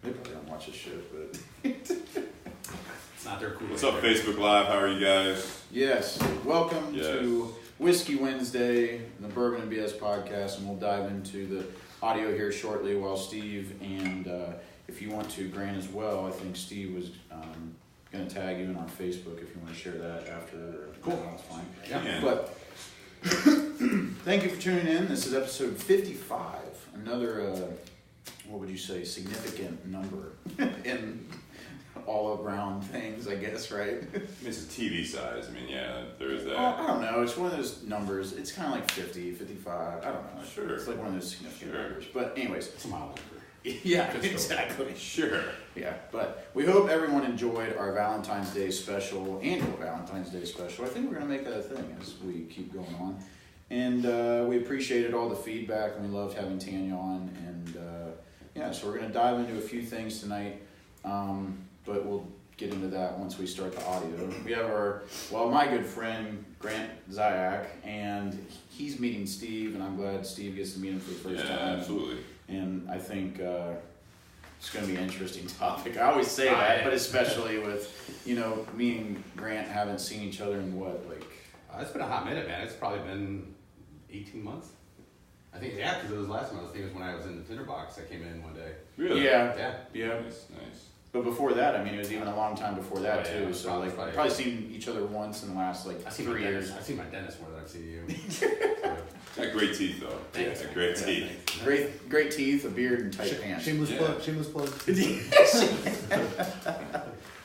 They probably don't watch this shit, but it's not their cool. What's up, Facebook Live? How are you guys? yes. Welcome to Whiskey Wednesday, the Bourbon and BS podcast, and we'll dive into the audio here shortly while Steve and if you want to, Grant as well. I think Steve was going to tag you in on Facebook if you want to share that after. Cool. That's fine. Yeah. But thank you for tuning in. This is episode 55. Another, what would you say, significant number in all around things, I guess, right? I mean, it's a TV size. I mean, yeah, there is that. Well, I don't know. It's one of those numbers. It's kind of like 50, 55. I don't know. Sure. It's like one of those significant numbers. But anyways. It's a mile number. Yeah, exactly. Sure. Yeah, but we hope everyone enjoyed our Valentine's Day special, annual Valentine's Day special. I think we're going to make that a thing as we keep going on. And we appreciated all the feedback, and we loved having Tanya on. And yeah, so we're going to dive into a few things tonight, but we'll get into that once we start the audio. We have my good friend, Grant Dziak, and he's meeting Steve, and I'm glad Steve gets to meet him for the first time. Yeah, absolutely. And I think it's going to be an interesting topic. I always say that, but especially with, me and Grant haven't seen each other in what, it's been a hot minute, man. It's probably been 18 months. I think, yeah, because it was last month. I think it was when I was in the tinderbox. I came in one day. Really? Yeah. Nice. But before that, I mean, it was even a long time before that, too. Yeah, So, we've probably seen each other once in the last, 3 years. I've seen my dentist more than I've seen you. Got great teeth, though. Thanks. Yeah, great teeth. Great teeth, a beard, and tight pants. Shameless plug.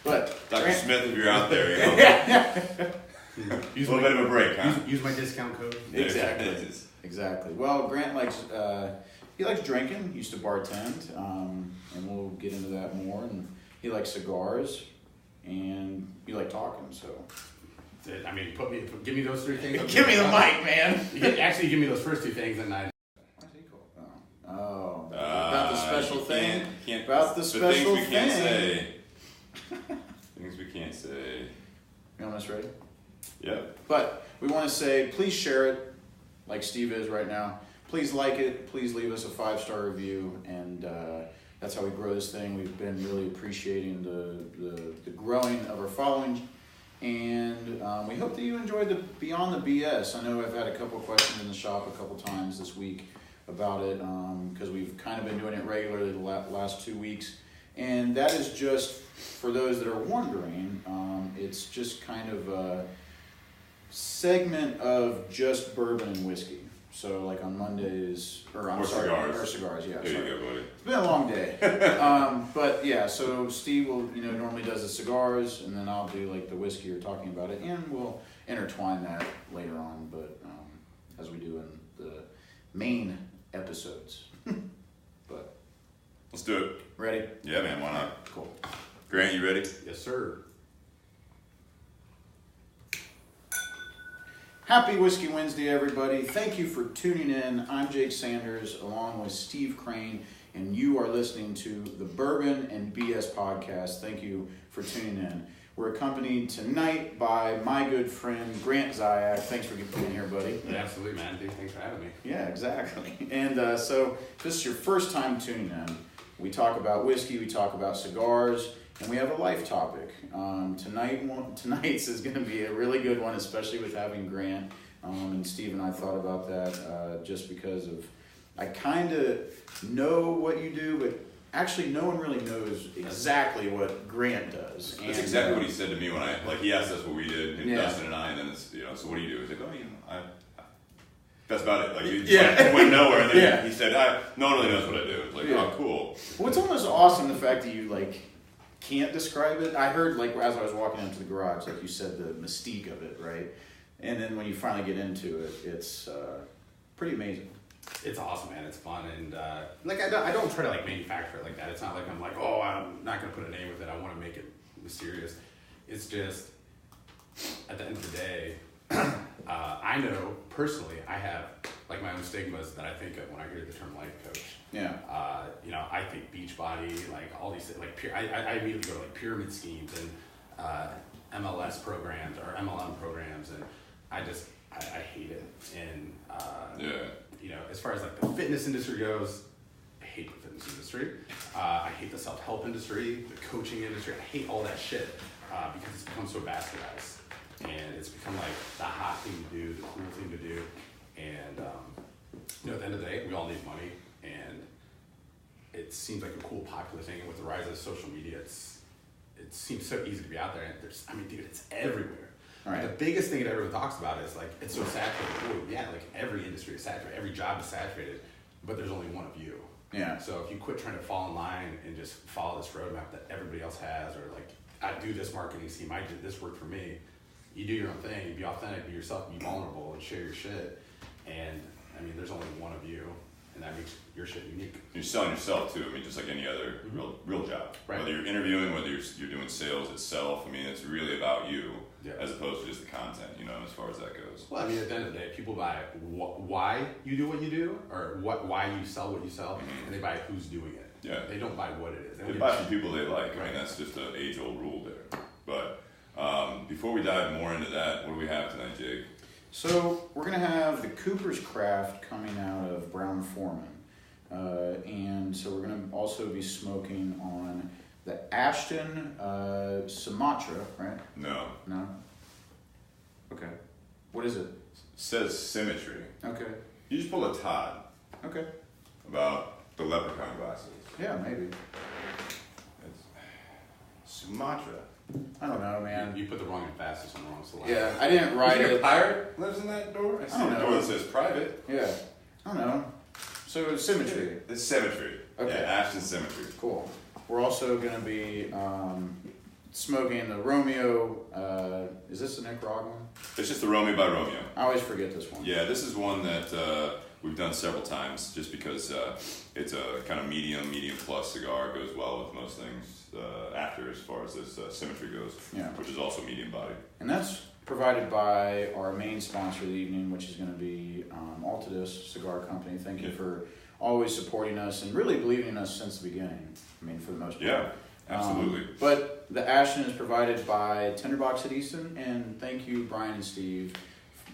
But Dr. Grant, Smith, if you're out there, Use a little bit of a break, huh? Use my discount code. Exactly. Well, Grant likes drinking. He used to bartend, and we'll get into that more. And he likes cigars, and you like talking. So, I mean, give me those three things. give me the mic, man. Actually, give me those first two things, and I. What's he called? Oh, about the special thing. Can't, about the special things we thing. can't say. Things we can't say. You almost ready? Yep. But we want to say, please share it, like Steve is right now. Please like it. Please leave us a 5-star review, and that's how we grow this thing. We've been really appreciating the growing of our following, and we hope that you enjoyed the Beyond the BS. I know I've had a couple of questions in the shop a couple times this week about it, because we've kind of been doing it regularly the last 2 weeks, and that is just for those that are wondering. It's just kind of a segment of just bourbon and whiskey. So like on Mondays, cigars. Yeah, there you go, buddy. It's been a long day. But yeah, so Steve will, normally does the cigars, and then I'll do like the whiskey you're talking about it, and we'll intertwine that later on, but as we do in the main episodes. But Let's do it. ready? Yeah, man, why not? Cool. Grant, you ready? Yes, sir. Happy Whiskey Wednesday, everybody. Thank you for tuning in. I'm Jake Sanders, along with Steve Crane, and you are listening to the Bourbon and BS podcast. Thank you for tuning in. We're accompanied tonight by my good friend, Grant Dziak. Thanks for being here, buddy. Yeah, absolutely, man. Thanks for having me. Yeah, exactly. And so if this is your first time tuning in, we talk about whiskey, we talk about cigars, and we have a life topic. Tonight's is going to be a really good one, especially with having Grant. And Steve and I thought about that just because I kind of know what you do, but actually no one really knows exactly what Grant does. That's exactly what he said to me when he asked us what we did, and Dustin and I, and then it's, so what do you do? He's like, that's about it. He went nowhere, and then he said, no one really knows what I do. It's like, oh, cool. Well, it's almost awesome, the fact that you, can't describe it. I heard, as I was walking into the garage, like you said, the mystique of it, right? And then when you finally get into it, it's pretty amazing. It's awesome, man. It's fun, and I don't try to manufacture it like that. It's not like I'm like, oh, I'm not gonna put a name with it. I want to make it mysterious. It's just at the end of the day, I know personally I have my own stigmas that I think of when I hear the term life coach. Yeah. I think Beachbody, all these I immediately go to pyramid schemes and MLS programs or MLM programs, and I hate it. And as far as the fitness industry goes, I hate the fitness industry. I hate the self-help industry, the coaching industry. I hate all that shit because it's become so bastardized. And it's become like the hot thing to do, the cool thing to do. And, at the end of the day, we all need money. And it seems like a cool, popular thing. And with the rise of social media, it seems so easy to be out there. And dude, it's everywhere. Right. The biggest thing that everyone talks about is like, it's so saturated. Well, yeah, like every industry is saturated. Every job is saturated, but there's only one of you. Yeah. So if you quit trying to fall in line and just follow this roadmap that everybody else has, or like, I do this marketing scheme, I did this work for me. You do your own thing, you be authentic, be yourself, be vulnerable, and share your shit. And there's only one of you, and that makes your shit unique. You're selling yourself too. Just like any other real job. Right. Whether you're interviewing, whether you're doing sales itself. It's really about you as opposed to just the content. As far as that goes. Well, at the end of the day, people buy why you do what you do, or why you sell what you sell, and they buy who's doing it. Yeah. They don't buy what it is. They buy from people they like. Right. That's just an age-old rule there. But before we dive more into that, what do we have tonight, Jake? So we're going to have the Cooper's Craft coming out of Brown Foreman. And so we're going to also be smoking on the Ashton Symmetry, right? No. No? Okay. What is it? Says Symmetry. Okay. You just pulled a Todd. Okay. About the leprechaun glasses. Yeah, maybe. It's Sumatra. I don't know, man. You put the wrong emphasis on the wrong syllable. Yeah, I didn't write You think it. a pirate lives in that door? I see don't a know. door that says private. Yeah. I don't know. So it's Symmetry. It's Symmetry. Okay. Yeah, Ashton Symmetry. Cool. We're also going to be smoking the Romeo. Is this the Nicaraguan? It's just the Romeo by Romeo. I always forget this one. Yeah, this is one that we've done several times just because it's a kind of medium plus cigar. It goes well with most things after as far as this Symmetry goes, which is also medium body. And that's provided by our main sponsor of the evening, which is going to be Altadis Cigar Company. Thank you for always supporting us and really believing in us since the beginning. For the most part. Yeah, absolutely. But the Ashton is provided by Tinderbox at Easton, and thank you, Brian and Steve,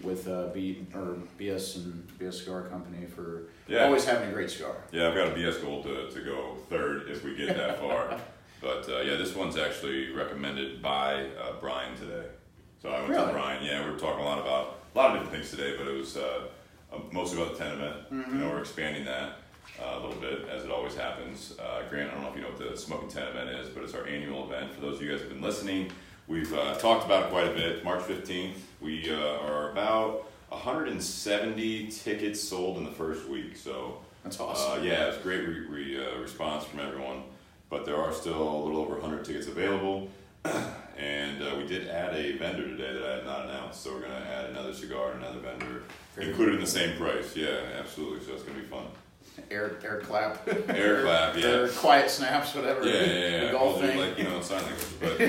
with BS and BS Cigar Company for always having a great cigar. Yeah, I've got a BS Gold to go third if we get that far. But this one's actually recommended by Brian today. So I went to Brian. Yeah, we were talking a lot of different things today, but it was mostly about the 10 event. Mm-hmm. We're expanding that a little bit, as it always happens. Grant, I don't know if you know what the Smoking 10 event is, but it's our annual event. For those of you guys who have been listening, we've talked about it quite a bit. March 15th, we are about 170 tickets sold in the first week. So that's awesome. It's a great response from everyone. But there are still a little over 100 tickets available. And we did add a vendor today that I had not announced. So we're going to add another cigar and another vendor included in the same price. Yeah, absolutely. So it's going to be fun. Air clap. Air clap, yeah. Or quiet snaps, whatever. Yeah. The golf thing. Sign language. But,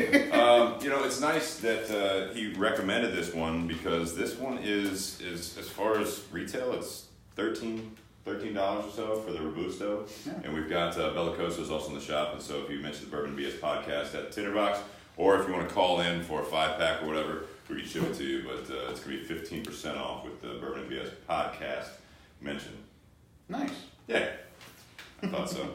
it's nice that he recommended this one because this one is as far as retail, it's $13 or so for the Robusto. Yeah. And we've got Bellicoso is also in the shop. And so if you mention the Bourbon BS podcast at Tinderbox, or if you want to call in for a 5-pack or whatever, we can ship it to you. But it's going to be 15% off with the Bourbon BS podcast mention. Nice. Yeah, I thought so.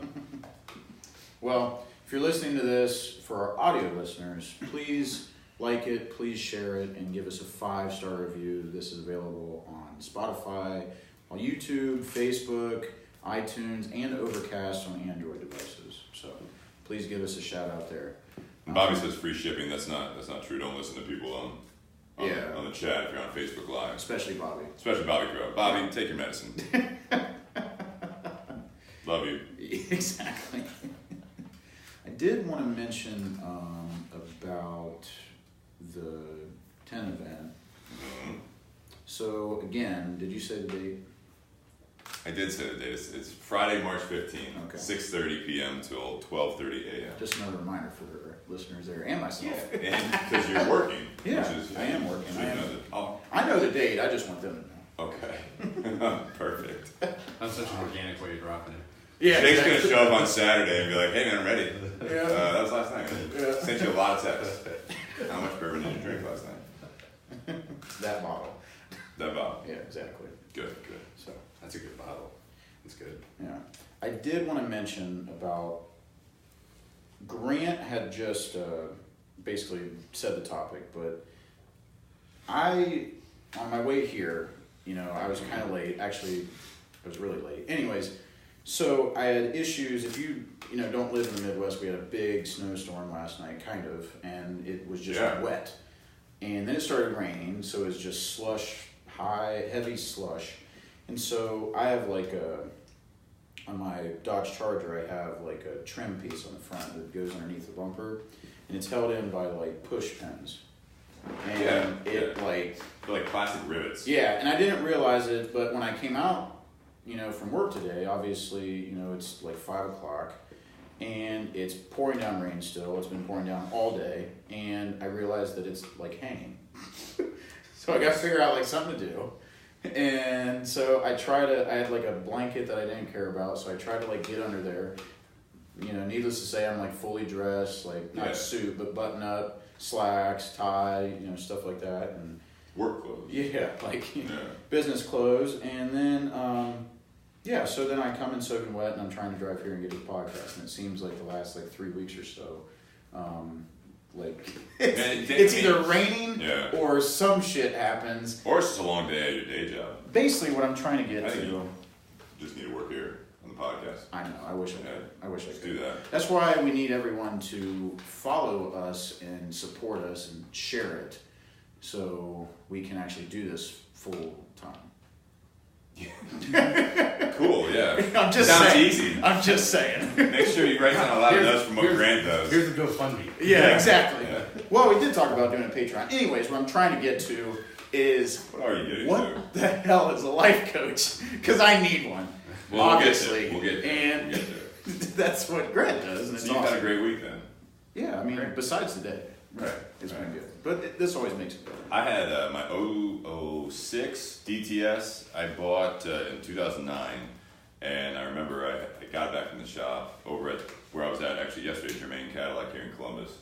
Well, if you're listening to this for our audio listeners, please like it, please share it, and give us a 5-star review. This is available on Spotify, on YouTube, Facebook, iTunes, and Overcast on Android devices. So please give us a shout out there. And Bobby says free shipping. That's not true. Don't listen to people on the chat if you're on Facebook Live. Especially Bobby. Crow. Bobby, take your medicine. Love you. Exactly. I did want to mention about the 10 event. Mm-hmm. So again, did you say the date? I did say the date. It's Friday, March 15th, 6:30 p.m. till 12:30 a.m. Just another reminder for the listeners there and myself. Yeah, and because you're working. Yeah, I am working. So I know the date. I just want them to know. Okay. Perfect. That's such an organic way of dropping it. Yeah, Jake's going to show up on Saturday and be like, hey man, I'm ready. Yeah. That was last night. Yeah. Sent you a lot of texts. How much bourbon did you drink last night? That bottle. That bottle. Yeah, exactly. Good. So that's a good bottle. It's good. Yeah. I did want to mention about Grant had just basically said the topic, but on my way here, I was kind of late. Actually, I was really late. Anyways, so I had issues. If you don't live in the Midwest, we had a big snowstorm last night, kind of, and it was just wet. And then it started raining, so it was just slush, heavy slush. And so I have on my Dodge Charger, I have like a trim piece on the front that goes underneath the bumper, and it's held in by like push pins. And they're like plastic rivets. Yeah, and I didn't realize it, but when I came out, from work today, obviously, it's like 5 o'clock, and it's pouring down rain still. It's been pouring down all day, and I realized that it's like hanging. So I got to figure out like something to do. And so I had like a blanket that I didn't care about, so I tried to like get under there. Needless to say, I'm like fully dressed, like not suit, but button up, slacks, tie, stuff like that. And work clothes. Yeah, business clothes. And then, so then I come in soaking wet, and I'm trying to drive here and get to the podcast, and it seems like the last 3 weeks or so, it's either raining or some shit happens. Or it's just a long day at your day job. Basically what I'm trying to get to. You just need to work here on the podcast. I know, I wish I could. I wish I could. Do that. That's why we need everyone to follow us and support us and share it so we can actually do this full time. Cool, yeah. I'm just Sounds saying. easy. I'm just saying. Make sure you write down a lot of notes from what Grant does. Here's the GoFundMe. Yeah, exactly. Yeah. Well, we did talk about doing a Patreon. Anyways, what I'm trying to get to is what are you getting what the hell is a life coach? Because I need one. Well, obviously. We'll get there. And that's what Grant does. And so you've had a great week then. Yeah, I mean, besides the day. Right. It's been good. But this always makes it better. I had my 006 DTS I bought in 2009. And I remember I got it back from the shop over at where I was at actually yesterday, Germain Cadillac here in Columbus.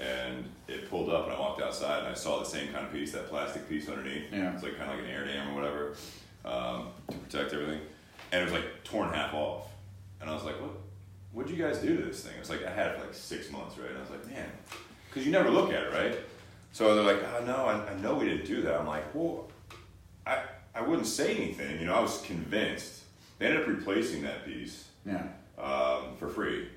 And it pulled up and I walked outside and I saw the same kind of piece, that plastic piece underneath. Yeah. It's like kind of like an air dam or whatever to protect everything. And it was like torn half off. And I was like, what'd you guys do to this thing? It was like, I had it for like 6 months, right? And I was like, man, because you never look at it, right? So they're like, oh no, I know we didn't do that. I'm like, well, I wouldn't say anything. I was convinced. They ended up replacing that piece for free.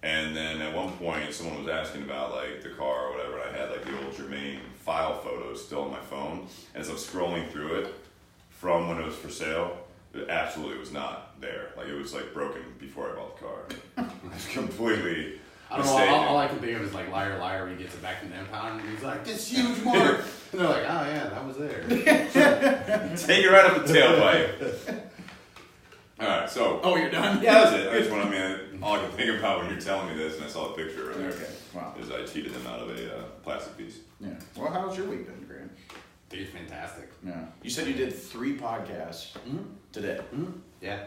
And then at one point, someone was asking about like the car or whatever, and I had like the old Germain file photos still on my phone. And as I'm scrolling through it from when it was for sale, it absolutely was not there. Like it was like broken before I bought the car. It was completely I don't know, all I can think of is like Liar Liar when he gets it back from the impound and he's like, this huge mark. And they're like, oh yeah, that was there. Take it right up the tailpipe. Alright, so. Oh, you're done? Yeah, that's it. I just want to, all I can think about when you're telling me this, and I saw a picture of it. Okay, wow. Is I cheated them out of a plastic piece. Yeah. Well, how's your week been, Grant? Dude, fantastic. Yeah. You said you did 3 podcasts today. Mm-hmm. Yeah.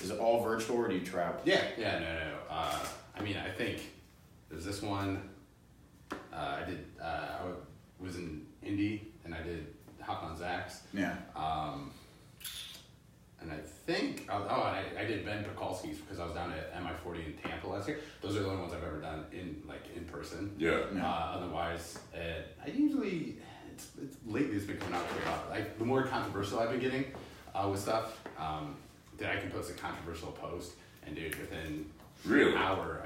Is it all virtual or do you travel? Yeah, no. I mean, I think there's this one. I was in Indy and I did Hop on Zach's. Yeah. And I think, I did Ben Pekulski's because I was down at MI40 in Tampa last year. Those are the only ones I've ever done in person. Yeah. Otherwise, I usually, lately it's been coming out pretty often. The more controversial I've been getting with stuff, that I can post a controversial post and do it within an hour.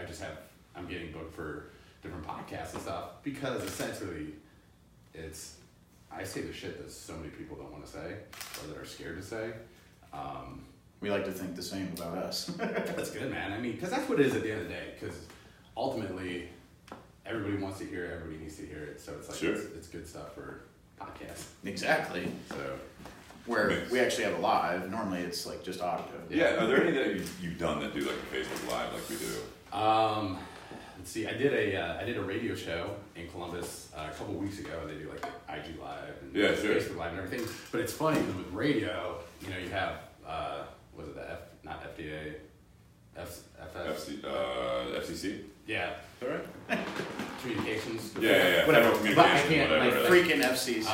I'm getting booked for different podcasts and stuff because essentially I say the shit that so many people don't want to say or that are scared to say. We like to think the same about us. That's good, man. I mean, because that's what it is at the end of the day. Because ultimately, everybody wants to hear it, everybody needs to hear it. So it's like, it's good stuff for podcasts. Exactly. So, where we actually have a live, normally it's like just audio. Yeah, are there any that you've done that do like a Facebook Live like we do? Let's see, I did a radio show in Columbus a couple weeks ago. They do like IG Live and Facebook Live and everything. But it's funny because with radio, you have was it not FDA, FCC? Yeah. All right. Communications. Yeah. Whatever. But I can't whatever. Freaking FCC.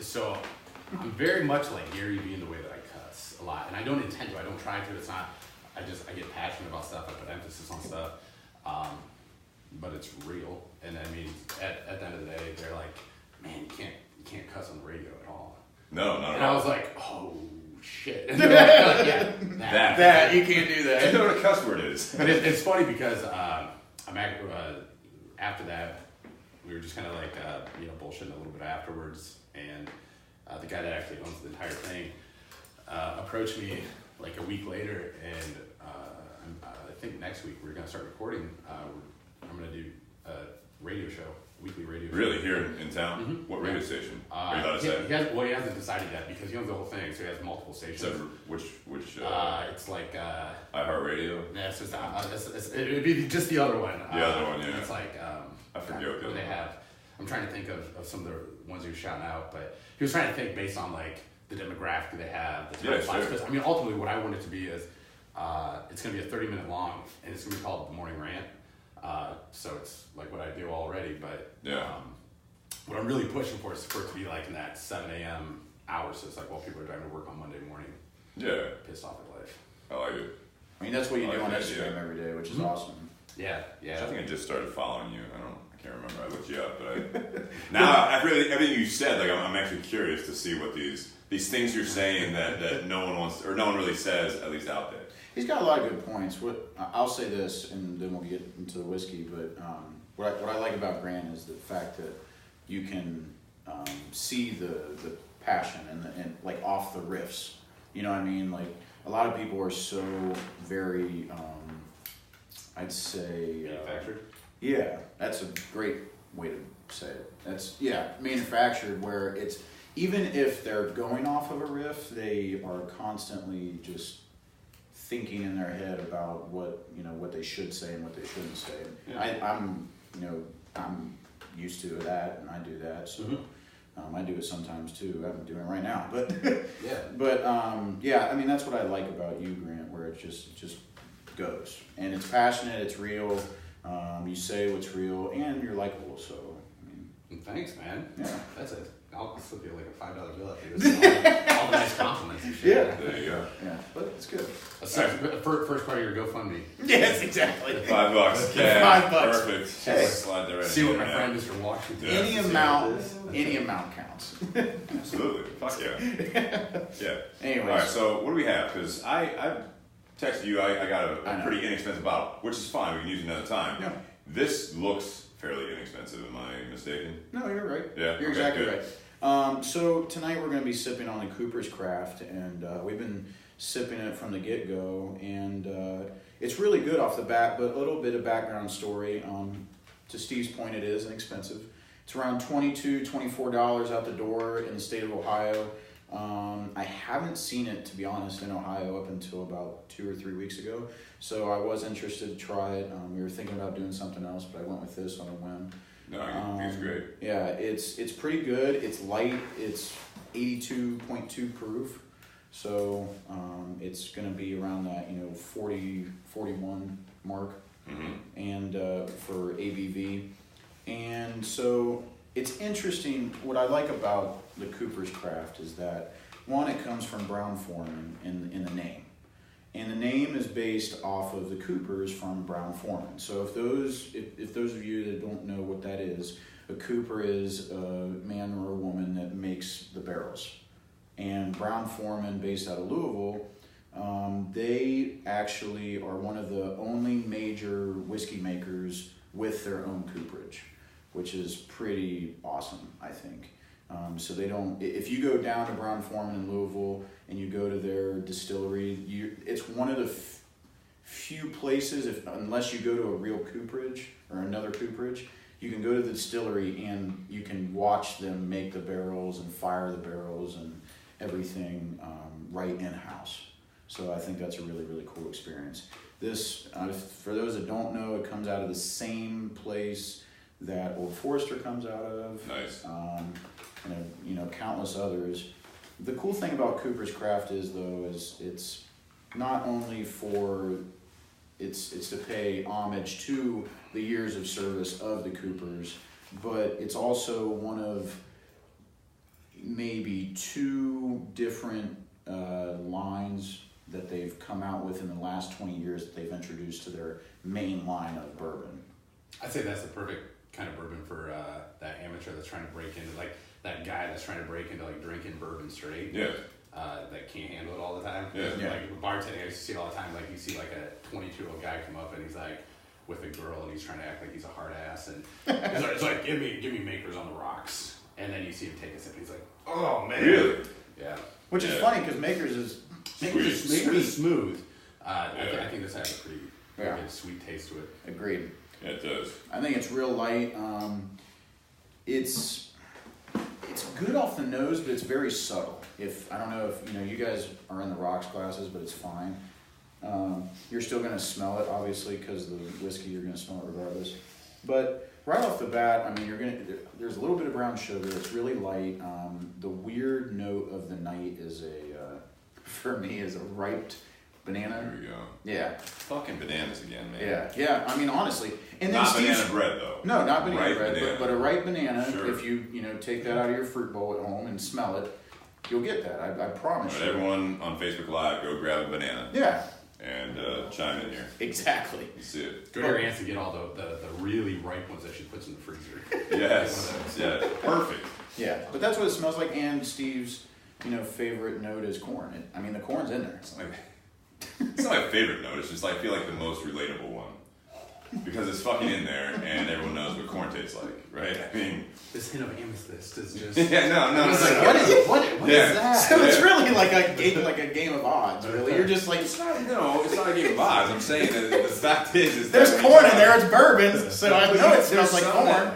So I'm very much like Gary Vee in the way that I cuss a lot, and I don't intend to. I don't try to. It's not. I get passionate about stuff. I put emphasis on stuff, but it's real. And I mean, at the end of the day, they're like, man, you can't cuss on the radio at all. No, not at all. And I was like, oh shit. And they're like, yeah, that you can't do that. I know what a cuss word is. But it's funny because after that, we were just kind of like bullshitting a little bit afterwards, and the guy that actually owns the entire thing approached me like a week later, and I think next week we're gonna start recording. I'm gonna do a radio show, weekly radio show. Really, here in town? Mm-hmm. What radio station? Are you allowed to say? He hasn't decided yet because he owns the whole thing, so he has multiple stations. Except for which it's like iHeartRadio. yeah, it's just it'd be just the other one. The other one, yeah. It's like I forget what they have. I'm trying to think of some of the ones he was shouting out, but he was trying to think based on like the demographic they have, the time slots. Because I mean, ultimately, what I want it to be is it's going to be a 30-minute long, and it's going to be called The Morning Rant. So it's like what I do already, but what I'm really pushing for is for it to be like in that 7 a.m. hour. So it's like while people are driving to work on Monday morning, pissed off at life. I like it. I mean, that's what you do on Instagram every day, which is awesome. Yeah. I think I just started following you. I can't remember. I looked you up, but now after everything you said, like I'm actually curious to see what these things you're saying that no one wants or no one really says, at least out there. He's got a lot of good points. I'll say this, and then we'll get into the whiskey. But what I like about Grant is the fact that you can see the passion and like off the riffs. You know what I mean? Like a lot of people are so very, I'd say Manufactured. Yeah, that's a great way to say it. That's manufactured, where it's even if they're going off of a riff, they are constantly just thinking in their head about what they should say and what they shouldn't say. Yeah. I'm used to that, and I do that. So I do it sometimes too. I'm doing it right now, but I mean that's what I like about you, Grant, where it just goes and it's passionate, it's real. You say what's real, and you're likable. So I mean, thanks, man. Yeah, that's it. I'll slip you like a $5 bill after all the nice compliments and shit. Yeah, there you go. Yeah, but it's good. First part of your GoFundMe. Yes, exactly. $5 cash. $5. Perfect. Hey, slide there right see what my friend Mr. Washington. Any amount counts. Absolutely. Fuck yeah. Yeah. Anyways. All right. So what do we have? Because I texted you. I got a pretty inexpensive bottle, which is fine. We can use it another time. Yeah. This looks fairly inexpensive. Am I mistaken? No, you're right. Yeah. You're exactly right. So tonight we're going to be sipping on the Cooper's Craft, and we've been sipping it from the get-go, and it's really good off the bat, but a little bit of background story. To Steve's point, it is inexpensive. It's around $22, $24 out the door in the state of Ohio. I haven't seen it, to be honest, in Ohio up until about 2 or 3 weeks ago, so I was interested to try it. We were thinking about doing something else, but I went with this on a whim. No, I think it's great. Yeah, it's pretty good. It's light. It's 82.2 proof, so it's going to be around that 40, 41 mark, and for ABV. And so it's interesting. What I like about the Cooper's Craft is that one, it comes from Brown-Forman in the name. And the name is based off of the Coopers from Brown-Forman. So if those of you that don't know what that is, a Cooper is a man or a woman that makes the barrels. And Brown-Forman, based out of Louisville, they actually are one of the only major whiskey makers with their own cooperage, which is pretty awesome, I think. So they don't. If you go down to Brown-Forman in Louisville and you go to their distillery, it's one of the few places, unless you go to a real cooperage or another cooperage, you can go to the distillery and you can watch them make the barrels and fire the barrels and everything right in-house. So I think that's a really, really cool experience. This, for those that don't know, it comes out of the same place that Old Forester comes out of. Nice. And countless others. The cool thing about Cooper's Craft is it's not only it's to pay homage to the years of service of the Coopers, but it's also one of maybe 2 different lines that they've come out with in the last 20 years that they've introduced to their main line of bourbon. I'd say that's the perfect kind of bourbon for that amateur that's trying to break into, like that guy that's trying to break into like drinking bourbon straight. Yeah. That can't handle it all the time. Yeah. Like bartending, I used to see it all the time. Like you see like a 22-year-old guy come up and he's like with a girl and he's trying to act like he's a hard ass and it's like give me Makers on the rocks. And then you see him take a sip and he's like, oh man. Really? Yeah. Which is funny because Makers is smooth. I think this has a pretty good sweet taste to it. Agreed. Yeah, it does. I think it's real light. It's good off the nose, but it's very subtle. I don't know if you guys are in the rocks classes, but it's fine. You're still going to smell it, obviously, because the whiskey you're going to smell it regardless. But right off the bat, I mean, there's a little bit of brown sugar. It's really light. The weird note of the night is for me, is a ripe banana. There we go. Yeah. Fucking bananas again, man. Yeah. I mean, honestly, and then not banana bread though. No, not banana bread, banana. But a ripe banana. Sure. If you take that out of your fruit bowl at home and smell it, you'll get that. I promise you. Everyone on Facebook Live, go grab a banana. Yeah. And chime in here. Exactly. You see it. Go to your aunt's and get all the really ripe ones that she puts in the freezer. Yes. Yeah. Perfect. Yeah, but that's what it smells like. And Steve's, favorite note is corn. The corn's in there. It's not my favorite note. It's just I feel like the most relatable one because it's fucking in there and everyone knows what corn tastes like, right? I mean, this hint of amethyst is just no. It's like, what is that? So it's really like a game of odds. Really, you're just like it's not a game of odds. I'm saying that the fact is there's corn in there. It's bourbon, so I know it smells like corn.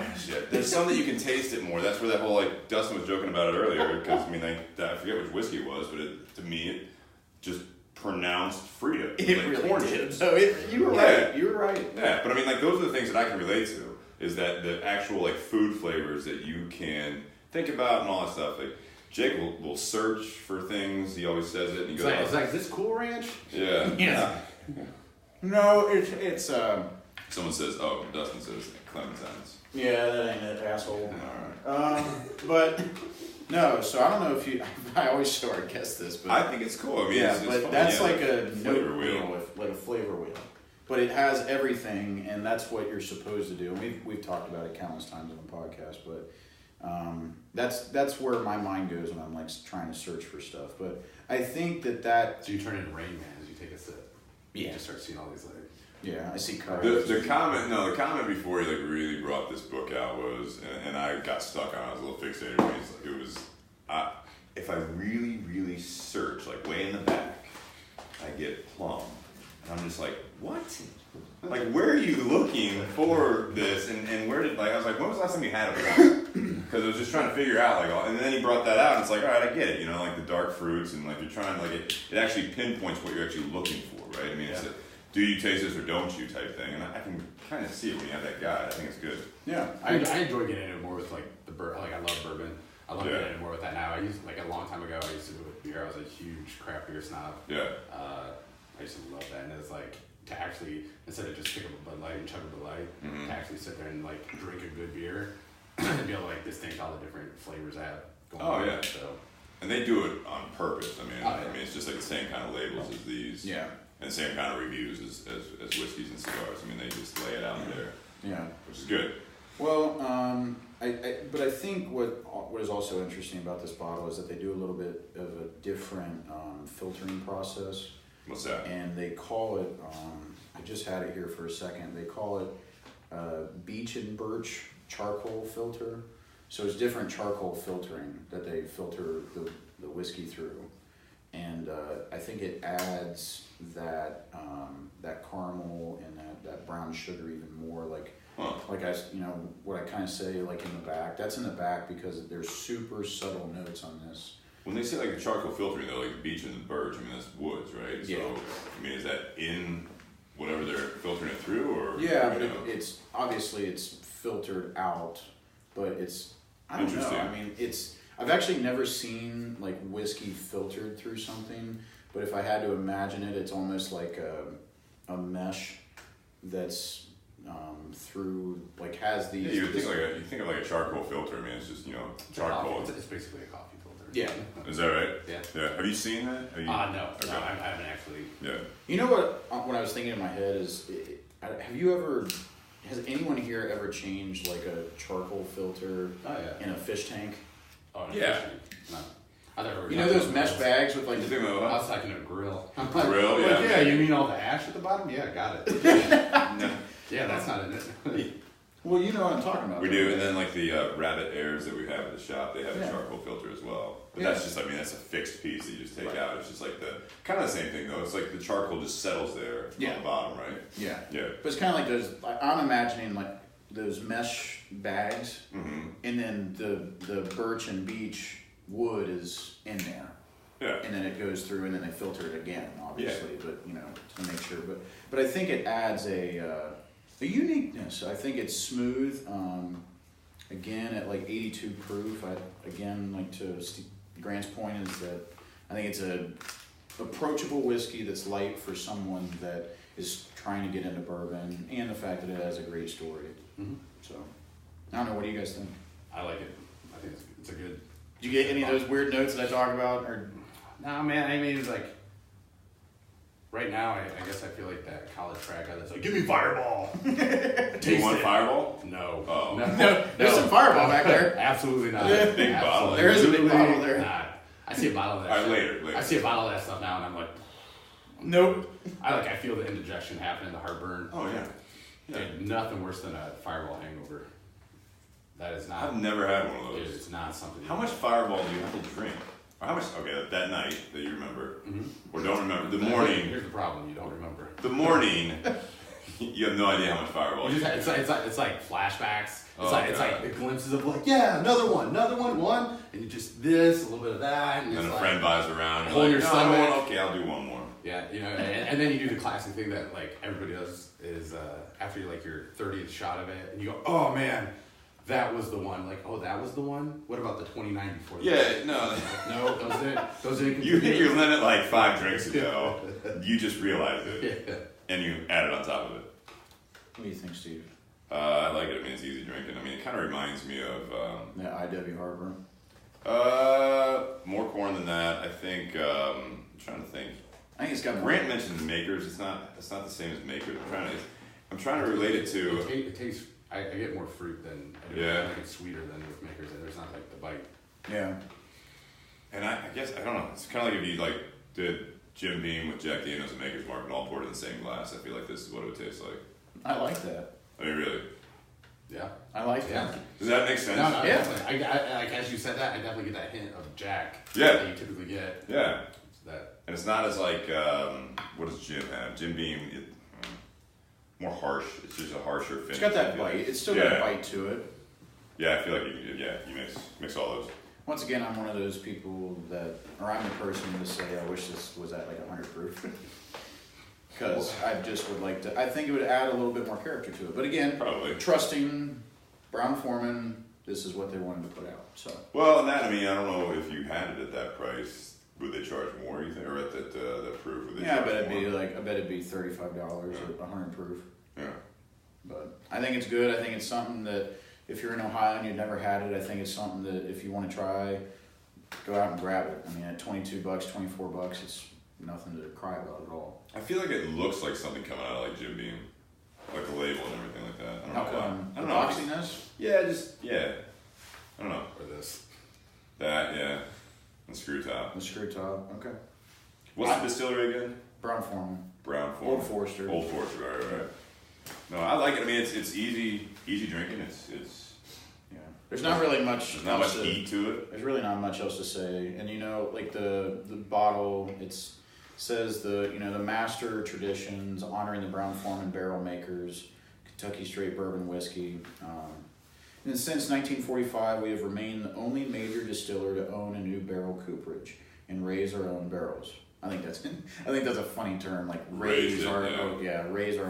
There's some that you can taste it more. That's where that whole Dustin was joking about it earlier because I forget which whiskey it was, but to me it just pronounced freedom. It like really corn did. chips. So you were right. You were right. Yeah, but those are the things that I can relate to. Is that the actual food flavors that you can think about and all that stuff. Like Jake will search for things. He always says it. And he goes, it's like, is this Cool Ranch? Yeah. No, it's Someone says, oh, Dustin says clementines. Yeah, that ain't it, asshole. But no, so I don't know if you. I always sort of guess this, but I think it's cool. I mean, yeah, it's but fun. that's Yeah, like a flavor note wheel. wheel, like a flavor wheel. But it has everything, and that's what you're supposed to do. And we've talked about it countless times on the podcast, but that's where my mind goes when I'm trying to search for stuff. But I think that So you turn into Rain Man as you take a sip. Yeah. You just start seeing all these yeah, I see colors. The comment before he really brought this book out was, and I got stuck on it. I was a little fixated. It was, if I really, really search, way in the back, I get plum, and I'm just like, what? Where are you looking for this? And where did I was like, when was the last time you had a plum? Because I was just trying to figure out and then he brought that out, and it's like, all right, I get it. The dark fruits, and you're trying it actually pinpoints what you're actually looking for, right? I mean, it's a do you taste this or don't you type thing, and I can kind of see it when you have that guide. I think it's good. Yeah, I enjoy getting into it more with the bourbon. I love bourbon. I love getting into more with that now. I used a long time ago. I used to do it with beer. I was a huge craft beer snob. Yeah. I used to love that, and it's to actually instead of just pick up a Bud Light and chug a Bud Light, to actually sit there and drink a good beer and be able to distinct all the different flavors I have going on. Oh yeah. So. And they do it on purpose. I mean, it's just the same kind of labels as these. Yeah. And the same kind of reviews as whiskeys and cigars. I mean, they just lay it out there. Yeah. Which is good. Well, but I think what is also interesting about this bottle is that they do a little bit of a different filtering process. What's that? And they call it, I just had it here for a second, they call it beech and birch charcoal filter. So it's different charcoal filtering that they filter the whiskey through. And I think it adds that caramel and that brown sugar even more. What I kind of say in the back. That's in the back because there's super subtle notes on this. When they say the charcoal filtering, though, the beech and the birch, that's woods, right? Yeah. So is that in whatever they're filtering it through, or yeah, but it's obviously it's filtered out, but I don't know. I've actually never seen whiskey filtered through something, but if I had to imagine it, it's almost like a mesh that's through has these. Yeah, you think of a charcoal filter. It's just charcoal. It's basically a coffee filter. Yeah. Is that right? Yeah. Yeah. Have you seen that? No, I haven't actually. Yeah. You know what I was thinking in my head is, has anyone here ever changed like a charcoal filter in a fish tank? Oh, no. Yeah. No. I thought You know those mesh bags with like You think I about was talking to a grill. Grill, yeah. Yeah, you mean all the ash at the bottom? Yeah, got it. No. Yeah, that's not in it. Well, you know what I'm talking about. We do, and then like the rabbit airs that we have at the shop, they have Yeah. a charcoal filter as well. But Yeah. that's just, I mean, that's a fixed piece that you just take out. It's just like the kind of the same thing though. It's like the charcoal just settles there on the bottom, right? Yeah. Yeah. But it's kind of like those. I'm imagining like those mesh bags, Mm-hmm. and then the birch and beech wood is in there. Yeah. And then it goes through, and then they filter it again, obviously. But you know, to make sure. But I think it adds a uniqueness. I think it's smooth. Again, at like 82 proof. Like to Grant's point is that I think it's a approachable whiskey that's light for someone that is trying to get into bourbon, and the fact that it has a great story. Mm-hmm. So, I don't know. What do you guys think? I like it. I think it's a good. Did you get any of those weird notes that I talk about? Or No, man. I mean, it's like right now. I guess I feel like that college frat guy that's like, "Give me Fireball." Do you want Fireball? No. Oh. no, there's some Fireball back there. Absolutely not. Big bottle. There is a big bottle there. Not. I see a bottle of that. All right, shit. later. I see a bottle of that stuff now, and I'm like, Nope. I feel the indigestion happening, the heartburn. Oh yeah. Dude, nothing worse than a Fireball hangover. That is not. I've never had one of Dude, those. it's not something. How much Fireball do you have to drink? Or how much? Okay, that night that you remember, or don't remember. The morning. Here's the problem: you don't remember. The morning. You have no idea how much Fireball. You just, it's like flashbacks. Oh, It's like glimpses of like, yeah, another one, and you just this, a little bit of that, and And it's a friend buys around. hold your You're like, no, I don't stomach. want- okay, I'll do one more. Yeah, you know, and then you do the classic thing that like everybody does is after you like your 30th shot of it, and you go, oh man, that was the one. Like, oh, that was the one. What about the 29 before? That? Yeah, no. No, those didn't. You hit your limit like 5 drinks ago. You just realized it, Yeah. and you added on top of it. What do you think, Steve? I like it. I mean, it's easy drinking. I mean, it kind of reminds me of That IW Harbor. more corn than that. I think. I'm trying to think. I think it's got more. Grant mentioned makers. It's not the same as makers. I'm trying to relate it to. It tastes. I get more fruit than. I do. Yeah. I think it's sweeter than with makers, and there's not like the bite. Yeah. And I guess I don't know. It's kind of like if you like did Jim Beam with Jack Daniels and Maker's Mark and all poured in the same glass. I feel like this is what it would taste like. I like that. I mean, really. Yeah. I like Yeah. that. Does that make sense? No, Yeah. definitely. I like as you said that, I definitely get that hint of Jack. Yeah. That you typically get. Yeah. That. And it's not as like what does Jim have? Jim Beam, more harsh. It's just a harsher finish. It's got that I feel bite. like. It's still got a bite to it. Yeah, I feel like you mix all those. Once again, I'm one of those people that, or I'm the person to say, I wish this was at like 100 proof. Because I just would like to, I think it would add a little bit more character to it. But again, Probably. trusting Brown-Forman, this is what they wanted to put out. So. Well, and that, I mean, I don't know if you had it at that price, would they charge more? You think, or at that proof? Would they Yeah, I charge bet more? it'd be $35 at 100 proof. Yeah. But I think it's good. I think it's something that if you're in Ohio and you've never had it, I think it's something that if you want to try, go out and grab it. I mean, at $22, $24, it's nothing to cry about at all. I feel like it looks like something coming out of like Jim Beam, like the label and everything like that. I don't How know why. come? I don't The know. boxiness? Yeah. I don't know. Or this. That, yeah. And screw top. The screw top. Okay. What's the distillery again? Brown-Forman. Brown Forman. Old Forester. Old Forester, right. No, I like it. I mean, it's easy drinking. It's Yeah. There's not really much. there's not much else heat to it. There's really not much else to say. And you know, like the bottle, says the master traditions honoring the Brown-Forman barrel makers, Kentucky straight bourbon whiskey. And since 1945, we have remained the only major distiller to own a new barrel cooperage and raise our own barrels. I think that's a funny term, like raise our own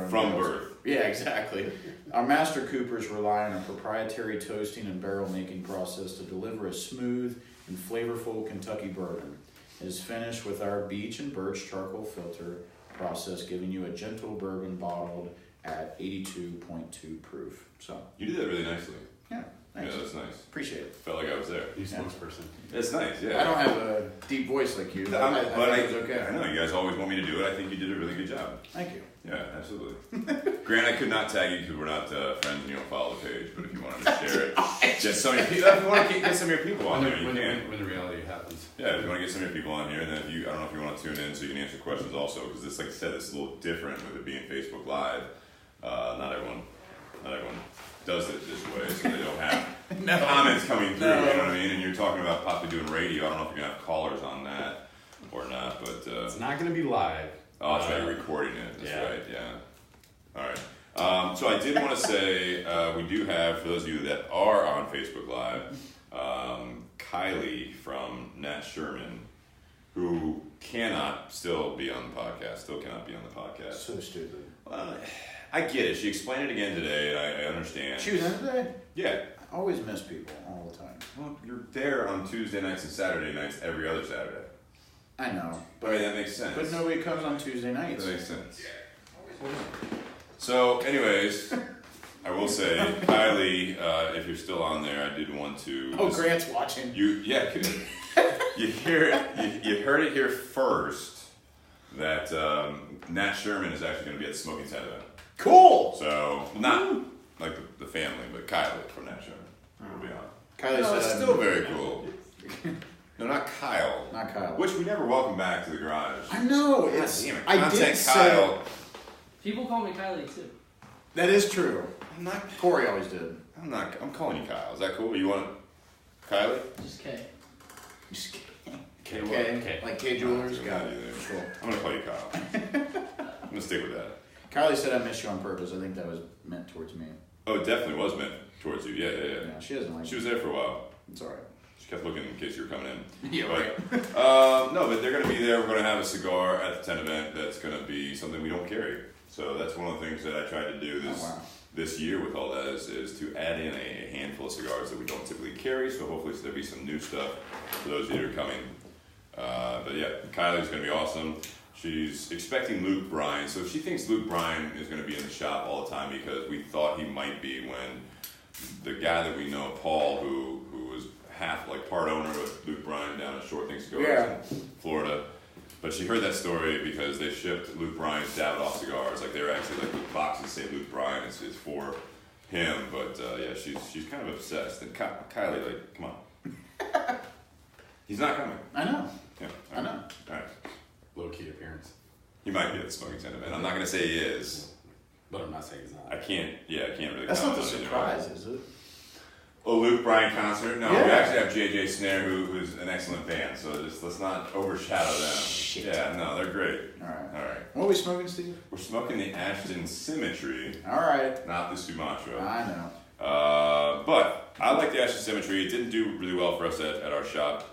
From barrels. birth. Yeah, exactly. Our master coopers rely on a proprietary toasting and barrel making process to deliver a smooth and flavorful Kentucky bourbon. It is finished with our beech and birch charcoal filter process, giving you a gentle bourbon bottled at 82.2 proof. So You did that really nicely. yeah, thanks. Yeah, was nice. Appreciate it. Felt like I was there. New spokesperson. It's nice, yeah. I don't have a deep voice like you, but I think it's okay. I know, you guys always want me to do it. I think you did a really good job. Thank you. Yeah, absolutely. Grant, I could not tag you because we're not friends and you don't follow the page, but if you wanted to share it, get some of your people, if you want to get some of your people on there, you can. When the reality happens. Yeah, if you want to get some of your people on here, and then if you, I don't know if you want to tune in so you can answer questions also, because this, like I said, it's a little different with it being Facebook Live. Not everyone does it this way, so they don't have comments coming through, you know what I mean? And you're talking about possibly doing radio. I don't know if you're going to have callers on that or not, but... it's not going to be live. Oh, that's right, you're recording it. That's right, yeah. All right. So I did want to say, we do have, for those of you that are on Facebook Live, Kylie from Nat Sherman, who cannot still be on the podcast, So stupid. I get it. She explained it again today, and I understand. She was in today? Yeah. I always miss people all the time. Well, you're there on Tuesday nights and Saturday nights every other Saturday. I know. I mean, that makes sense. But nobody comes on Tuesday nights. That makes sense. So, anyways, I will say, Kylie, if you're still on there, I did want to... Oh, Grant's watching. You heard it here first, that Nat Sherman is actually going to be at the Smoking Tent event. Cool! So, not like the family, but Kylie from Nat Sherman will be on. Kylie said... It's still very cool. No, not Kyle. Not Kyle. Which we never welcome back to the garage. I know. I did Kyle. People call me Kylie too. That is true. I'm not. Corey always did. I'm calling you Kyle. Is that cool? You want Kylie? Just K. Just kidding. K. Like K Jewelers? Got Got it. it. Cool. I'm gonna call you Kyle. I'm gonna stick with that. Kylie said I missed you on purpose. I think that was meant towards me. Oh, it definitely was meant towards you. Yeah. Yeah, she doesn't like She was there for a while. It's alright. She kept looking in case you were coming in. Yeah, right. No, but they're going to be there. We're going to have a cigar at the tent event that's going to be something we don't carry. So that's one of the things that I tried to do this year with all that is to add in a handful of cigars that we don't typically carry. So hopefully there'll be some new stuff for those of you that are coming. But yeah, Kylie's going to be awesome. She's expecting Luke Bryan. So she thinks Luke Bryan is going to be in the shop all the time because we thought he might be when the guy that we know, Paul, who was half like part owner with Luke Bryan down at Short Things Cigars in Florida. But she heard that story because they shipped Luke Bryan's Davidoff cigars. Like they were actually like the boxes say Luke Bryan is for him. But yeah, she's kind of obsessed. And Kylie, like, come on. He's not coming. I know. Yeah, I know. All right. Low key appearance. He might be at the Smoking Tent event. I'm not going to say he is. But I'm not saying he's not. I can't really That's not comment the on it. surprise, is it? A Luke Bryan concert? No, Yeah. we actually have JJ Snare, who's an excellent band, so just let's not overshadow them. Shit. Yeah, no, they're great. Alright. What are we smoking, Steve? We're smoking the Ashton Symmetry, Alright. not the Sumatra. I know. But I like the Ashton Symmetry. It didn't do really well for us at our shop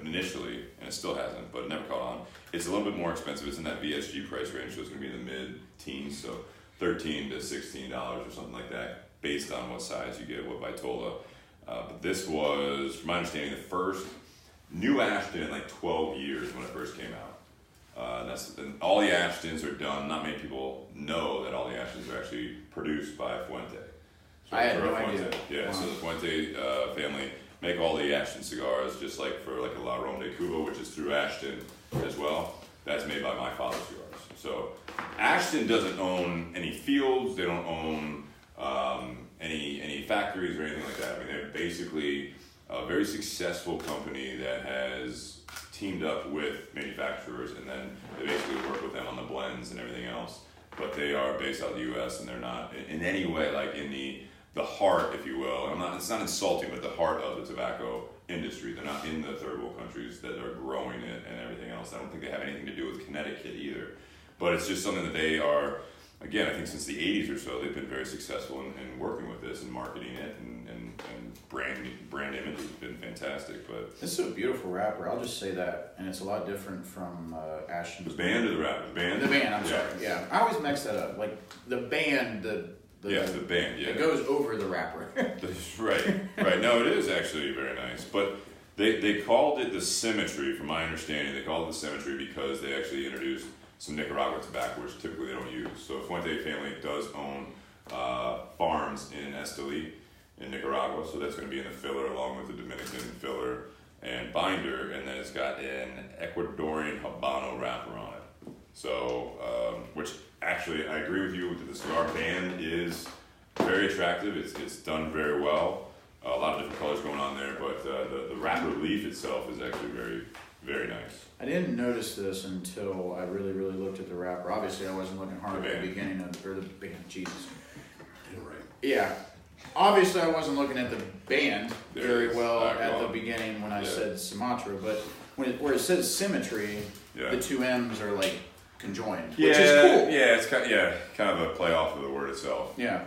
initially, and it still hasn't, but it never caught on. It's a little bit more expensive. It's in that VSG price range, so it's going to be in the mid-teens, so $13 to $16 or something like that, based on what size you get, what Vitola. But this was, from my understanding, the first new Ashton in like 12 years when it first came out. And all the Ashtons are done. Not many people know that all the Ashtons are actually produced by Fuente. So I had no idea. Yeah, so the Fuente family make all the Ashton cigars, just like for like a La Rome de Cuba, which is through Ashton as well. That's made by my father's cigars. So Ashton doesn't own any fields. They don't own any factories or anything like that. I mean, they're basically a very successful company that has teamed up with manufacturers, and then they basically work with them on the blends and everything else. But they are based out of the U.S. and they're not in any way like in the heart, if you will. It's not insulting, but the heart of the tobacco industry. They're not in the third world countries that are growing it and everything else. I don't think they have anything to do with Connecticut either. But it's just something that they are, again, I think since the 80s or so, they've been very successful in working with this and marketing it, and brand image has been fantastic. But This is a beautiful wrapper, I'll just say that. And it's a lot different from Ashton's. the band or the rapper? The band, I'm sorry. Yeah. I always mix that up. Like the band, the band, yeah. It goes over the wrapper. right. No, it is actually very nice. But they called it the Symmetry, from my understanding. They called it the Symmetry because they actually introduced some Nicaragua tobacco, which typically they don't use. So Fuente family does own farms in Esteli, in Nicaragua, so that's going to be in the filler along with the Dominican filler and binder, and then it's got an Ecuadorian Habano wrapper on it. So, which actually I agree with you that the cigar band is very attractive. It's done very well. A lot of different colors going on there, but the wrapper leaf itself is actually very, very nice. I didn't notice this until I really looked at the wrapper. Obviously, I wasn't looking hard at the beginning of the beginning. Jesus. You're right. Yeah. Obviously, I wasn't looking at the band very well at the beginning when I said Symmetry, but where it says Symmetry, the two M's are like conjoined, which is cool. Yeah, it's kind of a play off of the word itself. Yeah.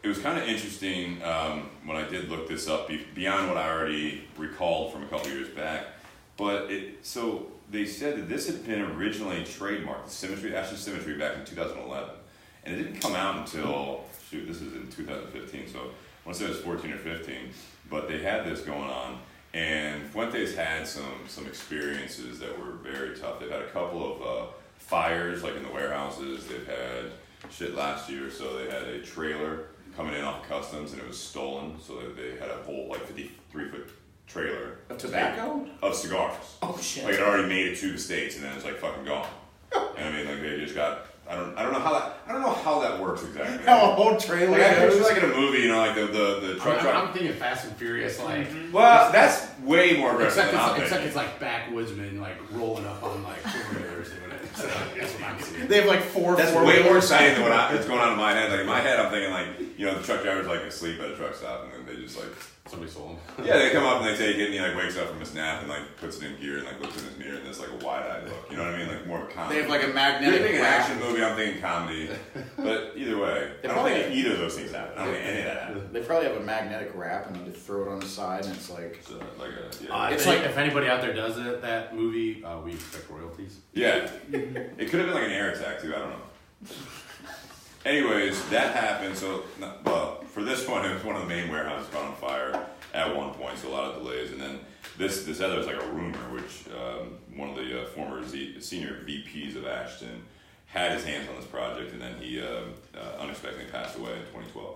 It was kind of interesting when I did look this up beyond what I already recalled from a couple years back. But so they said that this had been originally trademarked, Ashton Symmetry, back in 2011, and it didn't come out until this is in 2015. So I want to say it was 14 or 15. But they had this going on, and Fuentes had some experiences that were very tough. They've had a couple of fires, like in the warehouses. They've had shit last year. So they had a trailer coming in off customs, and it was stolen. So they had a whole 53-foot trailer of tobacco? Of cigars. Oh shit. Like it already made it to the States, and then it's fucking gone. And I mean, they just got. I don't know how that works exactly. How a whole trailer goes. It's like in a movie, the truck. I'm thinking Fast and Furious, Well, that's way more aggressive than I'm thinking. It's like backwoodsmen, rolling up on four-wheelers doing it. So that's what I'm seeing. They have four. That's way more exciting than what's going on in my head. Like in my head, I'm thinking the truck driver's asleep at a truck stop, and then they just somebody sold them. Yeah, they come up and they take it, and he wakes up from his nap and puts it in gear and looks in his mirror, and there's a wide-eyed look. You know what I mean? More of a comedy. They have a magnetic. You're thinking action movie, I'm thinking comedy. But either way, I don't think either of those things happen. I don't think any of that happens. They probably have a magnetic wrap, and they throw it on the side, and it's it's if anybody out there does that movie, we expect royalties. Yeah, it could have been an air attack too. I don't know. Anyways, that happened. So, for this one, it was one of the main warehouses caught on fire at one point, so a lot of delays. And then this other was a rumor, which one of the former senior VPs of Ashton had his hands on this project, and then he unexpectedly passed away in 2012.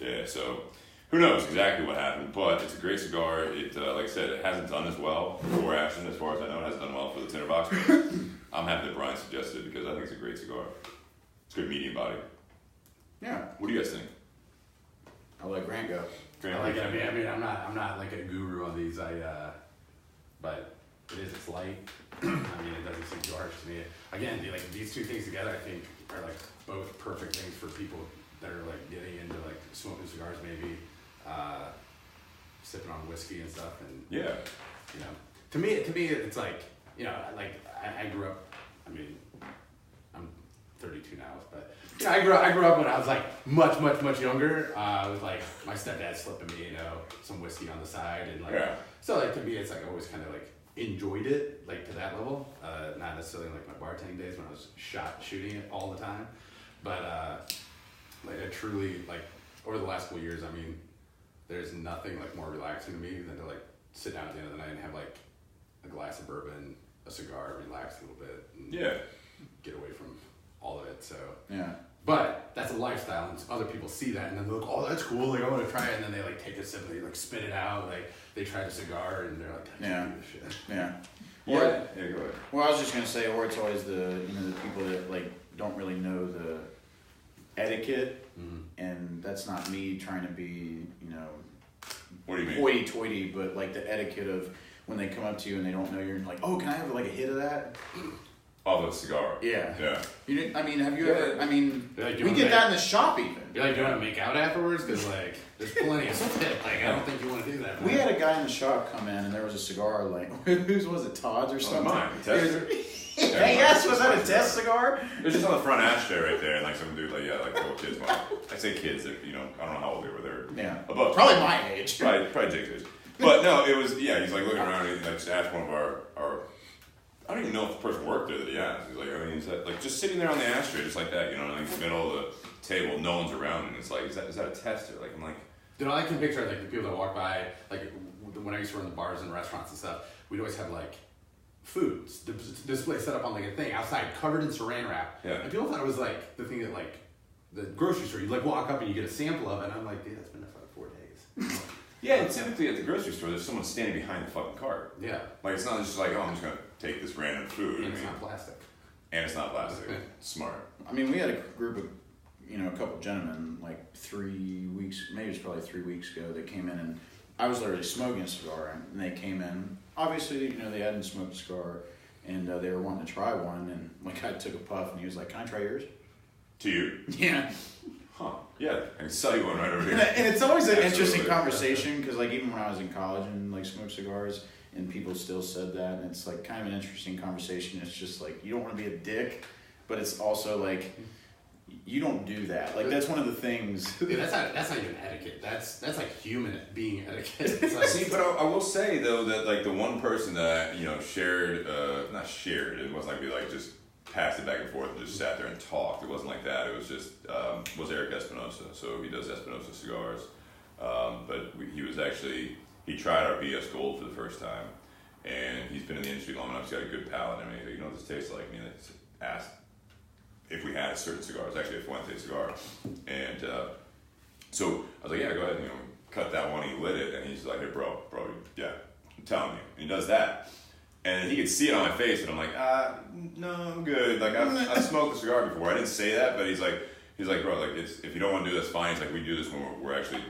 Yeah, so who knows exactly what happened, but it's a great cigar. It, like I said, it hasn't done as well for Ashton, as far as I know. It hasn't done well for the Tinderbox. I'm happy that Brian suggested it because I think it's a great cigar. It's good medium body. Yeah. What do you guys think? I'll let Grant go. I like it. I mean, I'm not a guru on these. But it's light. I mean, it doesn't seem too harsh to me. Again, these two things together, I think, are both perfect things for people that are getting into smoking cigars, maybe sipping on whiskey and stuff. And to me, it's I grew up. I mean, I'm 32 now, but I grew up when I was much younger. With my stepdad slipping me, some whiskey on the side, and so to me, it's always kind of enjoyed it to that level. Not necessarily my bartending days when I was shooting it all the time, but I truly over the last couple of years. I mean, there's nothing more relaxing to me than to sit down at the end of the night and have a glass of bourbon, a cigar, relax a little bit, and get away from all of it. So yeah. But that's a lifestyle, and other people see that, and then they're like, "Oh, that's cool! I want to try it." And then they take a sip, and they spit it out. They try the cigar, and they're like, "I can't do this shit." Yeah. Go ahead. Well, I was just gonna say, or it's always the people that don't really know the etiquette, and that's not me trying to be what do you mean? Hoity-toity, but the etiquette of when they come up to you and they don't know you're oh, can I have a hit of that? Of a cigar. Yeah. Yeah. I mean, have you ever? I mean, we get that in the shop even. You're do you want to make out afterwards? Because there's plenty of spit. I don't think you want to do that. We had a guy in the shop come in, and there was a cigar. Whose was it? Todd's or something? Mine. Tester. Yes, was that a test cigar? It was just on the front ashtray right there, and some dude little kids. I say kids, I don't know how old they were. They're above. Probably my age. Probably Jake's age. But no, it was he's looking around and he just asked one of our I don't even know if the person worked there that he asked. He's just sitting there on the ashtray, just like that, in the middle of the table, no one's around, and it's is that a tester? I'm like, dude, I can picture the people that walk by, when I used to run the bars and restaurants and stuff, we'd always have food display set up on a thing outside, covered in saran wrap. Yeah. And people thought it was the thing that the grocery store, you walk up and you get a sample of it, and I'm like, dude, that's been there for 4 days. Yeah, and typically at the grocery store, there's someone standing behind the fucking cart. Yeah. Like, it's not just like, oh, I'm just going to take this random food. And it's not plastic. And it's not plastic. Smart. I mean, we had a group of, a couple gentlemen, like 3 weeks, maybe it was probably 3 weeks ago, that came in and I was literally smoking a cigar and they came in. Obviously, they hadn't smoked a cigar and they were wanting to try one and like I took a puff and he was like, "Can I try yours?" To you? Yeah. Huh. Yeah, I can sell you one right over here. And it's always an Absolutely. interesting conversation because like even when I was in college and like smoked cigars and people still said that and it's like kind of an interesting conversation. It's just like you don't want to be a dick, but it's also like you don't do that. Like that's one of the things. Yeah, that's not even etiquette. That's like human being etiquette. It's like, See, but I will say though that like the one person that shared, not shared. It wasn't like we like just passed it back and forth and just sat there and talked. It wasn't like that. It was just was Eric Espinosa. So he does Espinosa cigars, but he tried our BS Gold for the first time, and he's been in the industry long enough. He's got a good palate. I mean, what this tastes like. And he asked if we had a certain cigar. It's actually a Fuente cigar, and so I was like, yeah, go ahead. Cut that one. He lit it, and he's like, hey, bro, yeah, I'm telling you. And he does that. And he could see it on my face, and I'm like, no, I'm good. Like I've smoked a cigar before. I didn't say that, but he's like, bro, like if you don't want to do this, fine. He's like, we do this when we're actually,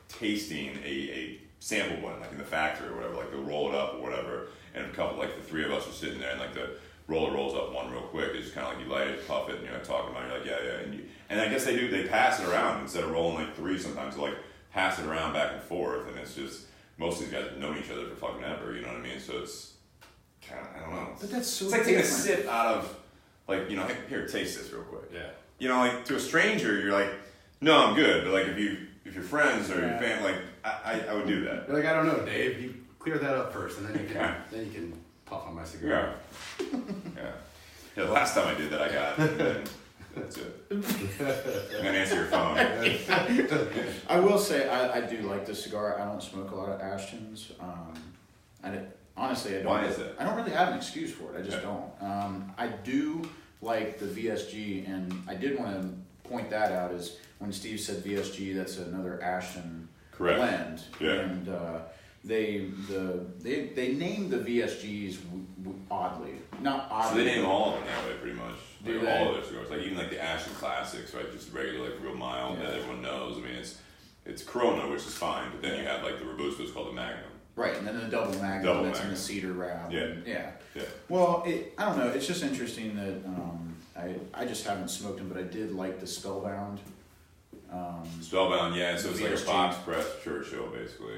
tasting a sample one, like in the factory or whatever. Like they'll roll it up or whatever, and a couple, like the three of us are sitting there, and like the roller rolls up one real quick. It's just kind of like you light it, puff it, and you're like talking about it. You're like, yeah, and I guess they pass it around instead of rolling like three. Sometimes they like pass it around back and forth, and it's just most of these guys have known each other for fucking ever. You know what I mean? So it's I don't know. But that's so it's like taking a different. sip out of, like, here, taste this real quick. yeah. Like to a stranger, you're like, no, I'm good. But like if you're friends or your fan, like I would do that. You're like, I don't know, Dave. You clear that up first, and then you can puff on my cigar. Yeah. The last time I did that, I got it. And then that's it. I'm gonna answer your phone. I will say I do like the cigar. I don't smoke a lot of Ashtons. Honestly, I don't. Why is that? I don't really have an excuse for it. I just don't. I do like the VSG, and I did want to point that out. Is when Steve said VSG, that's another Ashton blend. Yeah. And they named the VSGs oddly, not oddly. So they name all of them that way, pretty much. Do Like all of their cigars, like even like the Ashton Classics, right? Just regular, like real mild that everyone knows. I mean, it's Corona, which is fine, but then you have like the Robusto is called the Magnum. Right, and then the double magnum that's in the cedar wrap. Yeah. Yeah. Yeah. Well, I don't know. It's just interesting that I just haven't smoked them, but I did like the Spellbound. Spellbound, yeah. So it's like a VSG. box press Churchill, basically.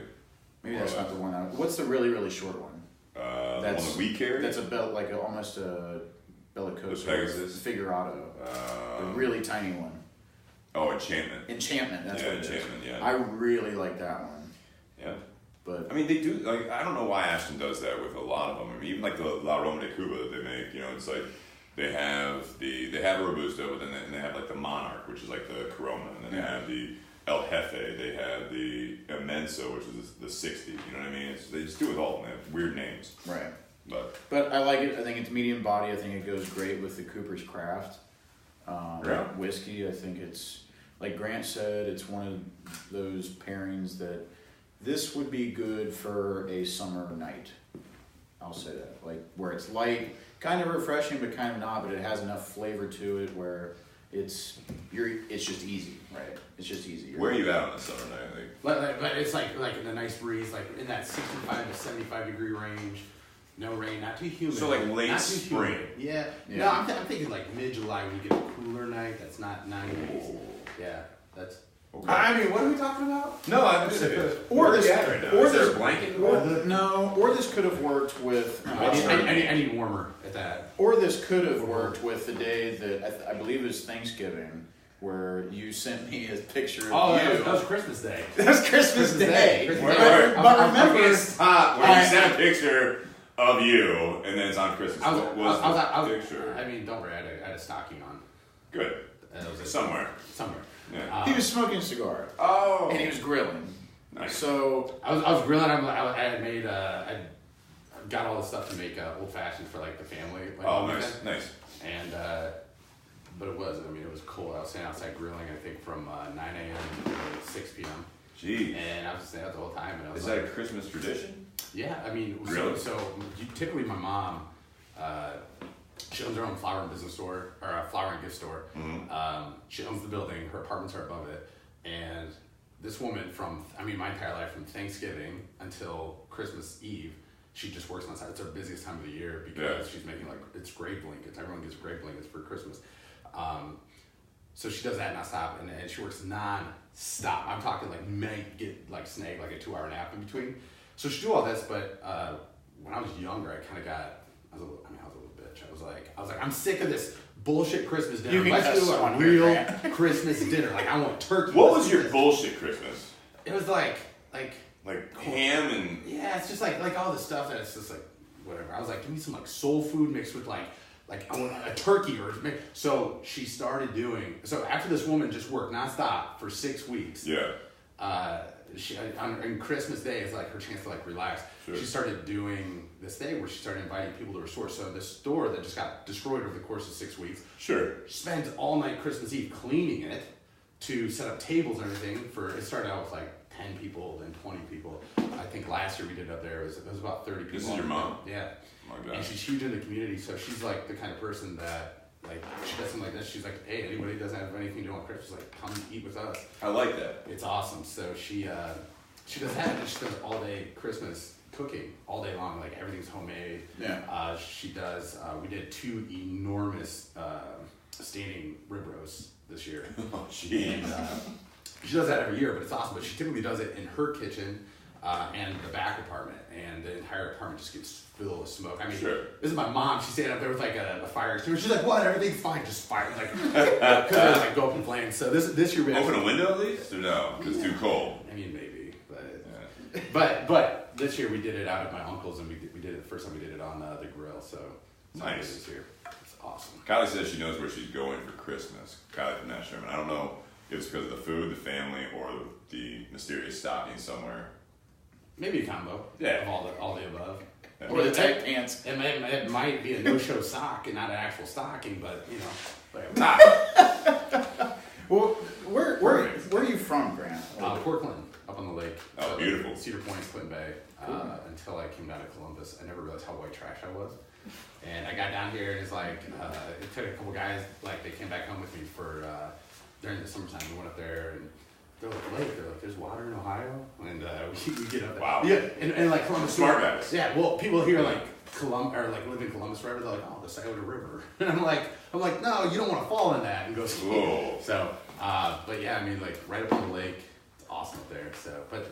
Maybe that's not the one. What's the really, really short one? The one that we carry. That's almost a Bellicoso. The Pegasus? Figurado. The really tiny one. Oh, Enchantment. Enchantment, that's what it is. Enchantment, yeah. I really like that one. Yeah. But I mean, they do, like, I don't know why Ashton does that with a lot of them. I mean, even like the La Roma de Cuba that they make, it's like they have a Robusto, but then they have like the Monarch, which is like the Corona, and then they have the El Jefe, they have the Immenso, which is the 60, you know what I mean? They just do it with all of them. They have weird names. right. But I like it. I think it's medium body. I think it goes great with the Cooper's Craft whiskey. I think it's, like Grant said, it's one of those pairings that this would be good for a summer night. I'll say that. Like where it's light, kind of refreshing, but kind of not, but it has enough flavor to it where it's just easy, right? It's just easy. where are you at on a summer night? But it's like in a nice breeze, like in that 65 to 75 degree range. No rain, not too humid. So like late not too spring. humid. Yeah. Yeah. No, I'm thinking like mid-July when you get a cooler night. That's not 90s. Yeah, that's. Okay. I mean, what are we talking about? No, I'm just Or where this- are you at right now? or Is there this- a blanket? Or this could have worked with. I need warmer at that. Or this could have worked with the day that I believe it was Thanksgiving, where you sent me a picture of Oh, you. that was Christmas Day. That was Christmas Day. Christmas Day. But remember, I can't stop when you sent a picture of you, and then it's on Christmas. What was the picture? I mean, don't worry, I had a stocking on. Good. Somewhere. Somewhere. he was smoking a cigar. Oh. And he was grilling. Nice. So I was grilling. I had made. I got all the stuff to make old fashions for like the family. Like, Oh, nice. And but it was. I mean, it was cold. I was sitting outside grilling. I think from 9 a.m. to 6 p.m. Jeez. And I was just saying that the whole time. And I was Is that a Christmas tradition? Yeah, I mean, Really? so typically my mom, she owns her own flower and business store, or a flower and gift store. Mm-hmm. She owns the building, her apartments are above it, and this woman my entire life, from Thanksgiving until Christmas Eve, she just works on site. It's her busiest time of the year because she's making it's grave blankets. Everyone gets grave blankets for Christmas. So she does that nonstop, and she works non-stop. I'm talking get snag a 2-hour nap in between. So she do all this, but when I was younger, I was a little bitch. I was like, I'm sick of this bullshit Christmas dinner. Let's do a real Christmas dinner. I want turkey. What was your bullshit Christmas? It was like ham and... Yeah, it's just like all the stuff that it's just whatever. I was like, give me some soul food mixed with I want a turkey so she started doing, so after this woman just worked nonstop for 6 weeks. Yeah. She on Christmas Day is her chance to relax. Sure. She started doing this thing where she started inviting people to her store. So this store that just got destroyed over the course of 6 weeks. Sure. She spends all night Christmas Eve cleaning it to set up tables and everything. It started out with 10 people, then 20 people. I think last year we did up there, it was about 30 people. This is your mom? Yeah. Oh my God. And she's huge in the community, so she's the kind of person that she does something like this. She's like, hey, anybody who doesn't have anything to do on Christmas, come eat with us. I like that. It's awesome. So she does that, and she does all day Christmas cooking all day long. Everything's homemade. Yeah. She does. We did 2 enormous standing rib roasts this year. Oh, jeez. And she does that every year, but it's awesome. But she typically does it in her kitchen and the back apartment, and the entire apartment just gets filled with smoke. I mean, sure. This is my mom. She's standing up there with a fire extinguisher. She's like, "What? Everything's fine. Just fire." Because go up in flames. So this year we open a window at least, or no? Because it's too cold. I mean, maybe, but this year we did it out at my uncle's, and we did it the first time we did it on the grill. So nice. This year, it's awesome. Kylie says she knows where she's going for Christmas. Kylie from Nash Sherman. I don't know if it's because of the food, the family, or the mysterious stocking somewhere. Maybe a combo. Yeah. Of all the above. Yeah. Or the tight pants. It might be a no-show sock and not an actual stocking, but Well, where are you from, Grant? Portland, up on the lake. Oh, beautiful. Cedar Point, Clinton Bay. Until I came down to Columbus, I never realized how white trash I was. And I got down here, and it's it took a couple guys, they came back home with me for during the summertime. We went up there, and they're lake. They're there's water in Ohio, and we get up there. Wow. Yeah, and Columbus. Smart guys. Yeah. Well, people here live in Columbus forever. They're like, oh, the Scioto River, and I'm like, no, you don't want to fall in that, and go ski. Whoa. So, but yeah, I mean, right up on the lake, it's awesome up there. So, but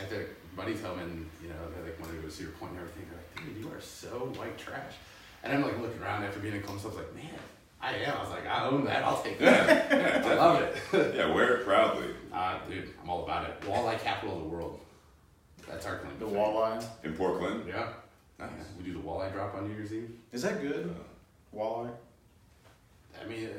I took buddies home, and they wanted to go to Cedar Point and everything. They're like, dude, you are so white trash. And I'm looking around after being in Columbus. I was like, man, I am. I was like, I own that. I'll take that. Yeah, I love it. Yeah, wear it proudly. Dude, I'm all about it. Walleye capital of the world. That's our claim. The walleye. In Portland? Yeah. Nice. We do the walleye drop on New Year's Eve. Is that good? Walleye. I mean,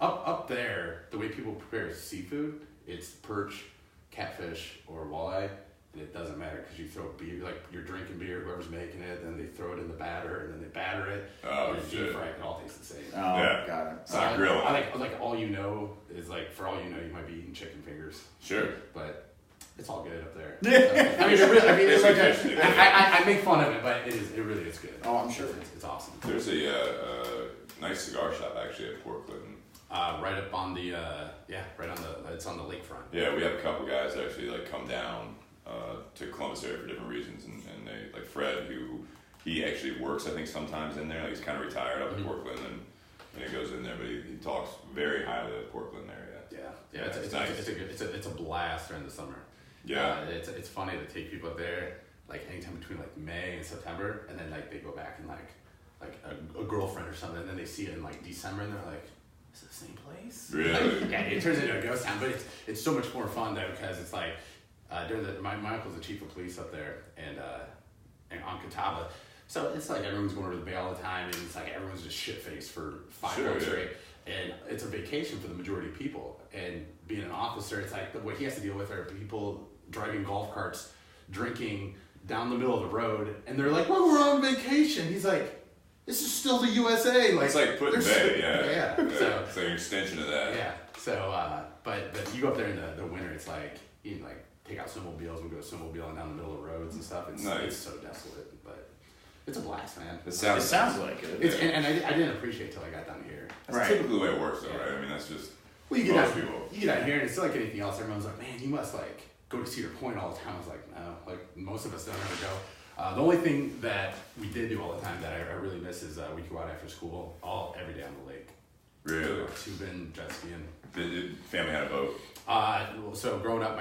up there, the way people prepare seafood, it's perch, catfish, or walleye. And it doesn't matter because you throw beer, you're drinking beer, whoever's making it, then they throw it in the batter, and then they batter it. Oh, and shit. deep fry it. It all tastes the same. Oh, Yeah. got it. It's not grilling. I like all you know is for all you know, you might be eating chicken fingers. Sure. But it's all good up there. Yeah. I mean, it's It's like I make fun of it, but it really is good. Oh, I'm sure. It's awesome. There's a nice cigar shop actually at Portland. Right up on the it's on the lakefront. Yeah, we have a couple guys that actually come down to Columbus area for different reasons, and they Fred, who he actually works I think sometimes in there. He's kind of retired up in Portland, and he goes in there, but he talks very highly of the Portland area. Yeah, it's nice. It's a blast during the summer. Yeah, it's funny to take people up there anytime between May and September, and then they go back and a girlfriend or something, and then they see it in December, and they're like, is it the same place? Really? Yeah, it turns into a ghost town, but it's so much more fun though because it's during my uncle's the chief of police up there, and on Catawba, so it's everyone's going over the bay all the time, and it's everyone's just shit faced for 5 months straight, and it's a vacation for the majority of people. And being an officer, it's what he has to deal with are people driving golf carts, drinking down the middle of the road, and they're like, "Well, we're on vacation." He's like, "This is still the USA." It's like Put in Bay, yeah. So it's an extension of that. yeah, so But you go up there in the winter, it's like you can, like take out snowmobiles and go snowmobiling down the middle of roads and stuff. It's so desolate, but it's a blast, man. It sounds like it. And I didn't appreciate it till I got down here. That's typically the way it works, though, right? I mean, that's just you get out here and it's like anything else. Everyone's like, man, you must like go to Cedar Point all the time. I was like, no, like most of us don't ever go. The only thing that we did do all the time that I really miss is we'd go out after school every day on the lake. Really? Tubing, jet skiing. The family had a boat? So growing up,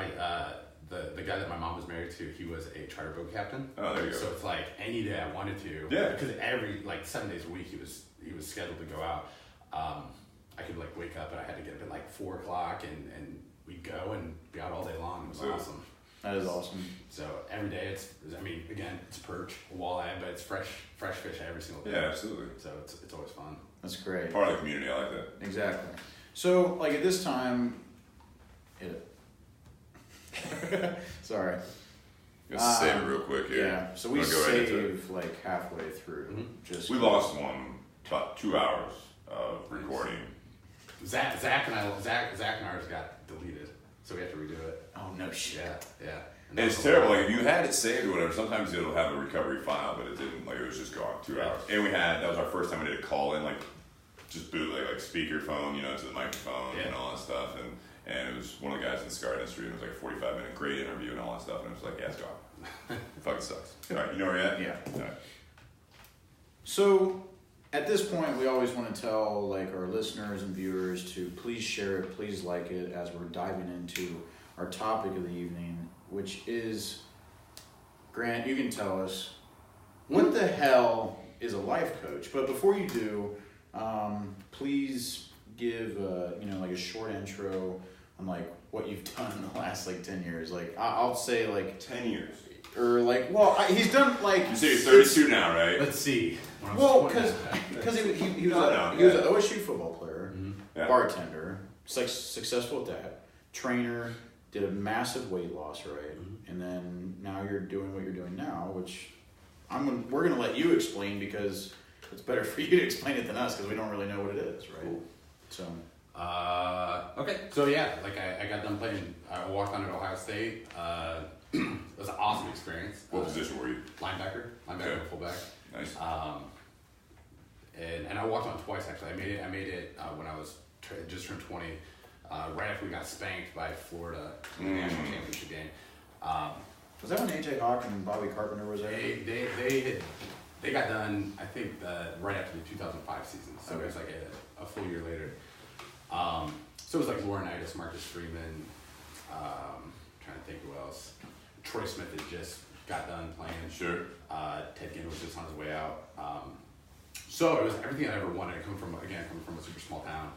the guy that my mom was married to, he was a charter boat captain. Oh, there you go. So it's like any day I wanted to. Yeah. Because every, like 7 days a week, he was scheduled to go out. I could like wake up and I had to get up at like 4 o'clock and we'd go and be out all day long. It was awesome. That is awesome. So every day again, it's perch, walleye, but it's fresh fish every single day. Yeah, absolutely. So it's always fun. That's great. Part of the community, I like that. Exactly. So, like at this time, sorry. Let's save it real quick here. Yeah. So we save like halfway through. We lost one about 2 hours of recording. Zach and ours got deleted, so we have to redo it. Oh no shit. Yeah. And it's terrible. Like if you had it saved or whatever, sometimes it'll have a recovery file, but it didn't. Like it was just gone 2 hours. And that was our first time we did a call in, like just bootleg, like speakerphone, to the microphone and all that stuff. And it was one of the guys in the cigar industry. And it was like a 45-minute great interview and all that stuff. And it was like, yeah, it's gone. It fucking sucks. All right, you know where you're at? Yeah. All right. So at this point, we always want to tell like our listeners and viewers to please share it, please like it, as we're diving into our topic of the evening, which is, Grant, you can tell us, what the hell is a life coach? But before you do, please give like a short intro on like what you've done in the last like 10 years. Like I'll say like 10 years. Or like, he's done like. You say you're 32 now, right? Let's see. Well, because he was an OSU football player, bartender, successful at that, trainer, did a massive weight loss, right? And then now you're doing what you're doing now, which we're gonna let you explain because it's better for you to explain it than us because we don't really know what it is, right? Cool. So. Okay. So yeah, like I got done playing. I walked on at Ohio State. It was an awesome experience. What position were you? Linebacker, and fullback. Nice. And I walked on twice actually. I made it when I was just turned 20, right after we got spanked by Florida in the national championship game. Was that when AJ Hawk and Bobby Carpenter was there? They got done, I think, right after the 2005 season. So it was like a full year later. So it was like Laurinaitis, Marcus Freeman, trying to think who else. Troy Smith had just got done playing. Sure. Ted Ginn was just on his way out. So it was everything I ever wanted. Coming from a super small town.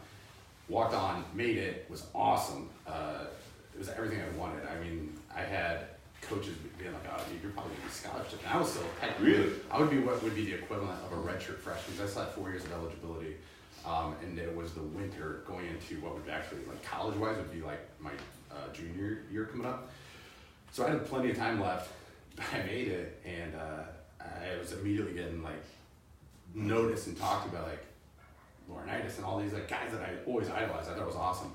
Walked on, made it, was awesome. It was everything I wanted. I mean, I had coaches being like, oh, dude, you're probably going to be scholarship. And I was still technically, really? I would be what would be the equivalent of a redshirt freshman. I still had 4 years of eligibility. And it was the winter going into what would actually, like college-wise, would be like my junior year coming up. So I had plenty of time left. I made it, and I was immediately getting like noticed and talked about like Laurinaitis and all these like guys that I always idolized. I thought it was awesome.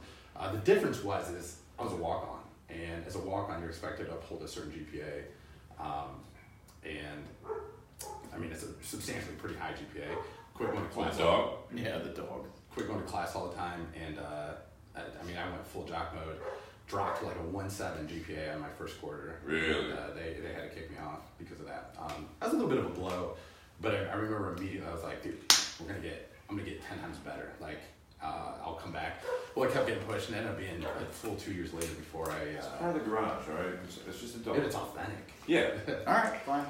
The difference is I was a walk-on, and as a walk-on, you're expected to uphold a certain GPA, and I mean it's a substantially pretty high GPA. Quit going to class. The dog? Yeah, the dog. Quit going to class all the time, and I went full jock mode. Dropped to like a 1.7 GPA on my first quarter. Really? And, they had to kick me off because of that. That was a little bit of a blow, but I remember immediately I was like, dude, I'm gonna get 10 times better. Like I'll come back. Well, I kept getting pushed, and ended up being a full 2 years later before I. It's part of the garage, right? It's just a dog. It's authentic. Yeah. All right, fine.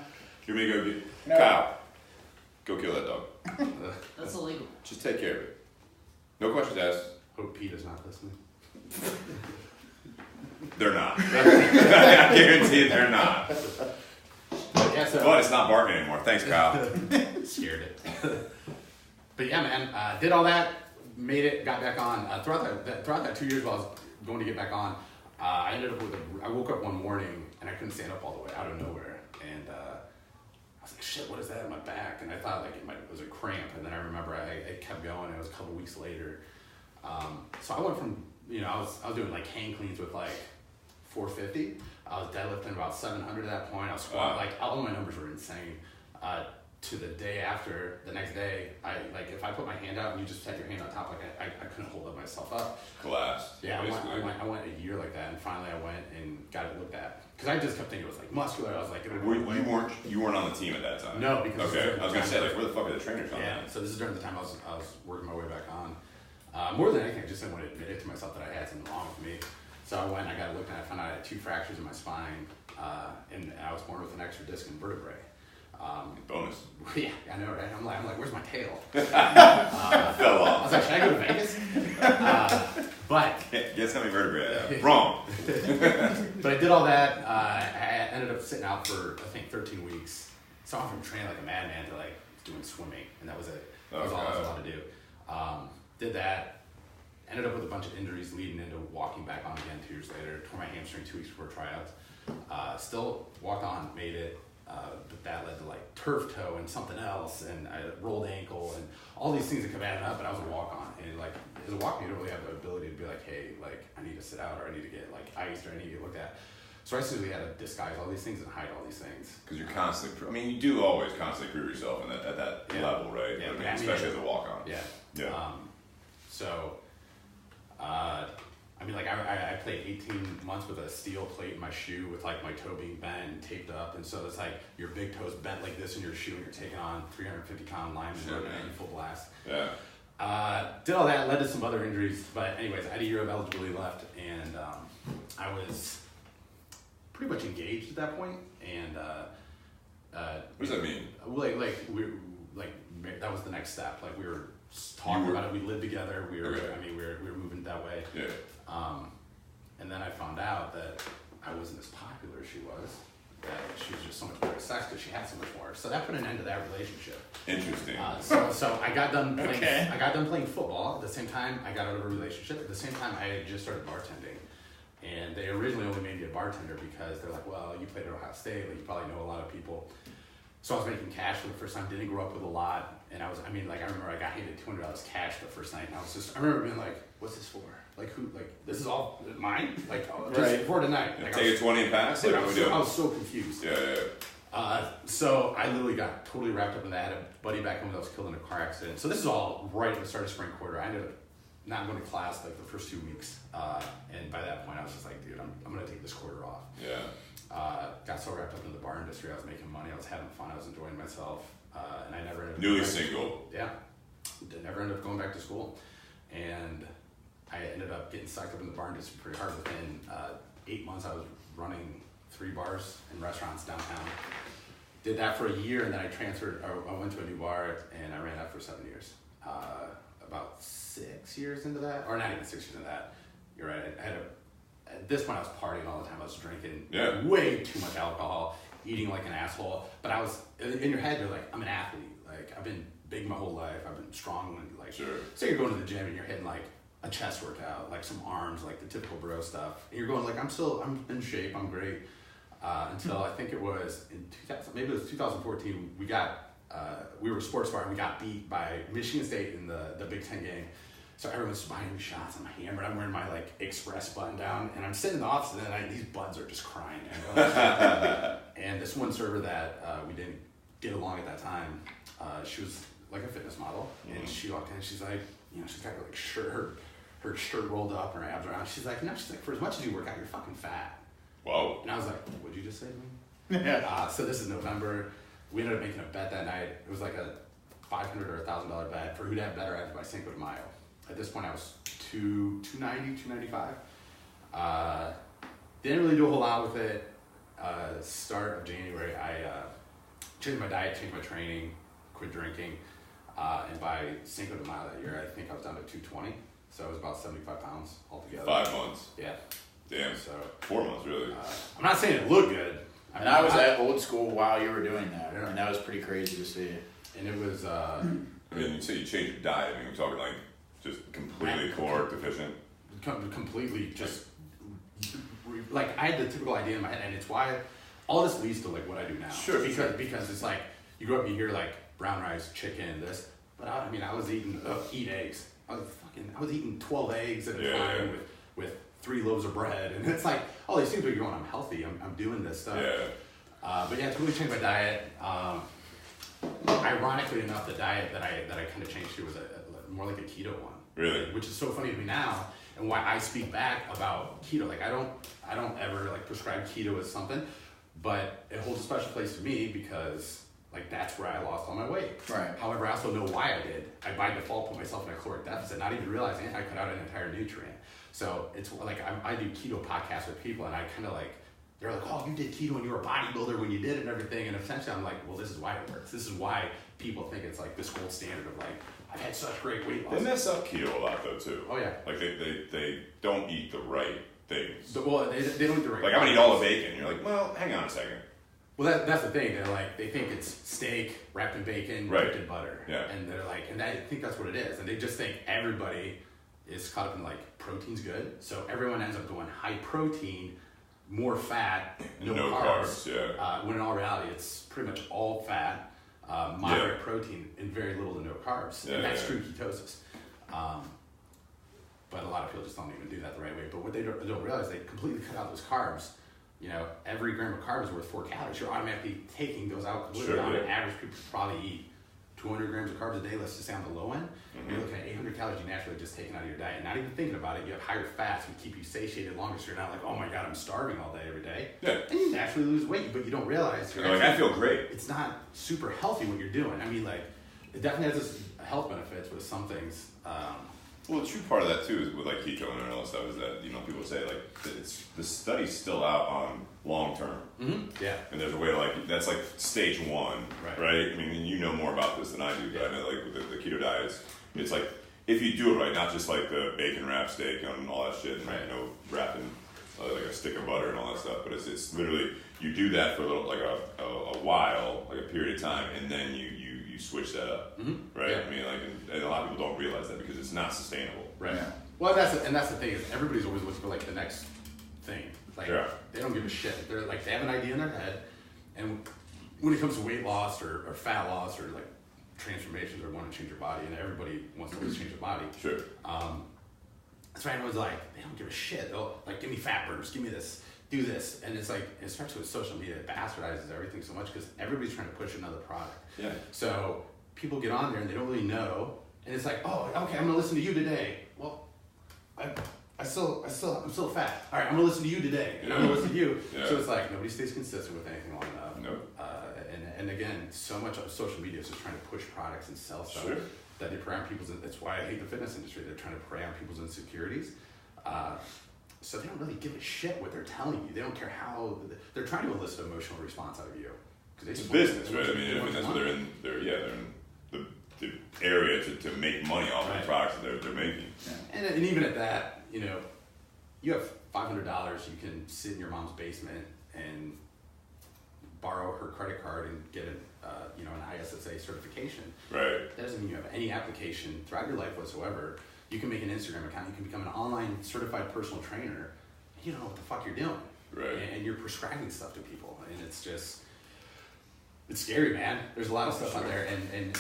You want me to go get Kyle? Go kill that dog. That's illegal. Just take care of it. No questions asked. Hope Pete is not listening. They're not. I guarantee they're not. Yeah, But it's not barking anymore. Thanks, Kyle. Scared it. But yeah, man, did all that, made it, got back on. Throughout that 2 years while I was going to get back on, I ended up I woke up one morning and I couldn't stand up all the way out of nowhere. And I was like, shit, what is that in my back? And I thought like it was a cramp. And then I remember I kept going. It was a couple weeks later. So I went from I was doing like hang cleans with like 450. I was deadlifting about 700 at that point. I was squatting, like all my numbers were insane. To the day after, the next day, if I put my hand out and you just had your hand on top, like I couldn't hold myself up. Collapsed. Yeah, I went a year like that, and finally I went and got it looked at. Because I just kept thinking it was like muscular. I was like, you weren't on the team at that time? No, because okay. I was gonna say, like, where the fuck are the trainers on? Yeah, so this is during the time I was working my way back on. More than anything, I just didn't want to admit it to myself that I had something wrong with me. So I went, I got it looked at, I found out I had 2 fractures in my spine, and I was born with an extra disc and vertebrae. Bonus. Yeah, I know, right? I'm like, where's my tail? Fell off. I was like, should I go to Vegas? But guess how many vertebrae? Wrong. But I did all that. I ended up sitting out for I think 13 weeks. So I went from training like a madman to like doing swimming, and that was it. That was all I was allowed to do. Did that. Ended up with a bunch of injuries leading into walking back on again 2 years later. Tore my hamstring 2 weeks before tryouts. Still walked on, made it. But that led to like turf toe and something else, and I rolled ankle and all these things that kept adding up. But I was a walk on, and like as a walk on, you don't really have the ability to be like, hey, like I need to sit out, or I need to get like iced, or I need to get looked at. So I simply had to disguise all these things and hide all these things. Because you're constantly, I mean, you do always constantly prove yourself at that level, right? Yeah, I mean, especially as a walk on. Yeah. Yeah. I mean, like I played 18 months with a steel plate in my shoe with like my toe being bent and taped up, and so it's like your big toe's bent like this in your shoe, and you're taking on 350-pound linemen and full blast. Yeah. Did all that, led to some other injuries, but anyways, I had a year of eligibility left, and I was pretty much engaged at that point, and what does that mean? That was the next step. Like we were talking about it. We lived together. We were moving that way. Yeah. And then I found out that I wasn't as popular as she was. That she was just so much better at sex because she had so much more. So that put an end to that relationship. Interesting. So I got done playing. Okay. I got done playing football. At the same time, I got out of a relationship. At the same time, I had just started bartending. And they originally only made me a bartender because they're like, well, you played at Ohio State, like you probably know a lot of people. So I was making cash for the first time, didn't grow up with a lot, and I remember I got handed $200 cash the first night, and I remember being like, what's this for? Like, who, like, this is all mine? Like, just for tonight. Like, take a 20 and pass? Like, I was so confused. Yeah. So I literally got totally wrapped up in that. I had a buddy back home that was killed in a car accident. So this is all right at the start of spring quarter. I ended up not going to class like the first 2 weeks, and by that point I was just like, dude, I'm going to take this quarter off. Yeah. Got so wrapped up in the bar industry, I was making money, I was having fun, I was enjoying myself, and I never ended up... Newly single. Yeah. Never ended up going back to school. And I ended up getting sucked up in the bar industry pretty hard. Within 8 months, I was running 3 bars and restaurants downtown. Did that for a year, and then I went to a new bar, and I ran that for 7 years. About 6 years into that, or not even 6 years into that, you're right, at this point I was partying all the time, I was drinking way too much alcohol, eating like an asshole, but I was, in your head you're like, I'm an athlete, like I've been big my whole life, I've been strong, and like, say you're going to the gym and you're hitting like a chest workout, like some arms, like the typical bro stuff, and you're going like, I'm in shape, I'm great, until I think it was in 2014, we were a sports bar and we got beat by Michigan State in the Big Ten game. So everyone's buying me shots, I'm hammered, I'm wearing my like Express button down, and I'm sitting in the office, and these buds are just crying. And this one server that we didn't get along at that time, she was like a fitness model, and she walked in, and she's like, she's got like her shirt rolled up, and her abs around. She's like, for as much as you work out, you're fucking fat. Whoa. And I was like, what'd you just say to me? So this is November. We ended up making a bet that night. It was like a $500 or $1,000 bet for who'd have better abs by Cinco de Mayo. At this point, I was 290, 295. Didn't really do a whole lot with it. Start of January, I changed my diet, changed my training, quit drinking. And by Cinco de Mayo that year, I think I was down to 220. So I was about 75 pounds altogether. 5 months. Yeah. Damn. So 4 months, really. I'm not saying it looked good. I was at old school while you were doing that, and that was pretty crazy to see. And it was... I mean, you say you changed your diet. I mean, we're talking like just completely caloric deficient. Completely just... Like, I had the typical idea in my head, and it's why all this leads to like what I do now. Sure. Because it's like, you grow up and you hear like brown rice, chicken, but I was eating, eat eggs. I was eating 12 eggs at a time with with 3 loaves of bread, and it's like, oh, these things are going, I'm healthy, I'm doing this stuff. But yeah, to really change my diet. Ironically enough, the diet that I kind of changed to was more like a keto one. Really? Which is so funny to me now, and why I speak back about keto. Like I don't ever like prescribe keto as something, but it holds a special place to me because like that's where I lost all my weight. Right. However, I also know why I did. I by default put myself in a caloric deficit, not even realizing I cut out an entire nutrient. So it's like I do keto podcasts with people, and I kind of like, they're like, oh, you did keto and you were a bodybuilder when you did it and everything. And essentially I'm like, well, this is why it works. This is why people think it's like this gold standard of like, I've had such great weight loss. They mess up keto a lot though too. Oh yeah. Like they don't eat the right things. Well, they don't eat the right. Like I'm gonna eat all the bacon. You're like, well, hang on a second. Well, that's the thing. They're like, they think it's steak wrapped in bacon, Right. dipped in butter. Yeah. And they're like, and I think that's what it is. And they just think everybody is caught up in like, protein's good. So everyone ends up going high protein, more fat, no carbs. Yeah. When in all reality, it's pretty much all fat, moderate protein, and very little to no carbs. Yeah, and that's yeah. true ketosis. But a lot of people just don't even do that the right way. But what they don't realize, they completely cut out those carbs. You know, every gram of carbs is worth 4 calories. You're automatically taking those out completely. Sure, On yeah. average, people probably eat 200 grams of carbs a day. Let's just say on the low end. You're looking at 800 calories you naturally just taken out of your diet. Not even thinking about it. You have higher fats, which keep you satiated longer. So you're not like, oh my God, I'm starving all day every day. Yeah. And you naturally lose weight, but you don't realize You're like, I feel great. it's not super healthy what you're doing. I mean, like, it definitely has its health benefits with some things. Well, the true part of that too is with like keto and all that stuff is that, you know, people say like the study's still out on long term. Yeah. And there's a way to like, that's like stage 1, right? I mean, you know more about this than I do, but I know like with the keto diets, it's like, if you do it right, not just like the bacon wrap steak and all that shit, and you know, wrapping like a stick of butter and all that stuff, but it's literally, you do that for a little, like a while, like a period of time, and then you switch that up, right? Yeah. I mean, like, and a lot of people don't realize that because it's not sustainable. Right. Yeah. Well, that's the thing is everybody's always looking for like the next thing. Like they don't give a shit. They're like, they have an idea in their head, and when it comes to weight loss or fat loss or like transformations or wanting to change your body, and everybody wants to change their body. Sure. That's why everyone's like, they don't give a shit. They'll like, give me fat burners, give me this, do this, and it's like, especially with social media, it bastardizes everything so much because everybody's trying to push another product. Yeah. So people get on there and they don't really know, and it's like, oh, okay, I'm gonna listen to you today. Well, I'm still fat. All right, I'm gonna listen to you today, and I'm gonna listen to you. Yeah. So it's like nobody stays consistent with anything long enough. No. And again, so much of social media is just trying to push products and sell stuff that they prey on people's. That's why I hate the fitness industry. They're trying to prey on people's insecurities. So they don't really give a shit what they're telling you. They don't care how they're trying to elicit emotional response out of you. It's business, right? I mean, that's what they're in. They're in the area to make money off of the products that they're making. Yeah. And even at that, you know, you have $500. You can sit in your mom's basement and borrow her credit card and get an ISSA certification. Right. That doesn't mean you have any application throughout your life whatsoever. You can make an Instagram account. You can become an online certified personal trainer. And you don't know what the fuck you're doing. Right. And you're prescribing stuff to people, and it's scary, man. There's a lot of stuff out there, and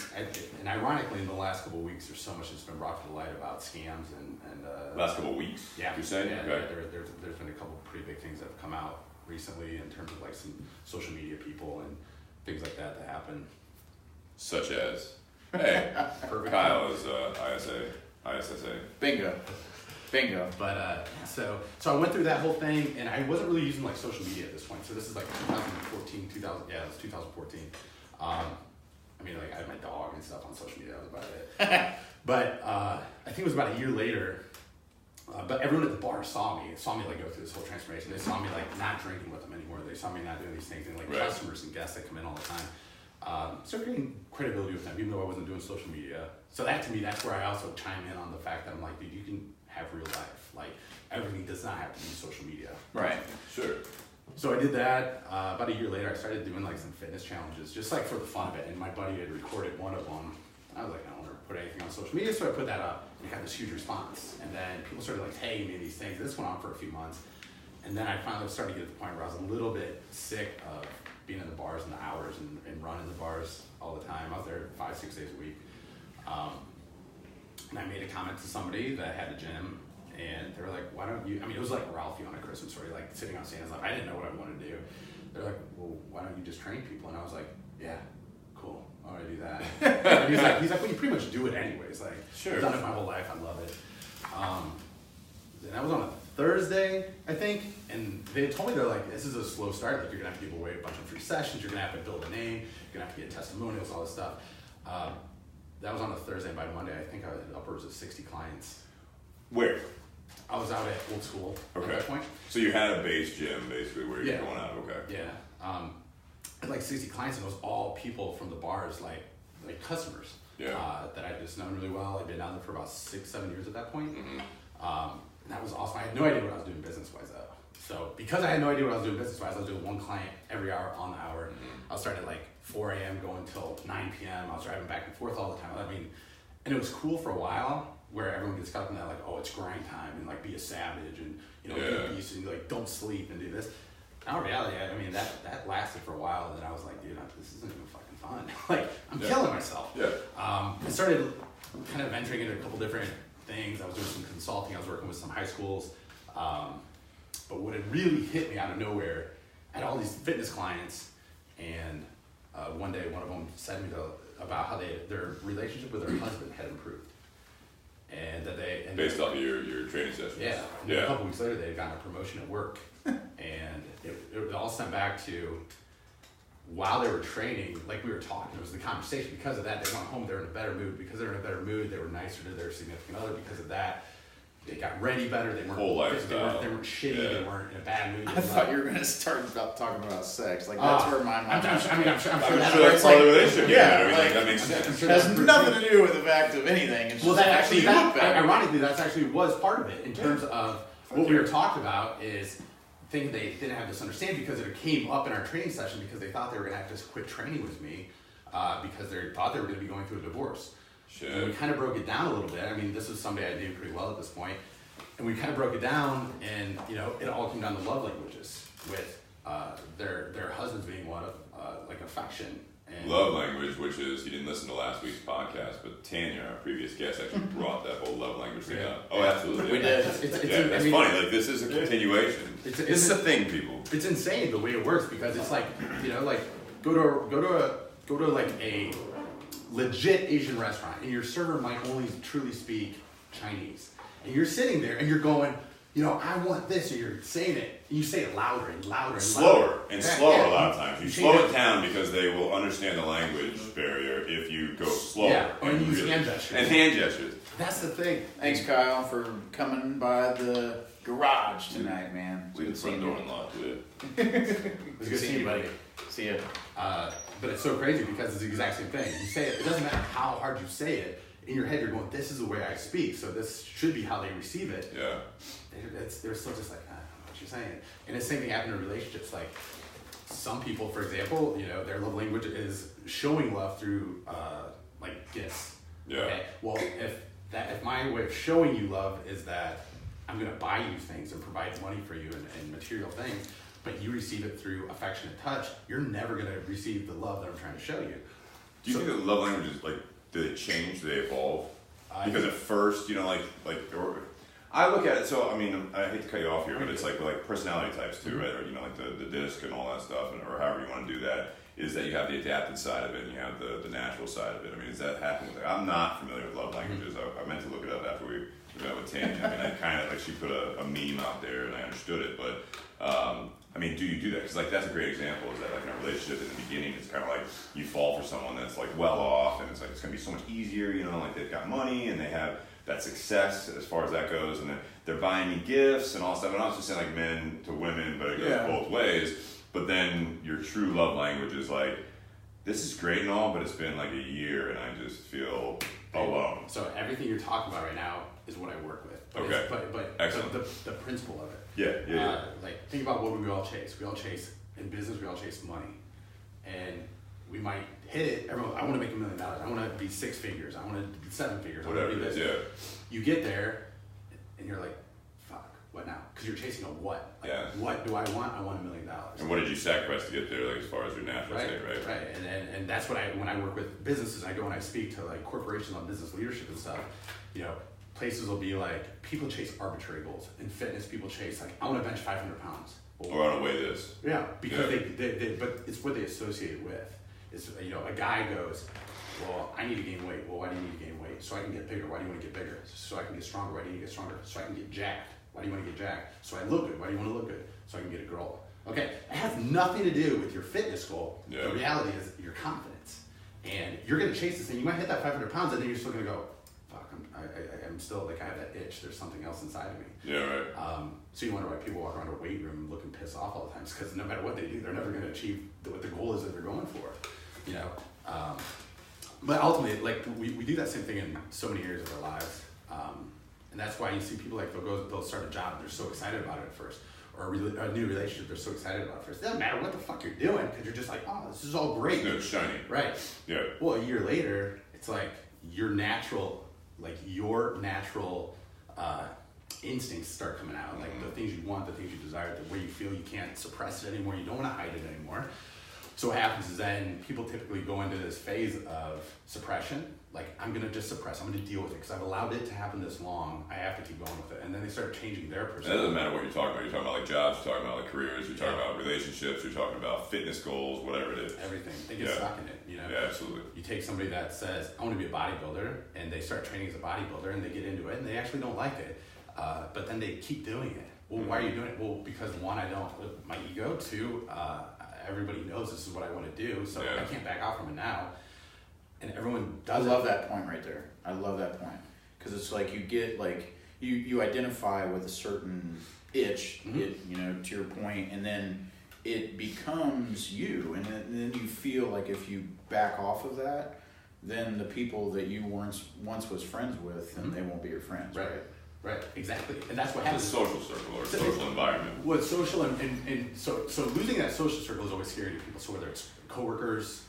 ironically, in the last couple of weeks, there's so much that's been brought to light about scams and last couple of weeks. Yeah, You're saying? yeah. Okay. There's been a couple of pretty big things that have come out recently in terms of like some social media people and things like that happen. Such as, hey, Kyle is ISSA. Bingo. But so I went through that whole thing, and I wasn't really using like social media at this point. So this is like 2014. Yeah, it was 2014. I mean, like I had my dog and stuff on social media. That was about it. But I think it was about a year later. But everyone at the bar saw me like go through this whole transformation. They saw me like not drinking with them anymore. They saw me not doing these things, and like customers and guests that come in all the time. So creating credibility with them, even though I wasn't doing social media. So that to me, that's where I also chime in on the fact that I'm like, dude, you can have real life. Like everything does not have to be social media. Right. Sure. So I did that. About a year later, I started doing like some fitness challenges, just like for the fun of it. And my buddy had recorded one of them. I was like, I don't ever put anything on social media, so I put that up. And it got this huge response. And then people started like tagging me these things. This went on for a few months. And then I finally started to get to the point where I was a little bit sick of being in the bars and the hours and running the bars all the time. I was there 5-6 days a week. And I made a comment to somebody that had a gym, and they were like, why don't you, I mean, it was like Ralphie on A Christmas Story, like sitting on Santa's lap. I didn't know what I wanted to do. They're like, well, why don't you just train people? And I was like, yeah, cool, I want to do that. And he's like, well, you pretty much do it anyways. Like, Sure. I've done it my whole life, I love it. And that was on a Thursday, I think, and they told me, they're like, this is a slow start, like you're gonna have to give away a bunch of free sessions, you're gonna have to build a name, you're gonna have to get testimonials, all this stuff. That was on a Thursday, and by Monday, I think I had upwards of 60 clients. Where? I was out at Old School at that point. So you had a base gym, basically, where you're Yeah. going out, okay. Yeah. I had like 60 clients, and it was all people from the bars, like customers. Yeah. That I'd just known really well. I'd been down there for about 6-7 years at that point. Mm-hmm. And that was awesome. I had no idea what I was doing business-wise, though. So because I had no idea what I was doing business-wise, I was doing one client every hour on the hour. Mm-hmm. I was starting at like 4 a.m. going till 9 p.m. I was driving back and forth all the time. I mean, and it was cool for a while, where everyone gets caught up in that, like, oh, it's grind time, and like be a savage, and you know, be a beast, and like don't sleep and do this. Now, in reality, I mean, that lasted for a while, and then I was like, dude, this isn't even fucking fun. Like, I'm killing myself. Yeah. I started kind of venturing into a couple different things. I was doing some consulting. I was working with some high schools. But what had really hit me out of nowhere, I had all these fitness clients, and one day one of them said to me about how their relationship with their husband had improved. And that Based off of your training sessions. Yeah. And a couple weeks later, they had gotten a promotion at work. And it all stemmed back to, while they were training, like we were talking, it was the conversation. Because of that, they went home, they were in a better mood. Because they were in a better mood, they were nicer to their significant other. Because of that, they got ready better. They weren't whole lifestyle. They weren't shitty. Yeah. They weren't in a bad mood. I thought you were gonna start talking about sex. Like that's where my mind. I'm sure I'm sure that's that's part of the relationship. Yeah, I mean, like, that makes sense. It has nothing to do with the fact of anything. It's Well, just that actually, you look better. ironically, that's actually was part of it in terms of what we were talking about is things they didn't have this understand because it came up in our training session because they thought they were going to have to just quit training with me because they thought they were going to be going through a divorce. Shit. And we kind of broke it down a little bit. I mean, this was somebody I knew pretty well at this point. And we kind of broke it down, and you know, it all came down to love languages with their husbands being one of like affection. And Love language, which is, you didn't listen to last week's podcast, but Tanya, our previous guest, actually brought that whole love language thing up. Oh, absolutely. We did. It's funny. Like, this is a continuation. It's a thing, people. It's insane the way it works because it's like, you know, like go to like a legit Asian restaurant and your server might only truly speak Chinese, and you're sitting there and you're going, you know, I want this, and you're saying it, and you say it louder and louder and Slower louder. slower a lot of times. You slow it down because they will understand the language barrier if you go slower. Yeah, or and use hand gestures. And hand gestures. That's the thing. Thanks, Kyle, for coming by the garage tonight, man. Leave the front door unlocked, dude. It's good seeing you, buddy. See ya. But it's so crazy because it's the exact same thing. You say it doesn't matter how hard you say it. In your head, you're going, this is the way I speak, so this should be how they receive it. Yeah. They're still just like, I don't know what you're saying. And the same thing happened in relationships. Like, some people, for example, you know, their love language is showing love through, like, gifts. Yeah. Okay? Well, if my way of showing you love is that I'm going to buy you things and provide money for you and material things, but you receive it through affectionate touch, you're never going to receive the love that I'm trying to show you. Do you think that love languages, like, do they change? Do they evolve? Because at first, you know, I look at it, so, I mean, I hate to cut you off here, but it's like personality types too, right? Or, you know, like the disc and all that stuff, or however you want to do that, is that you have the adapted side of it and you have the natural side of it. I mean, does that happen with, I'm not familiar with love languages. I meant to look it up after we met with Tanya. I mean, I kind of, like, she put a meme out there and I understood it, but, I mean, do you do that? Because, like, that's a great example, is that, like, in a relationship in the beginning, it's kind of like you fall for someone that's, like, well off, and it's like, it's going to be so much easier, you know, like, they've got money, and they have that success as far as that goes, and they're buying me gifts and all stuff. And I'm not just saying, like, men to women, but it goes both ways. But then your true love language is like, this is great and all, but it's been, like, a year, and I just feel alone. So everything you're talking about right now is what I work with. But Okay. But the principle of it. Yeah. Like, think about what we all chase. We all chase, in business, we all chase money. And we might hit it. Everyone, I want to make $1 million. I want to be 6 figures. I want to be 7 figures. Whatever it is, yeah. You get there, and you're like, fuck, what now? Because you're chasing a what. Like, Yeah. What do I want? I want $1 million. And what did you sacrifice to get there, like, as far as your natural state, right? Right. And that's what when I work with businesses, I go and I speak to, like, corporations on business leadership and stuff, you know, places will be like, people chase arbitrary goals. In fitness, people chase like, I want to bench 500 pounds. Well, Or I want to weigh this. yeah, because they but it's what they associate it with. It's, you know, a guy goes, well, I need to gain weight. Well, why do you need to gain weight? So I can get bigger. Why do you want to get bigger? So I can get stronger. Why do you need to get stronger? So I can get jacked. Why do you want to get jacked? So I look good. Why do you want to look good? So I can get a girl. Okay, it has nothing to do with your fitness goal. Yeah. The reality is your confidence. And you're going to chase this thing. You might hit that 500 pounds and then you're still going to go, fuck, I'm still, like, I have that itch. There's something else inside of me. Yeah, right. So you wonder why people walk around a weight room looking pissed off all the time. It's because no matter what they do, they're never going to achieve what the goal is that they're going for. You know? But ultimately, like, we do that same thing in so many areas of our lives. And that's why you see people, like, they'll start a job and they're so excited about it at first. Or a new relationship, they're so excited about it first. It doesn't matter what the fuck you're doing, because you're just like, oh, this is all great. It's shiny. Right. Yeah. Well, a year later, it's like your natural instincts start coming out. Like the things you want, the things you desire, the way you feel, you can't suppress it anymore. You don't want to hide it anymore. So what happens is then people typically go into this phase of suppression. Like, I'm going to just suppress. I'm going to deal with it because I've allowed it to happen this long. I have to keep going with it. And then they start changing their It perspective. doesn't matter what you're talking about. You're talking about like jobs, you're talking about like careers, you're talking about relationships, you're talking about fitness goals, whatever it is. Everything. They get stuck in it, you know? Yeah, absolutely. You take somebody that says, I want to be a bodybuilder, and they start training as a bodybuilder, and they get into it, and they actually don't like it. But then they keep doing it. Well, why are you doing it? Well, because one, I don't, my ego. Two, everybody knows this is what I want to do, so I can't back off from it now. And everyone does. I love that point right there. I love that point. Because it's like you get, like, you identify with a certain itch, you know, to your point, and then it becomes you. And then you feel like if you back off of that, then the people that you once was friends with, then they won't be your friends, right? Right, exactly. And that's what It's a happens. social circle or a social environment. Well, it's social, and so losing that social circle is always scary to people. So whether it's coworkers,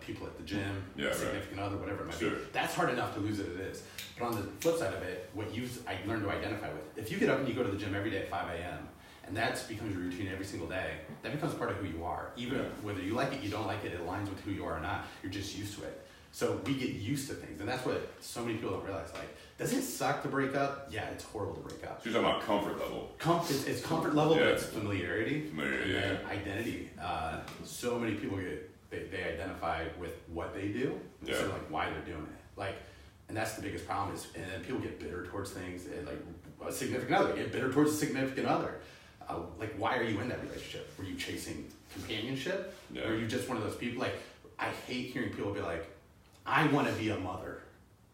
people at the gym, significant other, whatever it might be, that's hard enough to lose it is. But on the flip side of it, what I learned to identify with, if you get up and you go to the gym every day at 5 a.m., and that becomes your routine every single day, that becomes part of who you are. Even whether you like it, you don't like it, it aligns with who you are or not, you're just used to it. So we get used to things, and that's what so many people don't realize. Like, does it suck to break up? Yeah, it's horrible to break up. So you're talking about comfort level. It's comfort level, but it's familiarity, and Familiarity, then identity. So many people they identify with what they do instead of like why they're doing it. Like, and that's the biggest problem is, and then people get bitter towards things. And like a significant other, get bitter towards a significant other. Like, why are you in that relationship? Were you chasing companionship? Yeah. Or are you just one of those people? Like, I hate hearing people be like, I want to be a mother.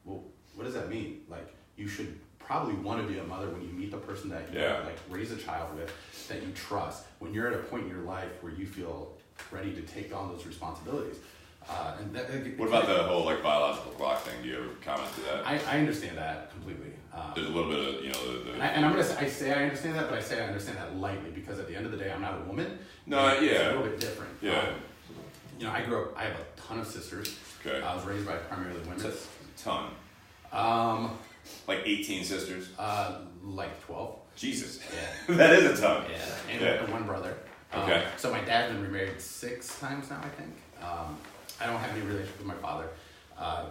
Well, what does that mean? Like, you should probably want to be a mother when you meet the person that you like raise a child with, that you trust. When you're at a point in your life where you feel ready to take on those responsibilities. What about the whole like biological clock thing? Do you ever comment to that? I understand that completely. There's a little bit of, you know, and I'm gonna say I understand that, but I say I understand that lightly because at the end of the day, I'm not a woman. No, It's a little bit different. Yeah. You know, I have a ton of sisters. Okay. I was raised by primarily women. It's a ton. Like 18 sisters? Like 12. Jesus. Yeah. That is a ton. Yeah, and one brother. Okay. So my dad's been remarried 6 times now, I think. I don't have any relationship with my father.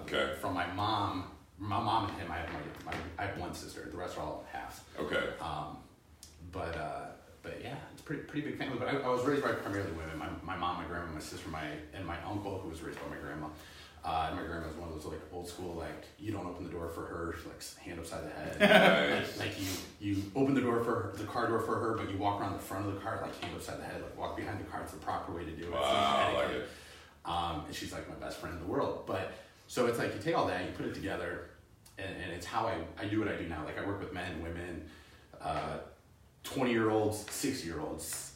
Okay. From my mom and him, I have one sister. The rest are all halves. Okay. But yeah, it's pretty big family. But I was raised by primarily women. My mom, my grandma, my sister, and my uncle, who was raised by my grandma. And my grandma was one of those like old school, like, you don't open the door for her, like hand upside the head. like you open the door the car door for her, but you walk around the front of the car, like hand upside the head, like walk behind the car. It's the proper way to do it. Wow, I like it. And she's like my best friend in the world. But so it's like you take all that, you put it together, and it's how I do what I do now. Like, I work with men, women, 20-year-olds, 60-year-olds,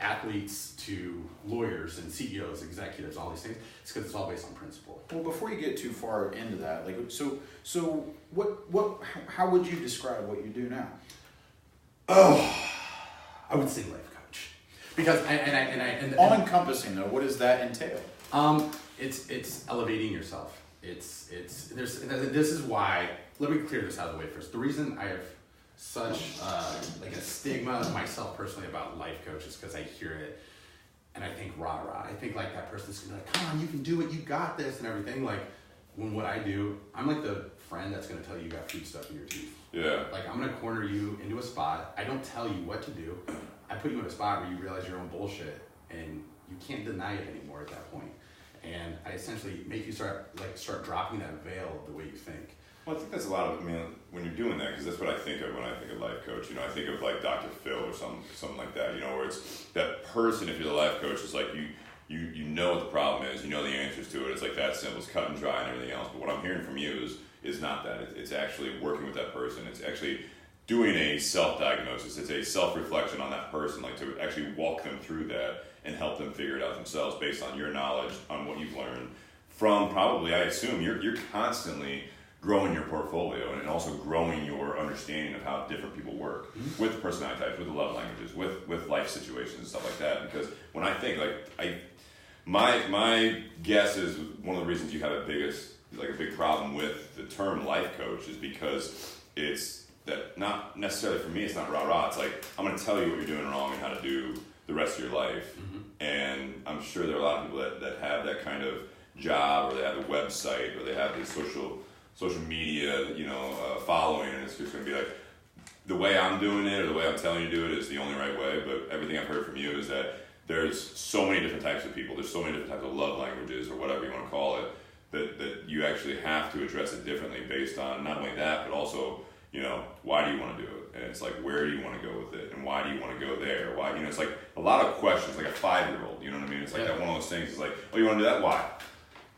athletes to lawyers and CEOs, executives, all these things. It's because it's all based on principle. Well, before you get too far into that, like, so how would you describe what you do now? Oh, I would say life coach, because and all encompassing though. What does that entail? It's elevating yourself. This is why. Let me clear this out of the way first. The reason I have such like a stigma myself personally about life coaches, because I hear it and I think rah. I think like that person's gonna be like, come on, you can do it, you got this and everything. Like, when what I do, I'm like the friend that's going to tell you got food stuck in your teeth. Yeah. Like, I'm going to corner you into a spot. I don't tell you what to do. I put you in a spot where you realize your own bullshit, and you can't deny it anymore at that point. And I essentially make you start dropping that veil of the way you think. Well, I think that's a lot of, I mean, when you're doing that, because that's what I think of when I think of life coach. You know, I think of like Dr. Phil or something like that, you know, where it's that person, if you're the life coach, is like you know what the problem is, you know the answers to it. It's like that simple, it's cut and dry and everything else. But what I'm hearing from you is not that. It's actually working with that person. It's actually doing a self-diagnosis. It's a self-reflection on that person, like to actually walk them through that and help them figure it out themselves based on your knowledge, on what you've learned from probably, I assume, you're constantly growing your portfolio and also growing your understanding of how different people work with personality types, with the love languages, with life situations and stuff like that. Because when I think, my guess is one of the reasons you have a big problem with the term life coach is because it's that, not necessarily for me, it's not rah-rah. It's like, I'm going to tell you what you're doing wrong and how to do the rest of your life. And I'm sure there are a lot of people that have that kind of job, or they have a website, or they have this social media, you know, following, and it's just going to be like, the way I'm doing it or the way I'm telling you to do it is the only right way. But everything I've heard from you is that there's so many different types of people, there's so many different types of love languages, or whatever you want to call it, that you actually have to address it differently based on not only that, but also, you know, why do you want to do it? And it's like, where do you want to go with it? And why do you want to go there? Why, you know, it's like a lot of questions, like a 5-year-old, you know what I mean? It's like that one of those things, it's like, oh, you want to do that? Why?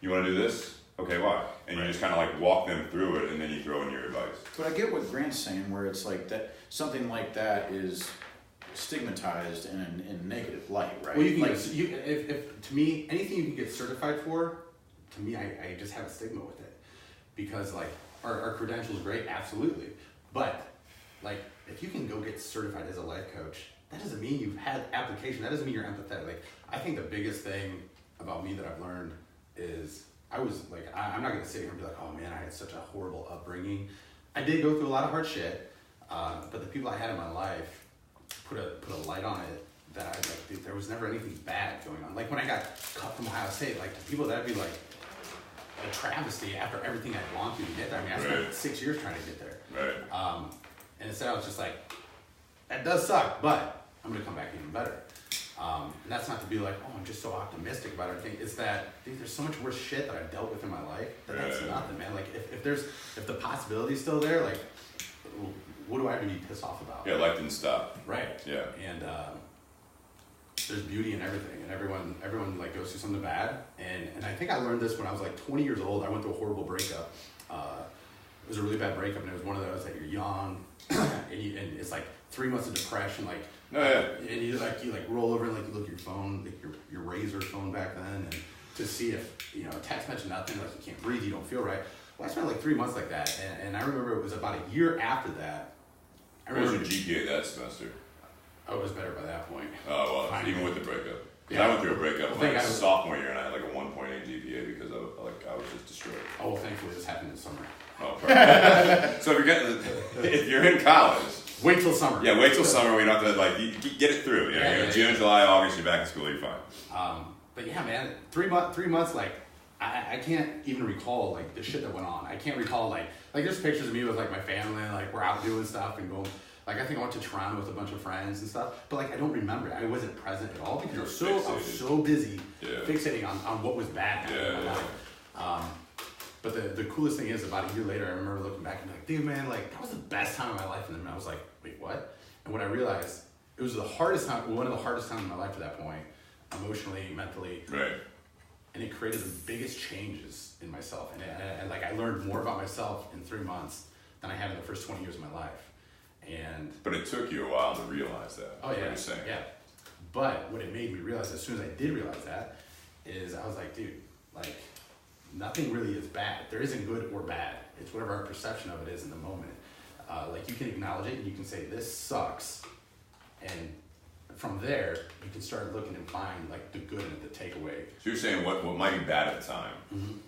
You want to do this? Okay, why? And you just kind of like walk them through it, and then you throw in your advice. But I get what Grant's saying, where it's like that something like that is stigmatized in a negative light, right? Well, you can like, if to me, anything you can get certified for, to me, I just have a stigma with it, because like our credentials are great, absolutely, but like if you can go get certified as a life coach, that doesn't mean you've had application. That doesn't mean you're empathetic. Like, I think the biggest thing about me that I've learned is I was like, I'm not gonna sit here and be like, oh man, I had such a horrible upbringing. I did go through a lot of hard shit, but the people I had in my life put a light on it that I like. Dude, there was never anything bad going on. Like when I got cut from Ohio State, like to people that'd be like a travesty after everything I'd gone through to get there. I mean, I spent 6 years trying to get there. Right. And instead I was just like, that does suck, but I'm gonna come back even better. And that's not to be like, oh, I'm just so optimistic about everything. It's that, dude, there's so much worse shit that I've dealt with in my life that's nothing, man. Like, if the possibility's still there, like, what do I have to be pissed off about? Yeah, life didn't stop. Right. Yeah. And there's beauty in everything, and everyone like goes through something bad. And I think I learned this when I was like 20 years old. I went through a horrible breakup. It was a really bad breakup, and it was one of those that you're young, and it's like 3 months of depression, like. And you roll over and like you look at your phone, like your Razor phone back then, and to see if, you know, text message, nothing, like you can't breathe, you don't feel right. Well, I spent like 3 months like that, and I remember it was about a year after that. What was your GPA that semester? I was better by that point. Oh, well, even with the breakup. Yeah. I went through a breakup when I was was sophomore year, and I had like a 1.8 GPA because I was just destroyed. Oh, well, thankfully this happened in summer. Oh, perfect. So if you're in college. Wait till summer. Yeah, wait till summer. We don't have to like you get it through. You know, June, July, August, you're back in school. You're fine. But yeah, man, 3 months. Like I can't even recall like the shit that went on. I can't recall like there's pictures of me with like my family, like we're out doing stuff and going. Like I think I went to Toronto with a bunch of friends and stuff. But like I don't remember it. I wasn't present at all because I was so busy fixating on what was bad in my life. But the coolest thing is, about a year later, I remember looking back and be like, dude, man, like that was the best time of my life. And then I was like, wait, what? And when I realized it was the hardest time, one of the hardest times in my life at that point, emotionally, mentally. Right. And it created the biggest changes in myself. And like I learned more about myself in 3 months than I had in the first 20 years of my life. But it took you a while to realize that. Oh yeah. What you're saying. Yeah. But what it made me realize, as soon as I did realize that, is I was like, dude, like. Nothing really is bad. There isn't good or bad. It's whatever our perception of it is in the moment. Like you can acknowledge it and you can say, this sucks. And from there, you can start looking and find like the good and the takeaway. So you're saying what might be bad at the time,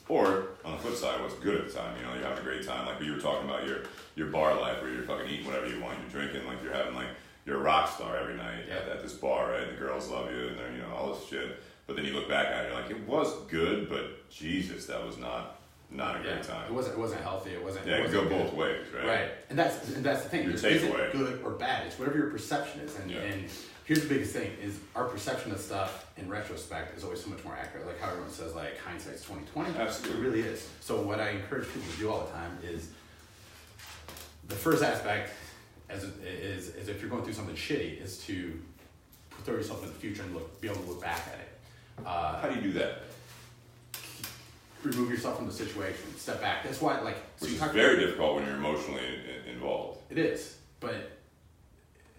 or on the flip side, what's good at the time. You know, you're having a great time. Like you were talking about your bar life where you're fucking eating whatever you want. You're drinking, like you're having like, you're a rock star every night at this bar, right? The girls love you and they're, you know, all this shit. But then you look back at it, you're like, it was good, but Jesus, that was not not a great time. It wasn't healthy. It wasn't. Yeah, it it go wasn't both good. ways, right? Right, and that's the thing. Your It isn't takeaway. good or bad. It's whatever your perception is, and here's the biggest thing: is our perception of stuff in retrospect is always so much more accurate. Like how everyone says, like hindsight's 20/20. Absolutely. It really is. So what I encourage people to do all the time is the first aspect, is if you're going through something shitty, is to throw yourself in the future and be able to look back at it. How do you do that? Remove yourself from the situation. Step back. That's why, like, Which is very difficult when you're emotionally involved. It is, but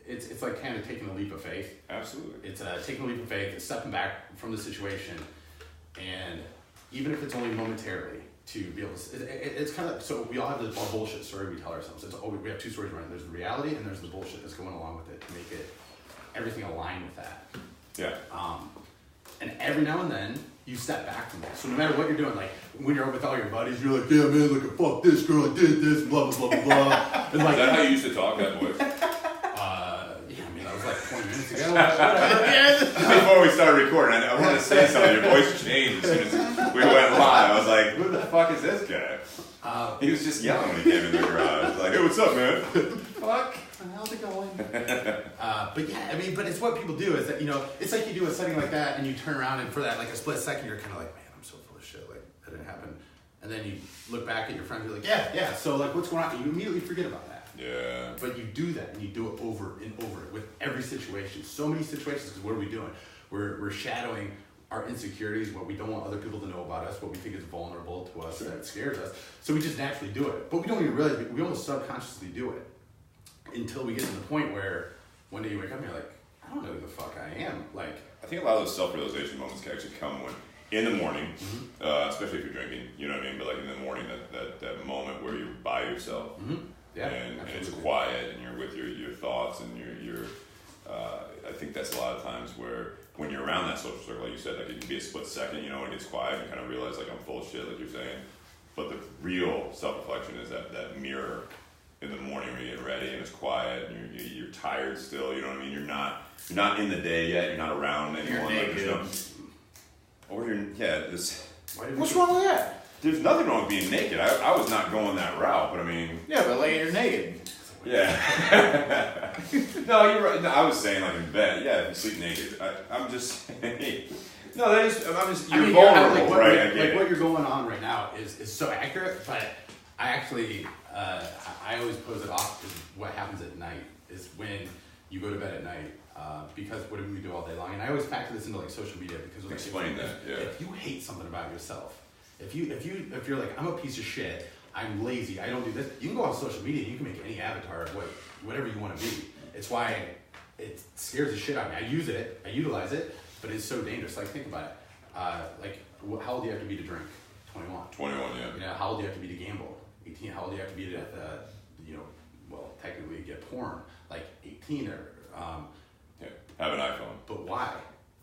it's like kind of taking a leap of faith. Absolutely. It's taking a leap of faith, it's stepping back from the situation, and even if it's only momentarily, to be able to, it's kind of, so we all have our bullshit story we tell ourselves. We have two stories running. There's the reality and there's the bullshit that's going along with it to make it, everything align with that. Yeah. And every now and then, you step back from that. So no matter what you're doing, like when you're with all your buddies, you're like, yeah, man, look, fuck this girl, I did this, blah, blah, blah, blah, blah. And like, Is that how you used to talk, that voice? Yeah, I mean, that was like 20 minutes ago. Whatever. Before we started recording, I wanted to say something. Your voice changed as soon as we went live. I was like, who the fuck is this guy? He was just yelling when he came in the garage. Like, hey, what's up, man? Fuck. How's it going? But yeah, I mean, but it's what people do is that, you know, it's like you do a setting like that and you turn around and for that, like a split second, you're kind of like, man, I'm so full of shit. Like, that didn't happen. And then you look back at your friend and you're like, yeah. So, like, what's going on? You immediately forget about that. Yeah. But you do that and you do it over and over with every situation. So many situations, because what are we doing? We're shadowing our insecurities, what we don't want other people to know about us, what we think is vulnerable to us, that scares us. So we just naturally do it. But we don't even realize, we almost subconsciously do it. Until we get to the point where one day you wake up and you're like, I don't know who the fuck I am. Like, I think a lot of those self-realization moments can actually come when, in the morning, especially if you're drinking, you know what I mean? But like in the morning, that moment where you're by yourself, yeah, and it's quiet, and you're with your thoughts, and you're I think that's a lot of times where when you're around that social circle, like you said, like it can be a split second, you know, when it gets quiet, and you kind of realize like I'm full of shit, like you're saying. But the real self-reflection is that mirror in the morning when you get ready and it's quiet and you're tired still, you know what I mean? You're not in the day yet, you're not around anyone. You're like, naked. What's wrong with that? There's nothing wrong with being naked. I was not going that route, but I mean. Yeah, but like you're naked. Yeah. No, you're right. No, I was saying like in bed. Yeah, if you sleep naked. I'm just saying. No, you're vulnerable, right? Like what you're going on right now is so accurate, but I actually, I always pose it off as what happens at night is when you go to bed at night, because what do we do all day long? And I always factor this into like social media because explain that. Yeah. If you hate something about yourself, if you're like, I'm a piece of shit, I'm lazy, I don't do this, you can go on social media, you can make any avatar of whatever you want to be. It's why it scares the shit out of me. I use it, I utilize it, but it's so dangerous. Like think about it. Like how old do you have to be to drink? 21. 21, yeah. You know, how old do you have to be to gamble? 18. How old do you have to be to, technically get porn? Like 18 or. Have an iPhone. But why?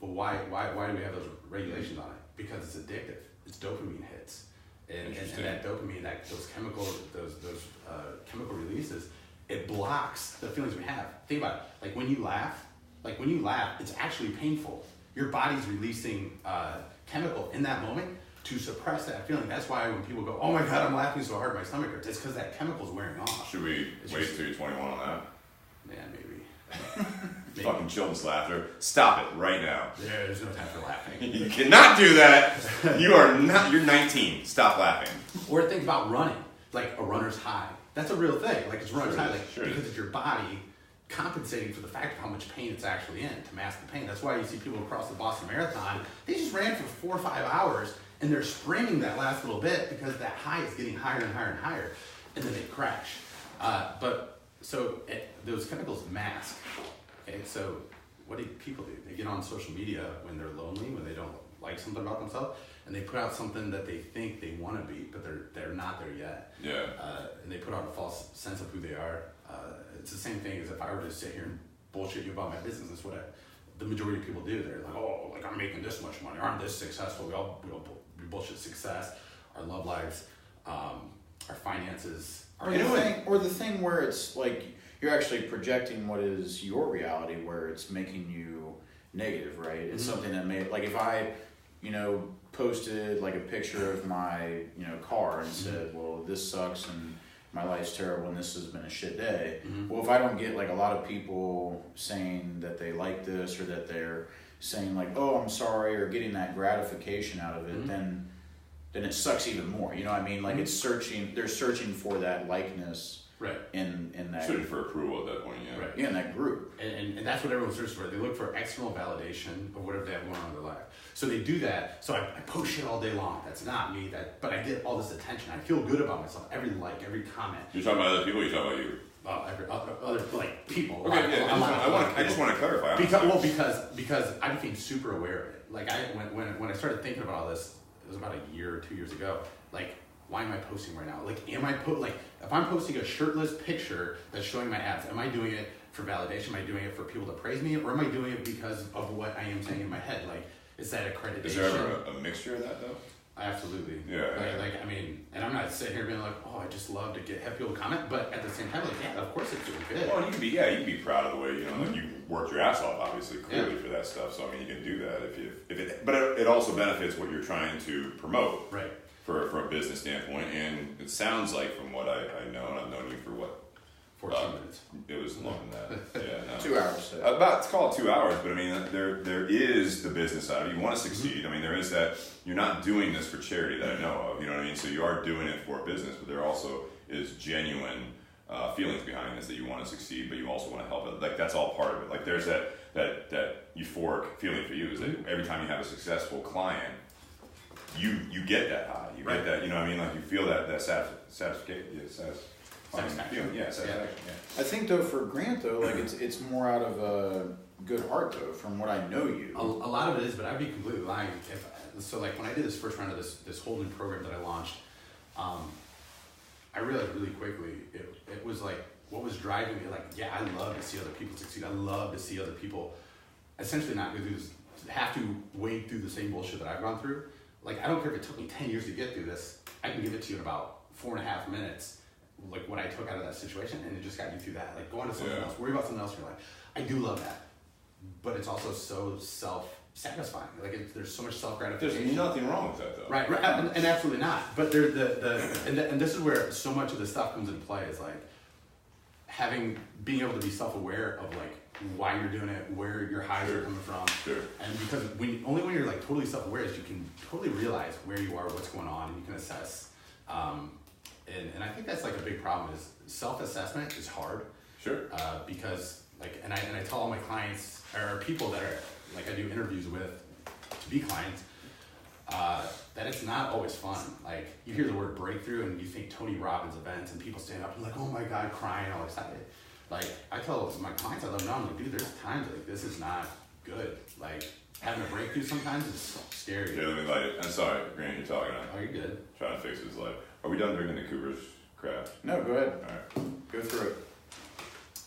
But why do we have those regulations on it? Because it's addictive. It's dopamine hits, and that dopamine, those chemical releases, it blocks the feelings we have. Think about it. Like when you laugh, it's actually painful. Your body's releasing chemical in that moment to suppress that feeling. That's why when people go, oh my God, I'm laughing so hard my stomach hurts, it's because that chemical's wearing off. Should we wait till you're 21 on that? Man, maybe. Fucking children's laughter. Stop it right now. Yeah, there's no time for laughing. You cannot do that. You're 19. Stop laughing. Or think about running, like a runner's high. That's a real thing. Like it's runner's high, Sure because it's your body compensating for the fact of how much pain it's actually in to mask the pain. That's why you see people across the Boston Marathon, they just ran for 4 or 5 hours and they're sprinting that last little bit because that high is getting higher and higher and higher, and then they crash. Those chemicals mask. Okay, so what do people do? They get on social media when they're lonely, when they don't like something about themselves, and they put out something that they think they want to be, but they're not there yet. Yeah. And they put out a false sense of who they are. It's the same thing as if I were to sit here and bullshit you about my business. That's what the majority of people do. They're like, oh, like I'm making this much money, or I'm this successful. We bullshit success, our love lives, our finances. Or the thing where it's like you're actually projecting what is your reality, where it's making you negative, right? It's something that may, like if I posted like a picture of my, car and said, well, this sucks and my life's terrible and this has been a shit day. Well, if I don't get like a lot of people saying that they like this or that they're saying like, oh, I'm sorry, or getting that gratification out of it, then it sucks even more. You know what I mean? Like they're searching for that likeness. Right. In that. Searching for approval at that point, yeah. Right. Yeah, in that group. And that's what everyone searches for. They look for external validation of whatever they have going on in their life. So they do that. So I post shit all day long. That's not me. But I get all this attention. I feel good about myself. Every like, every comment. You're talking about other people. Or you're talking about you. Every other like people. Okay. Yeah. I just want to clarify. Because I became super aware of it. Like when I started thinking about all this, it was about a year or 2 years ago. Like, why am I posting right now? Like, if I'm posting a shirtless picture that's showing my abs, am I doing it for validation? Am I doing it for people to praise me? Or am I doing it because of what I am saying in my head? Like, is that accreditation? Is there ever a mixture of that, though? Absolutely. Yeah. I mean, and I'm not sitting here being like, oh, I just love to have people comment, but at the same time, like, yeah, of course it's doing good. Well, you can be proud of the way, like you worked your ass off, obviously, clearly for that stuff. So, I mean, you can do that but it also benefits what you're trying to promote. Right. From a business standpoint, and it sounds like from what I know, and I've known you for 14 minutes. It was longer than that. Yeah, no. 2 hours. Let's call it 2 hours, but I mean, there is the business side of it. You want to succeed. I mean, there is that. You're not doing this for charity that I know of. You know what I mean? So you are doing it for business, but there also is genuine feelings behind this that you want to succeed, but you also want to help it. Like that's all part of it. Like there's that euphoric feeling for you is that every time you have a successful client, you get that high. You get that, you know what I mean? Like you feel that satisfaction. Satisfaction. Yeah, satisfaction. Yeah. I think though for Grant though, like it's more out of a good heart though, from what I know you. A lot of it is, but I'd be completely lying like when I did this first round of this whole new program that I launched, I realized really quickly it was like what was driving me. Like, yeah, I love to see other people succeed. I love to see other people essentially not go through this, have to wade through the same bullshit that I've gone through. Like, I don't care if it took me 10 years to get through this. I can give it to you in about 4.5 minutes, like what I took out of that situation, and it just got you through that. Like, go on to something else, worry about something else in your life. I do love that, but it's also so self-satisfying. Like, there's so much self-gratification. There's nothing wrong with that, though. Right, and absolutely not. But there's and this is where so much of this stuff comes into play. Is like being able to be self-aware of like why you're doing it, where your highs are coming from. Sure. And because only when you're like totally self-aware is you can totally realize where you are, what's going on, and you can assess. And I think that's like a big problem is self-assessment is hard. Sure. Because like, and I tell all my clients or people that are like I do interviews with to be clients, that it's not always fun. Like you hear the word breakthrough and you think Tony Robbins events and people stand up and like, oh my God, crying, all excited. Like I tell my clients, I let them know, I'm like, dude, there's times like this is not good. Like having a breakthrough sometimes is scary. Yeah, let me light it. I'm sorry, Grant, you're talking. Oh, you're good. Trying to fix his life. Are we done drinking the Cooper's crap? No, go ahead. All right. Go through it.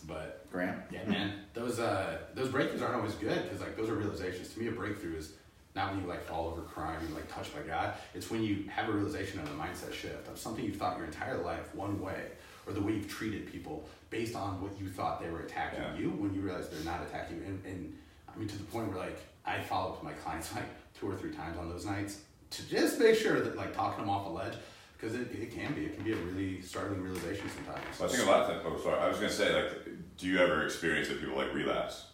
But Grant? yeah, man, those breakthroughs aren't always good because like those are realizations. To me, a breakthrough is not when you like fall over crying and like touched by God. It's when you have a realization and a mindset shift of something you've thought your entire life one way, or the way you've treated people based on what you thought they were attacking you when you realize they're not attacking you. And I mean, to the point where like I follow up with my clients like 2 or 3 times on those nights to just make sure that like talking them off a ledge, because it can be a really startling realization sometimes. Well, I think a lot of times, I was going to say, like, do you ever experience that people like relapse?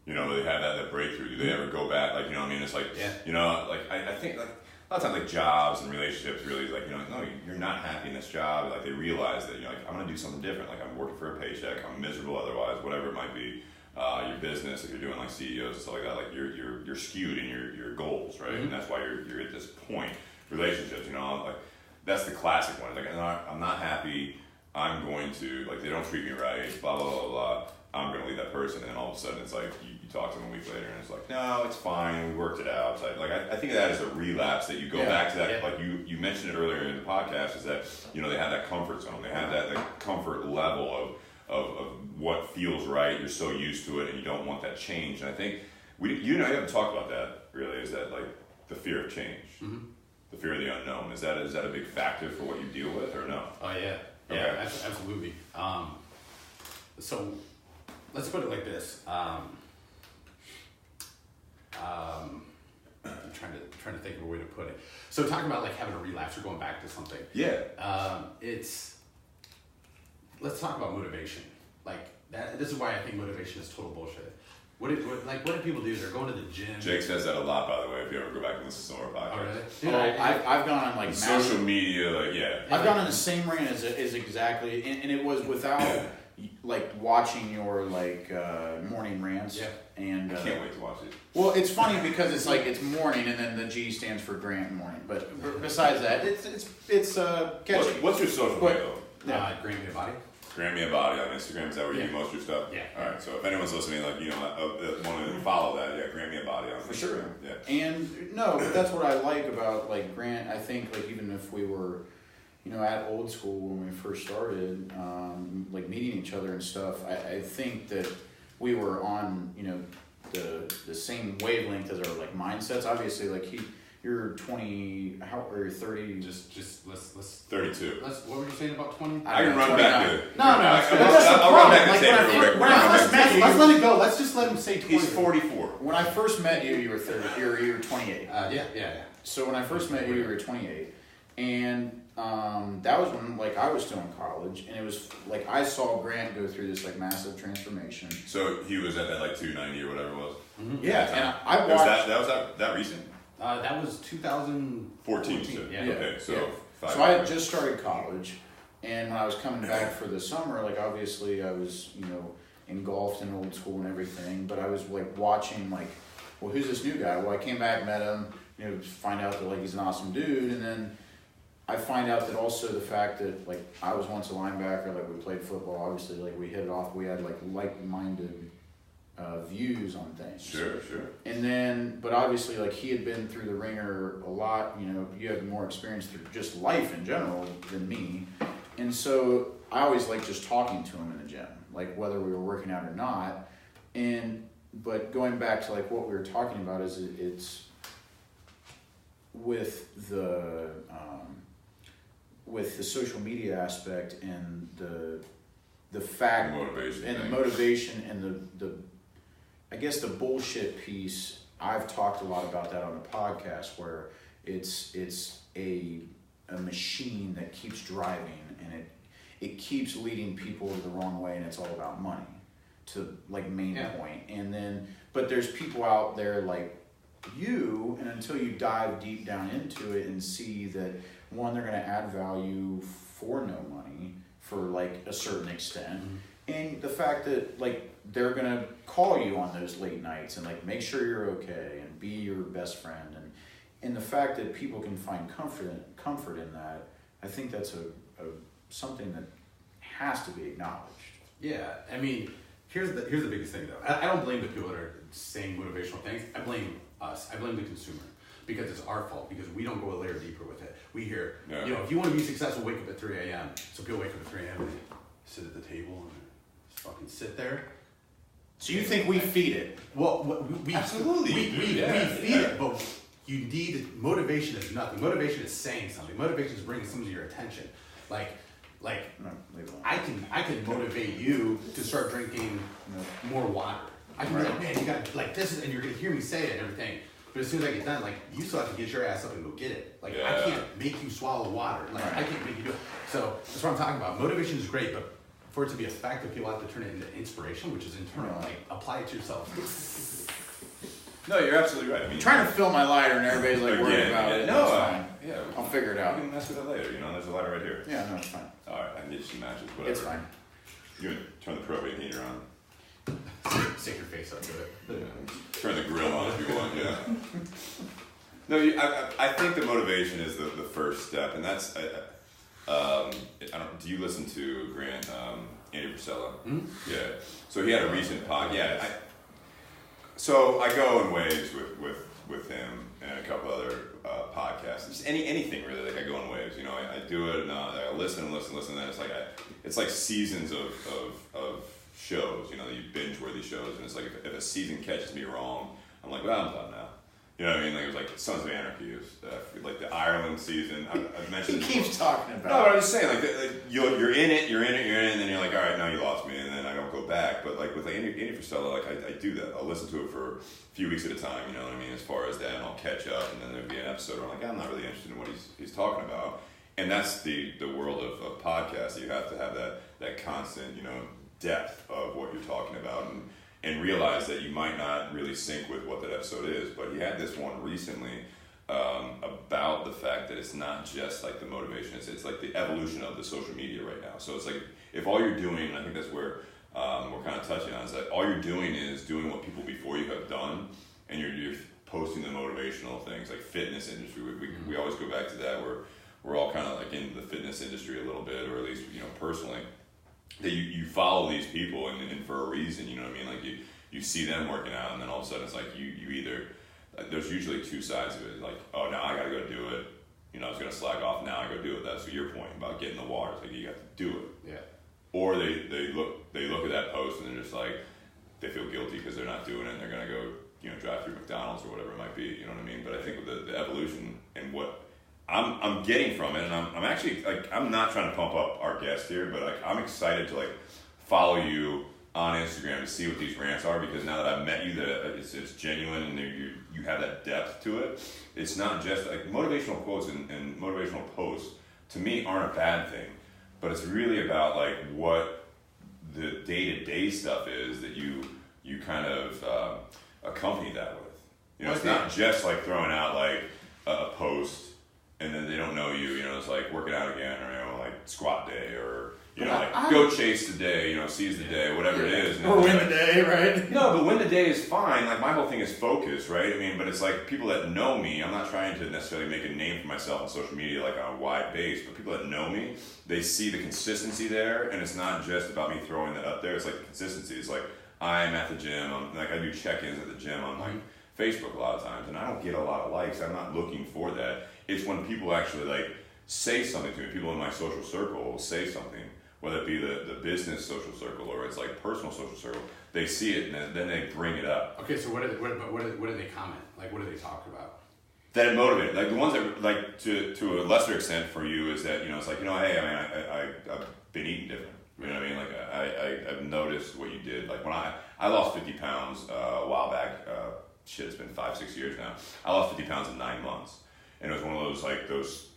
You know, they have that breakthrough. Do they ever go back? Like, you know what I mean? It's like, you know, like, I think, like, a lot of times, like, jobs and relationships really, like, you know, no, you're not happy in this job. Like, they realize that, you know, like, I'm going to do something different. Like, I'm working for a paycheck. I'm miserable otherwise, whatever it might be. Your business, if you're doing, like, CEOs and stuff like that, like, you're skewed in your goals, right? Mm-hmm. And that's why you're at this point. Relationships, you know, like, that's the classic one. Like, I'm not happy. I'm going to, like, they don't treat me right, blah, blah, blah, blah. I'm going to leave that person. And then all of a sudden, it's like, you talk to them a week later, and it's like, no, it's fine. We worked it out. It's like I think of that as a relapse, that you go back to that. Yeah. Like, you mentioned it earlier in the podcast, is that, you know, they have that comfort zone. They have that comfort level of what feels right. You're so used to it, and you don't want that change. And I think, you haven't talked about that, really, is that, like, the fear of change. Mm-hmm. The fear of the unknown. Is that a big factor for what you deal with, or no? Oh, yeah. Okay. Yeah, absolutely. So let's put it like this. I'm trying to think of a way to put it. So talking about like having a relapse or going back to something. Yeah. Let's talk about motivation. Like that. This is why I think motivation is total bullshit. What do people do? They're going to the gym. Jake says that a lot, by the way. If you ever go back and listen to our podcast. Oh, really? Dude, I've gone on like social media, like I've gone on the same rant as exactly, and it was without like watching your like morning rants. Yeah. And I can't wait to watch it. Well, it's funny because it's like it's morning, and then the G stands for Grant morning. But besides that, it's catchy. What's your social media though? Grant Me a Body. Grant Me a Body on Instagram. Is that where you do most of your stuff? Yeah. All right. So if anyone's listening, like want to follow that, Grant Me a Body on For Instagram. sure. Yeah. And no, but that's what I like about like Grant. I think like even if we were, at old school when we first started, like meeting each other and stuff, I think that we were on the same wavelength as our like mindsets. Obviously, like you're 20, or you're 30. Just let's 32. What were you saying about 20? I can run back to. No. I'll run back to tape real quick. When I first met you, let's let it go. Let's just let him say 20. He's 44. When I first met you, you were 30. You were 28. Yeah. So when I first met you, you were 28, and that was when like I was still in college, and it was like I saw Grant go through this like massive transformation. So he was at that like 290 or whatever it was. Mm-hmm. Yeah, and I watched. Was that recent? That was 2014. So. Yeah. Okay, so. Yeah. So I had just started college, and when I was coming back for the summer, like obviously I was engulfed in old school and everything, but I was like watching like, well, who's this new guy? Well, I came back, met him, find out that like he's an awesome dude, and then I find out that also the fact that like I was once a linebacker, like we played football, obviously like we hit it off, we had like-minded views on things. Sure. And then, but obviously like he had been through the ringer a lot, you have more experience through just life in general than me. And so I always like just talking to him in the gym, like whether we were working out or not. But going back to like what we were talking about is it's with the social media aspect and the fact the motivation and the I guess the bullshit piece. I've talked a lot about that on the podcast where it's a machine that keeps driving and it keeps leading people to the wrong way, and it's all about money to like main point. And then but there's people out there like you, and until you dive deep down into it and see that one, they're going to add value for no money for like a certain extent, and the fact that like they're going to call you on those late nights and like make sure you're okay and be your best friend, and the fact that people can find comfort in that, I think that's a something that has to be acknowledged. Yeah, I mean, here's the biggest thing though. I don't blame the people that are saying motivational things. I blame us. I blame the consumer. Because it's our fault, because we don't go a layer deeper with it. We hear, if you want to be successful, wake up at 3 a.m. So people wake up at 3 a.m. and they sit at the table and just fucking sit there. So you think we feed it? Well, we absolutely we feed it, but you need motivation is nothing. Motivation is saying something. Motivation is bringing something to your attention. Like I can motivate you to start drinking more water. I can be like, man, you got like this, and you're gonna hear me say it and everything. But as soon as I get done, like, you still have to get your ass up and go get it. Like, I can't make you swallow water. Like, I can't make you do it. So that's what I'm talking about. Motivation is great, but for it to be effective, people have to turn it into inspiration, which is internal. Like, apply it to yourself. No, you're absolutely right. I mean, I'm trying to fill my lighter, and everybody's like worried about it. No, it's fine. Yeah, I'll figure it out. We can mess with it later. There's a lighter right here. Yeah, no, it's fine. All right, I can get you some matches. Whatever. It's fine. You can turn the propane heater on. Stick your face up to it. Yeah. Turn the grill on if you want. Yeah. No, I think the motivation is the first step, and that's. Do you listen to Grant Andy Frisella? Mm-hmm. Yeah. So he had a recent pod. Yeah. So I go in waves with him and a couple other podcasts. Just anything really. Like I go in waves. I do it and I listen. And then it's like seasons of shows. You binge worthy shows, and it's like if a season catches me wrong, I'm like, well, I'm done now. You know what I mean? Like it was like Sons of Anarchy, like the Ireland season. I've mentioned. He keeps talking about. No, but I'm just saying, like you're in it, and then you're like, all right, now you lost me, and then I don't go back. But like with Andy Frisella, like I do that. I'll listen to it for a few weeks at a time. You know what I mean? As far as that, and I'll catch up, and then there'll be an episode where I'm like, I'm not really interested in what he's talking about. And that's the world of podcasts. You have to have that constant, depth of what you're talking about, and realize that you might not really sync with what that episode is. But he had this one recently about the fact that it's not just like the motivation, it's like the evolution of the social media right now. So it's like if all you're doing, and I think that's where we're kind of touching on, is that all you're doing is doing what people before you have done, and you're posting the motivational things like fitness industry. We always go back to that, where we're all kind of like in the fitness industry a little bit, or at least personally, that you follow these people and for a reason. You know what I mean? Like you see them working out, and then all of a sudden it's like you either there's usually two sides of it. Like, oh, now I gotta go do it. I was gonna slack off. Now I go do it. That's what your point about getting the water. It's like you have to do it. Yeah. Or they look at that post and they're just like they feel guilty because they're not doing it, and they're gonna go drive through McDonald's or whatever it might be. You know what I mean? But I think with the evolution and what I'm getting from it, and I'm actually like I'm not trying to pump up our guest here, but like I'm excited to like follow you on Instagram to see what these rants are, because now that I've met you, that it's genuine and you have that depth to it. It's not just like motivational quotes and motivational posts to me aren't a bad thing, but it's really about like what the day-to-day stuff is that you kind of accompany that with. It's not just like throwing out like a post and then they don't know you. It's like working out again, or like squat day, or go chase the day, seize the day, whatever it is. Or win the day, right? No, but win the day is fine. Like my whole thing is focus, right? I mean, but it's like people that know me, I'm not trying to necessarily make a name for myself on social media like on a wide base, but people that know me, they see the consistency there, and it's not just about me throwing that up there. It's like the consistency. It's like I'm at the gym, I do check-ins at the gym on like Facebook a lot of times, and I don't get a lot of likes. I'm not looking for that. It's when people actually like say something to me, people in my social circle will say something, whether it be the business social circle or it's like personal social circle, they see it and then they bring it up. Okay, so what do they comment? Like, what do they talk about? That it motivated. Like the ones that like to a lesser extent for you is that it's like hey, I mean I've been eating different. You know what I mean? Like I've noticed what you did. Like when I lost 50 pounds a while back. It's been 5-6 years now. I lost 50 pounds in 9 months, and it was one of those like those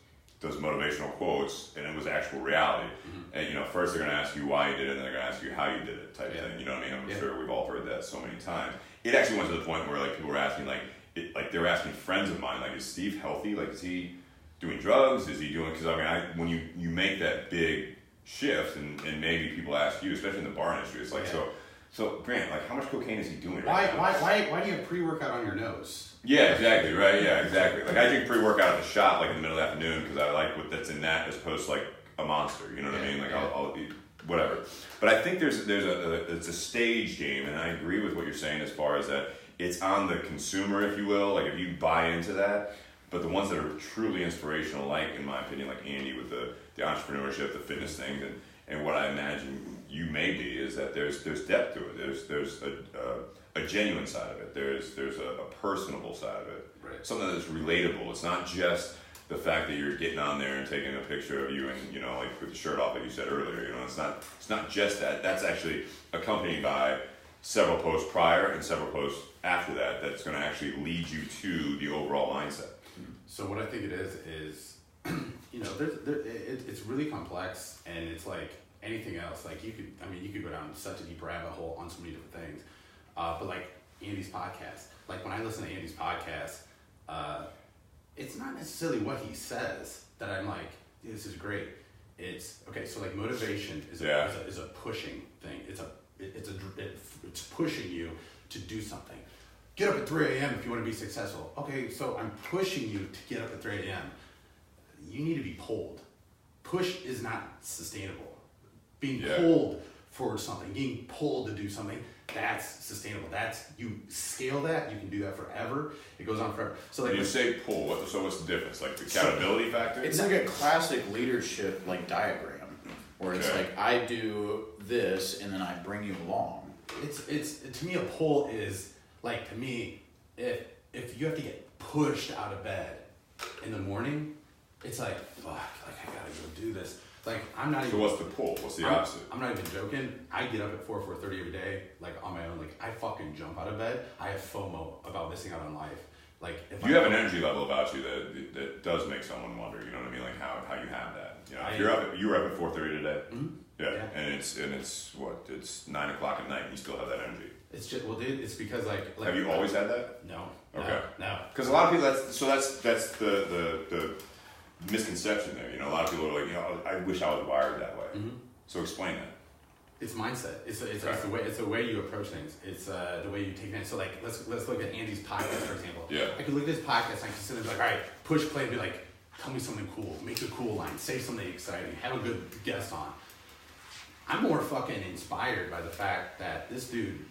motivational quotes, and it was actual reality. And first they're gonna ask you why you did it, and then they're gonna ask you how you did it, type thing. You know what I mean? I'm sure we've all heard that so many times. It actually went to the point where like people were asking like they were asking friends of mine, like, is Steve healthy? Like, is he doing drugs? Is he doing? Because I mean, when you make that big shift, and maybe people ask you, especially in the bar industry, it's like So Grant, like, how much cocaine is he doing right now? Why do you have pre-workout on your nose? Yeah, exactly, right? Yeah, exactly. Like, I drink pre-workout at the shop, like, in the middle of the afternoon, because I like what that's in that as opposed to, like, a Monster, you know what I mean? Like, I'll eat whatever. But I think it's a stage game, and I agree with what you're saying as far as that it's on the consumer, if you will, like, if you buy into that. But the ones that are truly inspirational, like, in my opinion, like Andy with the entrepreneurship, the fitness things, and what I imagine you may be, is that there's depth to it. There's a genuine side of it. There's a personable side of it. Right. Something that's relatable. It's not just the fact that you're getting on there and taking a picture of you and like with the shirt off, like you said earlier. It's not just that. That's actually accompanied by several posts prior and several posts after that. That's going to actually lead you to the overall mindset. So what I think it is it's really complex, and it's like anything else. Like you could go down such a deep rabbit hole on so many different things. But like Andy's podcast, like when I listen to Andy's podcast, it's not necessarily what he says that I'm like, this is great. It's okay. So like motivation is a pushing thing. It's pushing you to do something. Get up at 3 a.m. if you want to be successful. Okay, so I'm pushing you to get up at 3 a.m. You need to be pulled. Push is not sustainable. Being pulled for something, being pulled to do something, that's sustainable. You scale that, you can do that forever. It goes on forever. So like when you say pull, what's the difference? Like the accountability factor? It's like a classic leadership like diagram, where it's like I do this and then I bring you along. It's to me a pull is like, to me, if you have to get pushed out of bed in the morning, it's like, fuck, like I gotta go do this. Like I'm not even. So what's the pull? What's the opposite? I'm not even joking. I get up at 4:30 every day, like on my own. Like I fucking jump out of bed. I have FOMO about missing out on life. Like if you have an energy level about you that does make someone wonder. You know what I mean? Like how you have that. You know, if you were up at 4:30 today. Mm-hmm. Yeah, and it's what? It's 9 o'clock at night. And you still have that energy. It's just dude. It's because like have you always had that? No. Okay. No. Because a lot of people. That's the misconception there. You know, a lot of people are like, you know, I wish I was wired that way. Mm-hmm. So explain that. It's mindset. It's the way you approach things. It's the way you take things. So like let's look at Andy's podcast for example. Yeah. I could look at his podcast and I could sit there and be like, all right, push play and be like, tell me something cool, make a cool line, say something exciting, have a good guest on. I'm more fucking inspired by the fact that this dude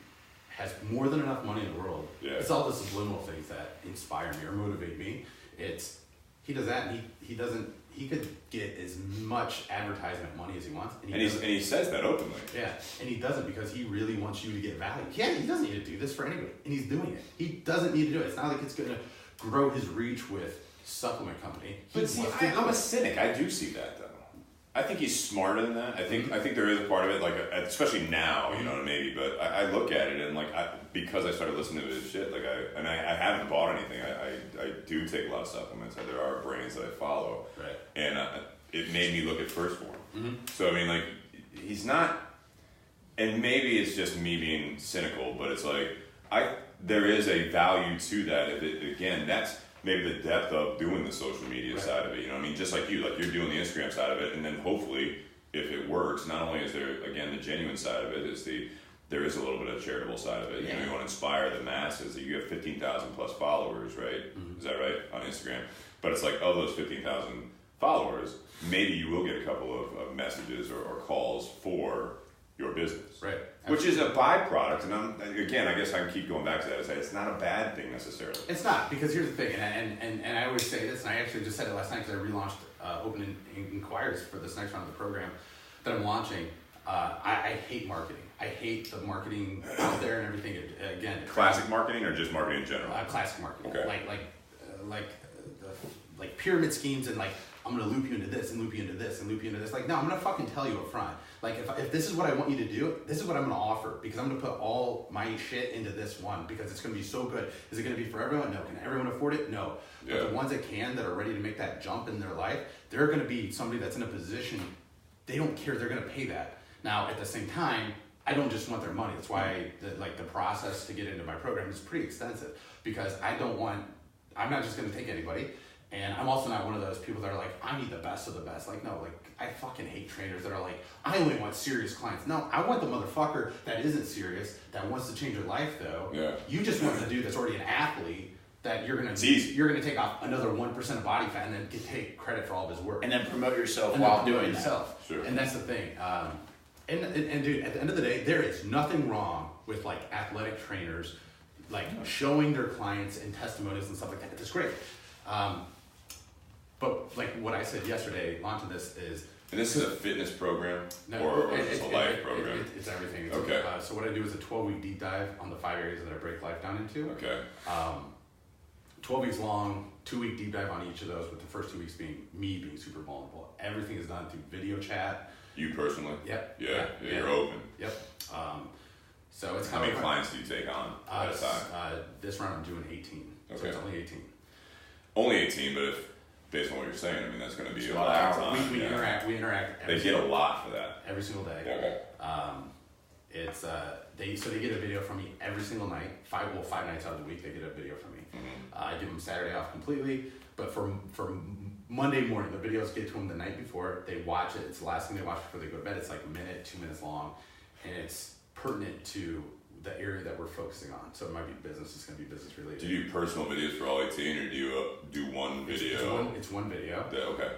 has more than enough money in the world. Yeah. It's all the subliminal things that inspire me or motivate me. It's he does that and he could get as much advertisement money as he wants. And he says that openly. Yeah, and he does it because he really wants you to get value. Yeah, he doesn't need to do this for anybody, and he's doing it. He doesn't need to do it. It's not like it's going to grow his reach with supplement company. But see, I'm a cynic. I do see that though. I think he's smarter than that. I think there is a part of it, like especially now, you know, maybe. But I look at it and like because I started listening to his shit, like I haven't bought anything. I do take a lot of supplements. There are brands that I follow, right? And it made me look at First Form. Mm-hmm. So I mean, like he's not, and maybe it's just me being cynical, but it's like there is a value to that. Again, that's maybe the depth of doing the social media side of it. You know what I mean? Just like you're doing the Instagram side of it, and then hopefully, if it works, not only is there again the genuine side of it, there is a little bit of charitable side of it. Yeah. You know, you want to inspire the masses. You have 15,000 plus followers, right? Mm-hmm. Is that right on Instagram? But it's like of those 15,000 followers, maybe you will get a couple of messages or calls for your business, Right? Which is a byproduct, and again, I guess I can keep going back to that. It's not a bad thing necessarily. It's not, because here's the thing, and I always say this, and I actually just said it last night because I relaunched open inquiries for this next round of the program that I'm launching. I hate marketing. I hate the marketing out there and everything. Again, Classic marketing or just marketing in general? Classic marketing. Okay. Like pyramid schemes and like, I'm gonna loop you into this and loop you into this and loop you into this. Like, no, I'm gonna fucking tell you up front. Like, if this is what I want you to do, this is what I'm gonna offer, because I'm gonna put all my shit into this one because it's gonna be so good. Is it gonna be for everyone? No. Can everyone afford it? No. Yeah. But the ones that can, that are ready to make that jump in their life, they're gonna be somebody that's in a position, they don't care, they're gonna pay that. Now, at the same time, I don't just want their money. That's why the process to get into my program is pretty extensive, because I'm not just gonna take anybody. And I'm also not one of those people that are like, I need the best of the best. Like, no, like, I fucking hate trainers that are like, I only want serious clients. No, I want the motherfucker that isn't serious, that wants to change your life though. Yeah. You just want the dude that's already an athlete that you're gonna take off another 1% of body fat and then take credit for all of his work. And then promote yourself while doing yourself. Sure. And that's the thing. And dude, at the end of the day, there is nothing wrong with like athletic trainers, like showing their clients and testimonials and stuff like that. It's great. But like what I said yesterday, launching this is... And this is a fitness program? Or is this a life program? It's everything. Okay. So what I do is a 12-week deep dive on the 5 areas that I break life down into. Okay. 12 weeks long, 2-week deep dive on each of those, with the first 2 weeks being me being super vulnerable. Everything is done through video chat. You personally? Yep. Yeah, you're open. Yep. So it's How kind many clients do you take on at a time? This round I'm doing 18. So Okay. it's only 18. Only 18, but based on what you're saying, I mean, that's going to be a lot lot of of hours. time. We yeah. interact. They get a lot for that. Every single day. Okay. It's they get a video from me every single night. 5 nights out of the week they get a video from me. Mm-hmm. I give them Saturday off completely, but for Monday morning, the videos get to them the night before. They watch it. It's the last thing they watch before they go to bed. It's like a minute, 2 minutes long, and it's pertinent to the area that we're focusing on. So it might be business. It's going to be business related. Do you do personal videos for all 18, or do you do one video? It's one video. Yeah, okay.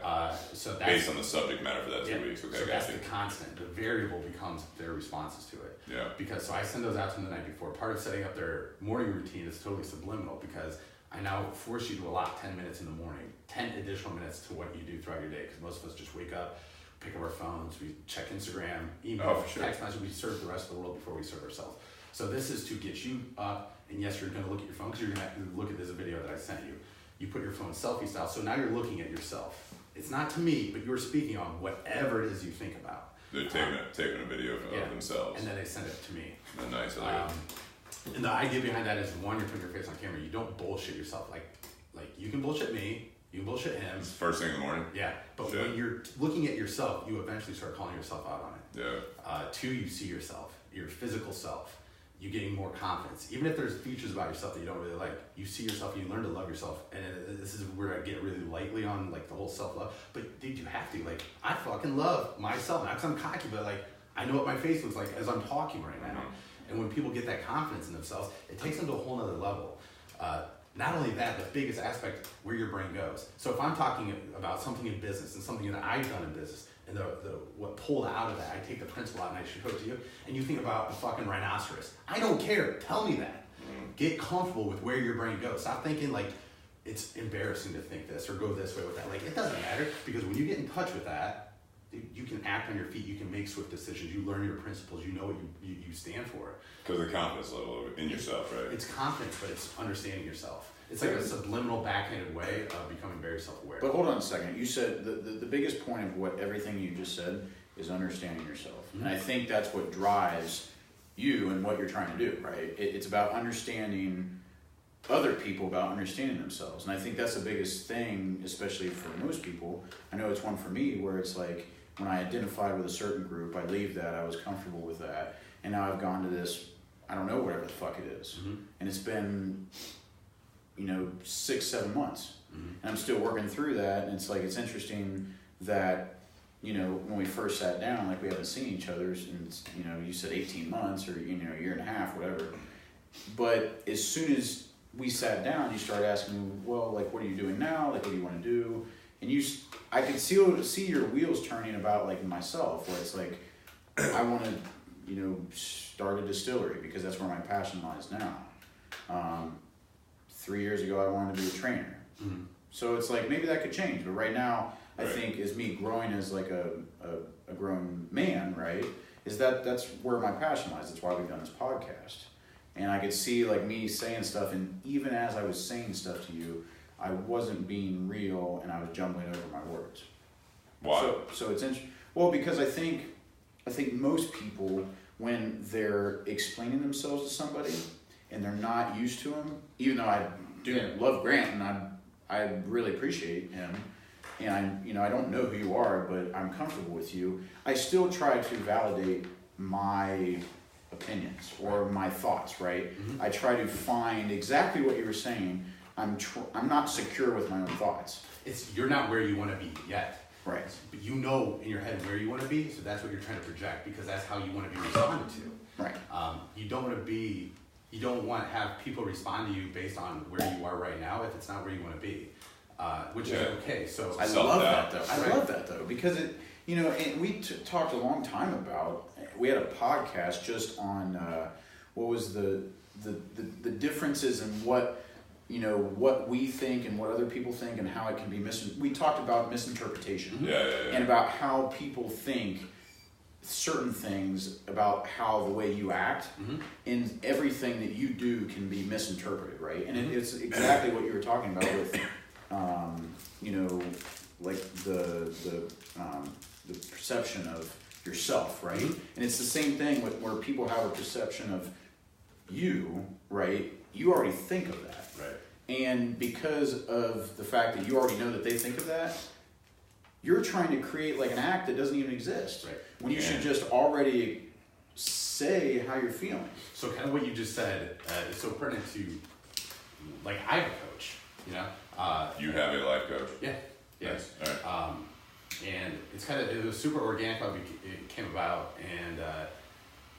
So that's Based on the subject matter for that 2 weeks. Okay, so that's gotcha. the constant. The variable becomes their responses to it. Yeah. Because so I send those out to them the night before. Part of setting up their morning routine is totally subliminal, because I now force you to allot 10 minutes in the morning, 10 additional minutes to what you do throughout your day. Because most of us just wake up, pick up our phones, we check Instagram, email, Oh, for sure. text message. We serve the rest of the world before we serve ourselves. So this is to get you up, and yes, you're gonna look at your phone, because you're gonna look at this video that I sent you. You put your phone selfie style, so now you're looking at yourself. It's not to me, but you're speaking on whatever it is you think about. They're taking a video of themselves. And then they send it to me. Nice. And the idea behind that is, one, you're putting your face on camera. You don't bullshit yourself. Like you can bullshit me, you can bullshit him. It's first thing in the morning. Yeah, but when you're looking at yourself, you eventually start calling yourself out on it. Yeah. Two, you see yourself, your physical self. You getting more confidence. Even if there's features about yourself that you don't really like, you see yourself and you learn to love yourself. And this is where I get really lightly on like the whole self-love. But dude, you have to. Like, I fucking love myself. Not because I'm cocky, but like, I know what my face looks like as I'm talking right now. And when people get that confidence in themselves, it takes them to a whole nother level. Not only that, the biggest aspect, where your brain goes. So if I'm talking about something in business and something that I've done in business, and what pulled out of that, I take the principle out and I show it to you, and you think about a fucking rhinoceros. I don't care. Tell me that. Get comfortable with where your brain goes. Stop thinking like it's embarrassing to think this or go this way with that. Like, it doesn't matter, because when you get in touch with that, you can act on your feet. You can make swift decisions. You learn your principles. You know what you stand for. Because the confidence level in yourself, right? It's confidence, but it's understanding yourself. It's like a subliminal, backhanded way of becoming very self-aware. But hold on a second. You said the biggest point of what everything you just said is understanding yourself. And I think that's what drives you and what you're trying to do, right? It's about understanding other people, about understanding themselves. And I think that's the biggest thing, especially for most people. I know it's one for me, where it's like, when I identified with a certain group, I leave that, I was comfortable with that. And now I've gone to this, I don't know, whatever the fuck it is. And it's been, 6-7 months. And I'm still working through that. And it's like, it's interesting that, when we first sat down, like, we haven't seen each other, and you said 18 months or, a year and a half, whatever. But as soon as we sat down, you started asking me, well, like, what are you doing now? Like, what do you want to do? And I could see your wheels turning about, like, myself, where it's like, I want to, start a distillery, because that's where my passion lies now. 3 years ago, I wanted to be a trainer. So it's like, maybe that could change. But right now, I think, as me growing as like a grown man, right, is that's where my passion lies. That's why we've done this podcast. And I could see, like, me saying stuff, and even as I was saying stuff to you, I wasn't being real, and I was jumbling over my words. Why? So it's interesting. Well, because I think most people, when they're explaining themselves to somebody and they're not used to them, even though I do love Grant and I really appreciate him, and I don't know who you are, but I'm comfortable with you, I still try to validate my opinions or my thoughts, right? I try to find exactly what you were saying. I'm not secure with my own thoughts. You're not where you want to be yet. Right. But you know in your head where you want to be, so that's what you're trying to project, because that's how you want to be responded to. Right. You don't want to have people respond to you based on where you are right now if it's not where you want to be, which is okay. So I love that though. I love that though, because it, and we talked a long time about. We had a podcast just on what was the differences in what we think and what other people think, and how it can be we talked about misinterpretation. And about how people think certain things about how the way you act, and everything that you do can be misinterpreted, right? And it's exactly what you were talking about with, like the perception of yourself, right? And it's the same thing where people have a perception of you, right? You already think of that. Right. And because of the fact that you already know that they think of that, you're trying to create like an act that doesn't even exist. Right. When you should just already say how you're feeling. So kind of what you just said is so pertinent to, like, I have a coach, you have a life coach? Yeah. Nice. All right. And it was super organic how it came about, and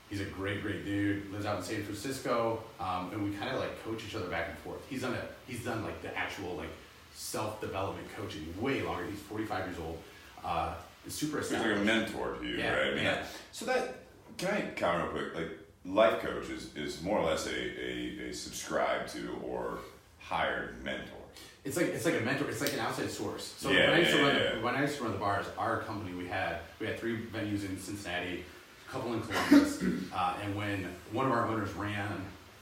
he's a great dude, lives out in San Francisco, and we kind of like coach each other back and forth. He's done like the actual like self-development coaching way longer. He's 45 years old. Super He's like a mentor to you, right? Yeah. So can I comment real quick? Like, life coach is more or less a subscribed to or hired mentor. It's like a mentor. It's like an outside source. So when I used to run the bars, our company we had 3 venues in Cincinnati, a couple in Columbus, and when one of our owners ran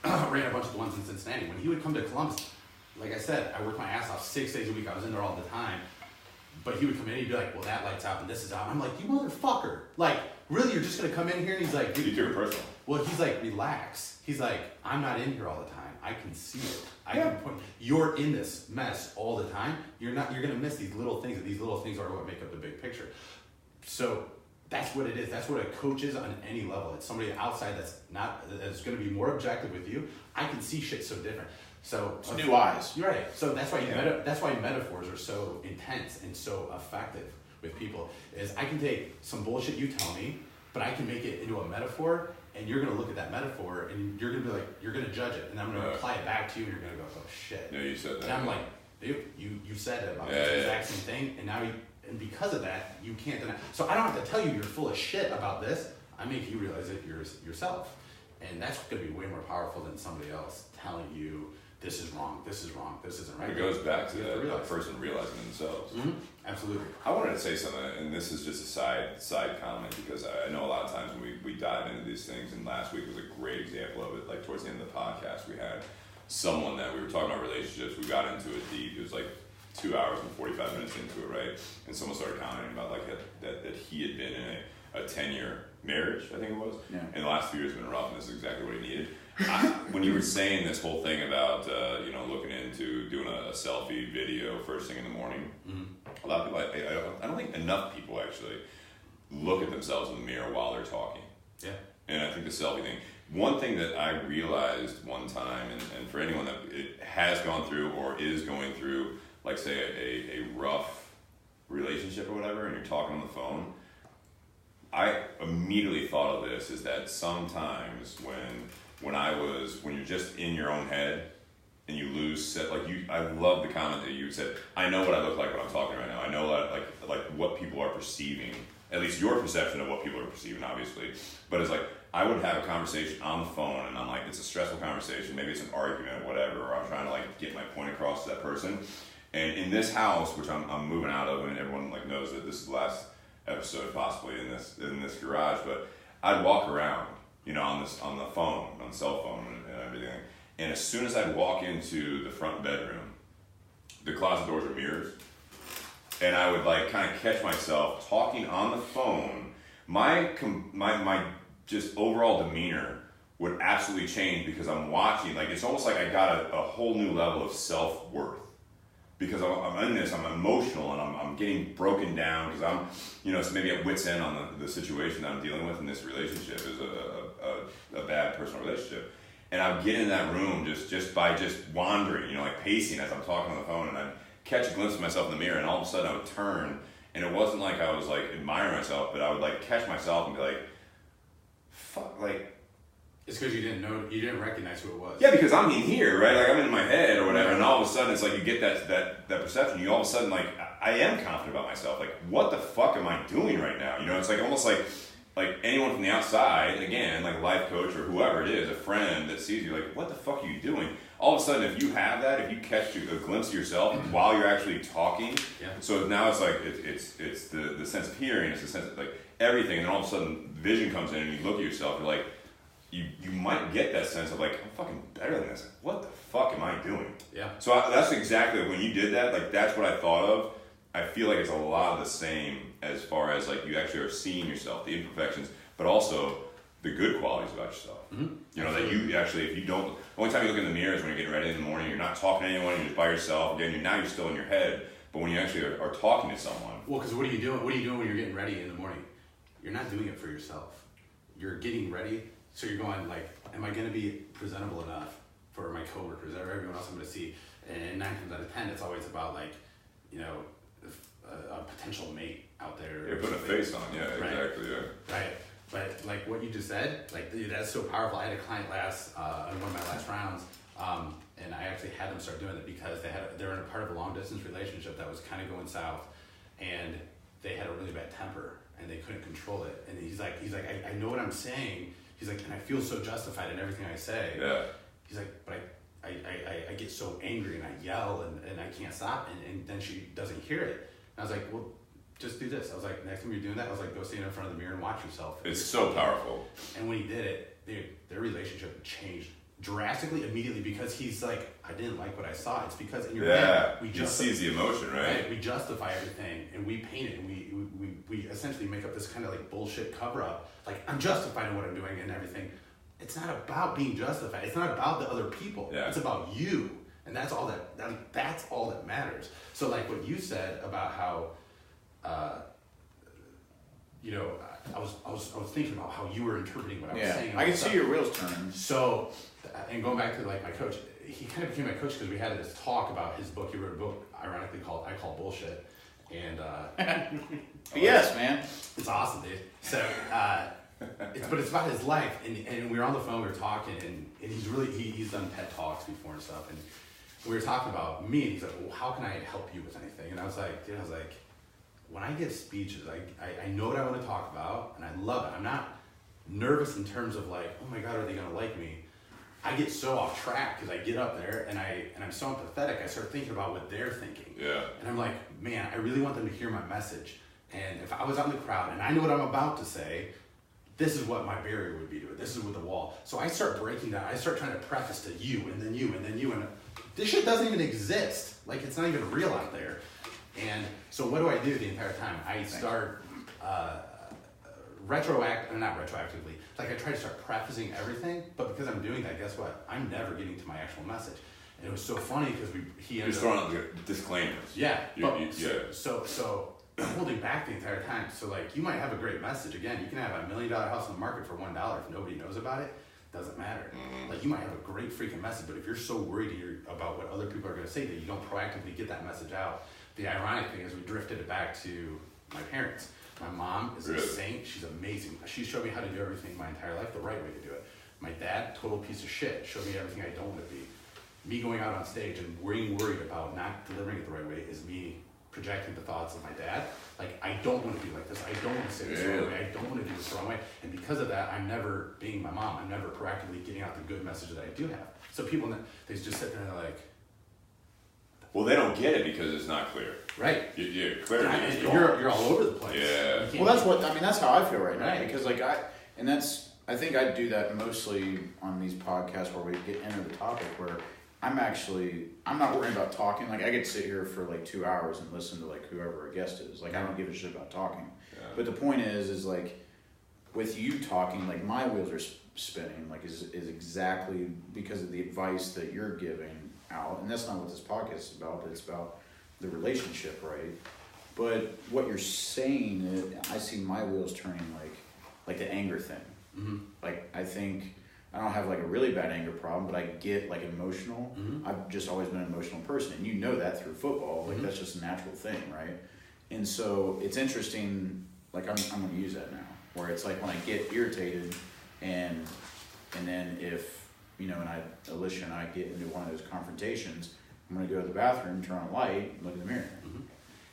a bunch of the ones in Cincinnati, when he would come to Columbus, like I said, I worked my ass off 6 days a week. I was in there all the time. But he would come in and he'd be like, well, that light's out and this is out. I'm like, you motherfucker. Like, really, you're just going to come in here? And he's like, you took it personal. Well, he's like, relax. He's like, I'm not in here all the time. I can see it. I can point. You're in this mess all the time. You're going to miss these little things. And these little things are what make up the big picture. So that's what it is. That's what a coach is on any level. It's somebody outside that's going to be more objective with you. I can see shit so different. So it's new eyes. You're right. So that's why that's why metaphors are so intense and so effective with people. Is I can take some bullshit you tell me, but I can make it into a metaphor, and you're gonna look at that metaphor, and you're gonna be like, you're gonna judge it, and I'm gonna apply it back to you, and you're gonna go, oh shit. Yeah, you said that. And I'm like, dude, you said it about the exact same thing, and now and because of that, you can't deny. So I don't have to tell you you're full of shit about this. I make you realize it yourself, and that's gonna be way more powerful than somebody else telling you. This is wrong, this isn't right. It goes back to that person realizing themselves. Mm-hmm. Absolutely. I wanted to say something, and this is just a side comment, because I know a lot of times when we dive into these things, and last week was a great example of it. Like towards the end of the podcast, we had someone that we were talking about relationships. We got into it deep. It was like 2 hours and 45 minutes into it, right? And someone started commenting about like that he had been in a 10-year marriage, I think it was. Yeah. And the last few years have been rough, and this is exactly what he needed. When you were saying this whole thing about looking into doing a selfie video first thing in the morning, a lot of people, I don't think enough people actually look at themselves in the mirror while they're talking. Yeah. And I think the selfie thing, one thing that I realized one time, and for anyone that it has gone through or is going through, like say a rough relationship or whatever, and you're talking on the phone, I immediately thought of this, is that sometimes when you're just in your own head and you lose set, I love the comment that you said, I know what I look like when I'm talking right now. I know that like what people are perceiving, at least your perception of what people are perceiving, obviously. But it's like, I would have a conversation on the phone and I'm like, it's a stressful conversation, maybe it's an argument or whatever, or I'm trying to like get my point across to that person. And in this house, which I'm moving out of, and everyone like knows that this is the last episode possibly in this garage, but I'd walk around, on the phone, on the cell phone and everything. And as soon as I'd walk into the front bedroom, the closet doors are mirrors, and I would like kind of catch myself talking on the phone. My just overall demeanor would absolutely change because I'm watching. Like it's almost like I got a whole new level of self-worth. Because I'm in this, I'm emotional, and I'm getting broken down because I'm, it's maybe at wit's end on the situation that I'm dealing with in this relationship is a bad personal relationship. And I would get in that room just by wandering, like pacing as I'm talking on the phone, and I'd catch a glimpse of myself in the mirror, and all of a sudden I would turn, and it wasn't like I was like admiring myself, but I would like catch myself and be like, fuck, like, it's because you didn't recognize who it was. Yeah, because I'm in here, right? Like I'm in my head or whatever, and all of a sudden it's like you get that perception. You all of a sudden like I am confident about myself. Like what the fuck am I doing right now? It's like almost like anyone from the outside, again, like a life coach or whoever it is, a friend that sees you, like what the fuck are you doing? All of a sudden, if you have that, if you catch a glimpse of yourself while you're actually talking, so now it's like it's the sense of hearing, it's the sense of like everything, and then all of a sudden vision comes in and you look at yourself, you're like. You might get that sense of like, I'm fucking better than this. What the fuck am I doing? Yeah. So that's exactly, when you did that, like that's what I thought of. I feel like it's a lot of the same as far as like you actually are seeing yourself, the imperfections, but also the good qualities about yourself. Mm-hmm. That you actually, if you don't, the only time you look in the mirror is when you're getting ready in the morning, you're not talking to anyone, you're just by yourself. Again, now you're still in your head, but when you actually are talking to someone. Well, because what are you doing? What are you doing when you're getting ready in the morning? You're not doing it for yourself. You're getting ready. So you're going like, am I going to be presentable enough for my coworkers or everyone else I'm going to see? And 9 times out of 10, it's always about like, a potential mate out there. You're putting a face on, yeah, right. Exactly, yeah. Right, but like what you just said, like dude, that's so powerful. I had a client on one of my last rounds, and I actually had them start doing it because they were in a part of a long distance relationship that was kind of going south, and they had a really bad temper and they couldn't control it. And he's like, I know what I'm saying. He's like, and I feel so justified in everything I say. Yeah. He's like, but I get so angry and I yell and I can't stop, and then she doesn't hear it. And I was like, well, just do this. I was like, next time you're doing that, I was like, go stand in front of the mirror and watch yourself. It's so powerful. And when he did it, their relationship changed drastically immediately because he's like, I didn't like what I saw. It's because in your head, he sees the emotion, right? We justify everything and we paint it and we essentially make up this kind of like bullshit cover up. Like, I'm justified in what I'm doing and everything. It's not about being justified. It's not about the other people. Yeah. It's about you. And that's all that's all that matters. So like what you said about how, I was thinking about how you were interpreting what I was saying. I can see your wheels turning. So, and going back to like my coach, he kind of became my coach because we had this talk about his book. He wrote a book, ironically called I Call Bullshit. And yes, man. It's awesome, dude. So, but it's about his life. And we were on the phone, we were talking, and he's done TED Talks before and stuff. And we were talking about me, and he's like, well, how can I help you with anything? And I was like, when I give speeches, I know what I want to talk about, and I love it. I'm not nervous in terms of like, oh my God, are they going to like me? I get so off track because I get up there and I'm so empathetic. I start thinking about what they're thinking. Yeah. And I'm like, man, I really want them to hear my message. And if I was out in the crowd and I know what I'm about to say, this is what my barrier would be to it. This is with the wall. So I start breaking down. I start trying to preface to you and then you and then you. And this shit doesn't even exist. Like, it's not even real out there. And so what do I do the entire time? I start not retroactively. Like, I try to start prefacing everything, but because I'm doing that, guess what? I'm never getting to my actual message. And it was so funny because he ended up throwing out the disclaimers. Yeah. So I'm holding back the entire time. So like, you might have a great message. Again, you can have $1 million house on the market for $1. If nobody knows about it, doesn't matter. Mm-hmm. Like, you might have a great freaking message, but if you're so worried about what other people are going to say that you don't proactively get that message out. The ironic thing is we drifted it back to my parents. My mom is a saint. She's amazing. She showed me how to do everything my entire life, the right way to do it. My dad, total piece of shit, showed me everything I don't want to be. Me going out on stage and being worried about not delivering it the right way is me projecting the thoughts of my dad. Like, I don't want to be like this. I don't want to say this the wrong way. I don't want to do this the wrong way. And because of that, I'm never being my mom. I'm never proactively getting out the good message that I do have. So people, they just sit there and they're like, Well, they don't get it because it's not clear. Right. You're clear. You're all over the place. Yeah. Well, that's what, I mean, that's how I feel right now. Right. Because, like, I think I do that mostly on these podcasts where we get into the topic where I'm not worrying about talking. Like, I could sit here for like 2 hours and listen to like whoever a guest is. Like, I don't give a shit about talking. Yeah. But the point is like, with you talking, like, my wheels are spinning, like, is exactly because of the advice that you're giving out. And that's not what this podcast is about, but it's about the relationship, right? But what you're saying, I see my wheels turning like the anger thing. Mm-hmm. Like, I think I don't have like a really bad anger problem, but I get like emotional. Mm-hmm. I've just always been an emotional person, and you know that through football. Like, that's just a natural thing, right? And so it's interesting. Like, I'm going to use that now, where it's like when I get irritated, and then if and Alicia and I get into one of those confrontations, I'm going to go to the bathroom, turn on a light, and look in the mirror. Mm-hmm.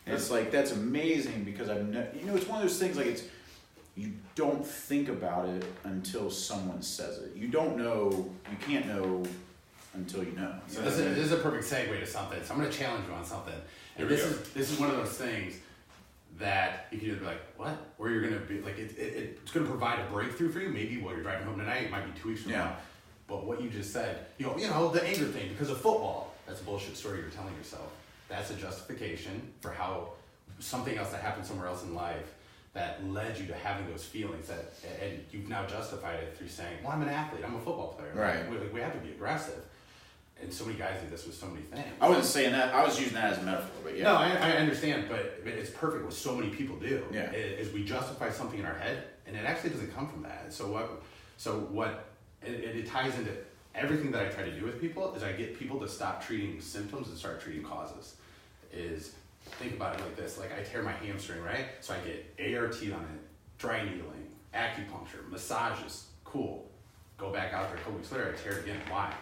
And it's like, that's amazing because it's one of those things, like, you don't think about it until someone says it. You can't know until you know. So this is a perfect segue to something. So I'm going to challenge you on something. And this is one of those things that you can either be like, what? Or you're going to be like, it's going to provide a breakthrough for you. Maybe while you're driving home tonight, it might be 2 weeks from now. But what you just said, the anger thing because of football, that's a bullshit story you're telling yourself. That's a justification for how something else that happened somewhere else in life that led you to having those feelings and you've now justified it through saying, well, I'm an athlete, I'm a football player. Right. We have to be aggressive. And so many guys do this with so many things. I wasn't saying that. I was using that as a metaphor, but yeah. No, I understand, but it's perfect what so many people do. Yeah. Is we justify something in our head, and it actually doesn't come from that. It ties into everything that I try to do with people is I get people to stop treating symptoms and start treating causes. Think about it like this, like I tear my hamstring, right? So I get ART on it, dry needling, acupuncture, massages, cool. Go back out there a couple weeks later, I tear it again. Why?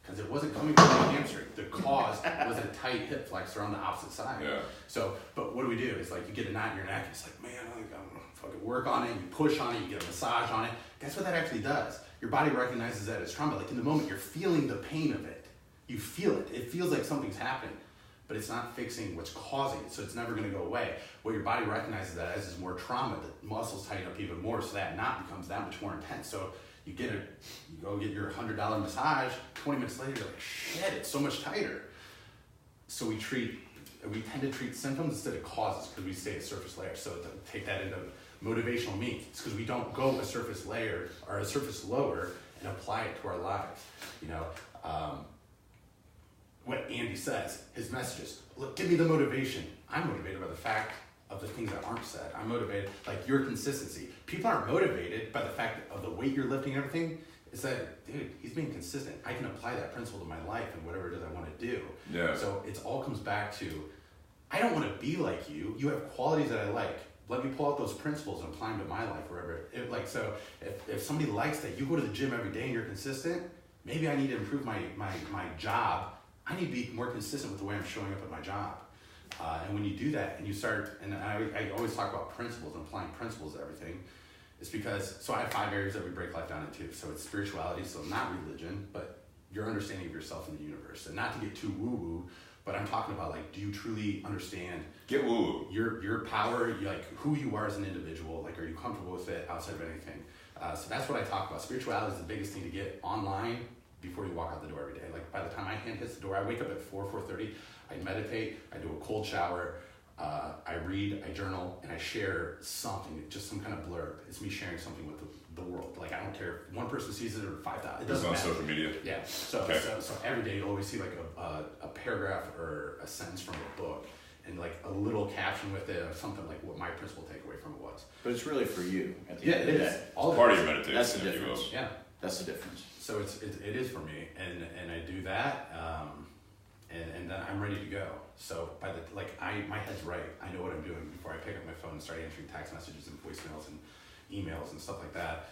Because it wasn't coming from my hamstring. The cause was a tight hip flexor on the opposite side. Yeah. So, but what do we do? It's like you get a knot in your neck. It's like, man, I'm gonna fucking work on it. You push on it. You get a massage on it. Guess what that actually does? Your body recognizes that as trauma. Like in the moment, you're feeling the pain of it. You feel it. It feels like something's happening. but it's not fixing what's causing it, so it's never going to go away. What your body recognizes that as is more trauma, the muscles tighten up even more, so that knot becomes that much more intense. So you go get your $100 massage, 20 minutes later, you're like, shit, it's so much tighter. So we tend to treat symptoms instead of causes because we stay at surface layer. So to take that into motivational means, it's because we don't go a surface layer or a surface lower and apply it to our lives. You know, what Andy says, his messages, look, give me the motivation. I'm motivated by the fact of the things that aren't said. I'm motivated, like your consistency. People aren't motivated by the fact of the weight you're lifting and everything. It's that, dude, he's being consistent. I can apply that principle to my life and whatever it is I want to do. Yeah. So it all comes back to, I don't want to be like you. You have qualities that I like. Let me pull out those principles and apply them to my life wherever. So if somebody likes that you go to the gym every day and you're consistent, maybe I need to improve my job. I need to be more consistent with the way I'm showing up at my job. And when you do that and you start, and I always talk about principles and applying principles to everything, it's because, so I have 5 areas that we break life down into. So it's spirituality, so not religion, but your understanding of yourself in the universe. And not to get too woo-woo, but I'm talking about, like, do you truly understand get woo your power, like who you are as an individual? Like, are you comfortable with it outside of anything? So that's what I talk about. Spirituality is the biggest thing to get online before you walk out the door every day. Like, by the time my hand hits the door, I wake up at 4:30, I meditate, I do a cold shower, I read, I journal, and I share something, just some kind of blurb. It's me sharing something with the world. Like, I don't care if one person sees it or 5,000. It doesn't matter. On social media? Yeah. So every day you'll always see like a paragraph or a sentence from a book and like a little caption with it or something like what my principal takeaway from it was. But it's really for you at the end of the day. All part of your meditation. That's the difference. Yeah. That's the difference. So it is for me, and I do that, and then I'm ready to go. So my head's right. I know what I'm doing before I pick up my phone and start answering text messages and voicemails and emails and stuff like that.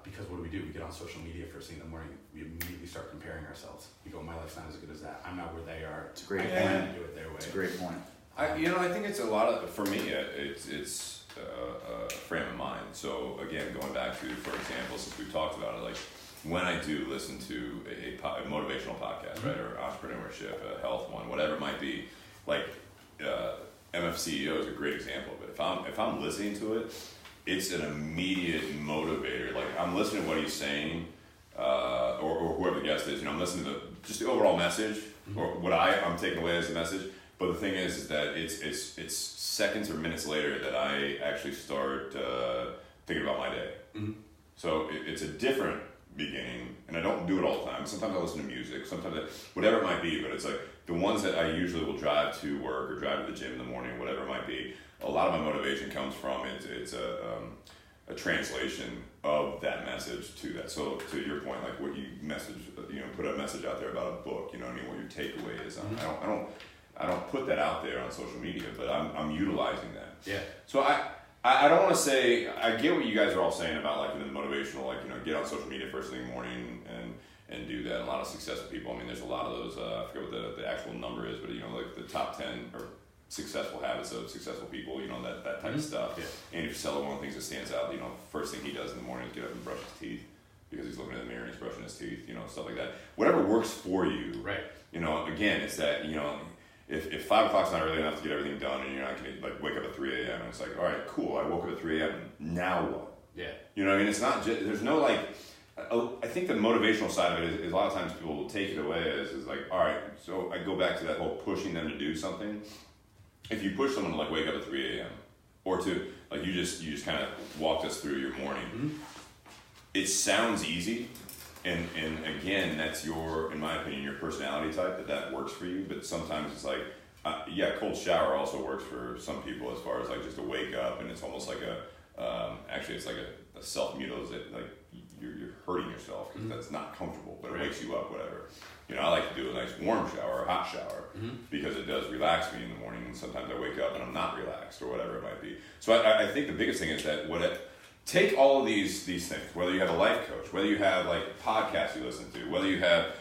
Because what do? We get on social media first thing in the morning. We immediately start comparing ourselves. We go, my life's not as good as that. I'm not where they are. It's a great point. point. Do it their way. It's a great point. I think it's a lot of, for me, it's a frame of mind. So again, going back to, for example, since we've talked about it, like when I do listen to a motivational podcast, right, or entrepreneurship, a health one, whatever it might be, like MFCEO is a great example of it. If I'm listening to it, it's an immediate motivator. Like, I'm listening to what he's saying, or whoever the guest is. I'm listening to just the overall message, or what I'm taking away as a message. But the thing is that it's seconds or minutes later that I actually start thinking about my day. Mm-hmm. So it's a different beginning, and I don't do it all the time. Sometimes I listen to music, sometimes whatever it might be. But it's like the ones that I usually will drive to work or drive to the gym in the morning, whatever it might be. A lot of my motivation comes from it's a translation of that message to that. So to your point, like what you message, put a message out there about a book. You know what I mean? What your takeaway is. Mm-hmm. I don't put that out there on social media, but I'm utilizing that. Yeah. So I don't want to say, I get what you guys are all saying about like the motivational, like get on social media first thing in the morning and do that. A lot of successful people. I mean, there's a lot of those. I forget what the actual number is, but like the top 10 or successful habits of successful people, that type of stuff. Yeah. Andy Frisella, one of the things that stands out, first thing he does in the morning is get up and brush his teeth because he's looking in the mirror and he's brushing his teeth, stuff like that. Whatever works for you. Right. Again, it's that, if 5 o'clock's not early enough to get everything done and you're not going to like wake up at 3 a.m. and it's like, all right, cool, I woke up at 3 a.m. Now what? Yeah. It's not just, there's no like, I think the motivational side of it is a lot of times people will take it away as like, all right, so I go back to that whole pushing them to do something. If you push someone to like wake up at 3 a.m. or to like you just kind of walked us through your morning, mm-hmm. It sounds easy, and again that's in my opinion, your personality type that works for you. But sometimes it's like, cold shower also works for some people as far as like just to wake up, and it's almost like actually it's like a self-mutilation, like you're hurting yourself because that's not comfortable, but it wakes you up, whatever. I like to do a nice warm shower or hot shower because it does relax me in the morning, and sometimes I wake up and I'm not relaxed or whatever it might be. So I think the biggest thing is that take all of these things, whether you have a life coach, whether you have like podcasts you listen to, whether you have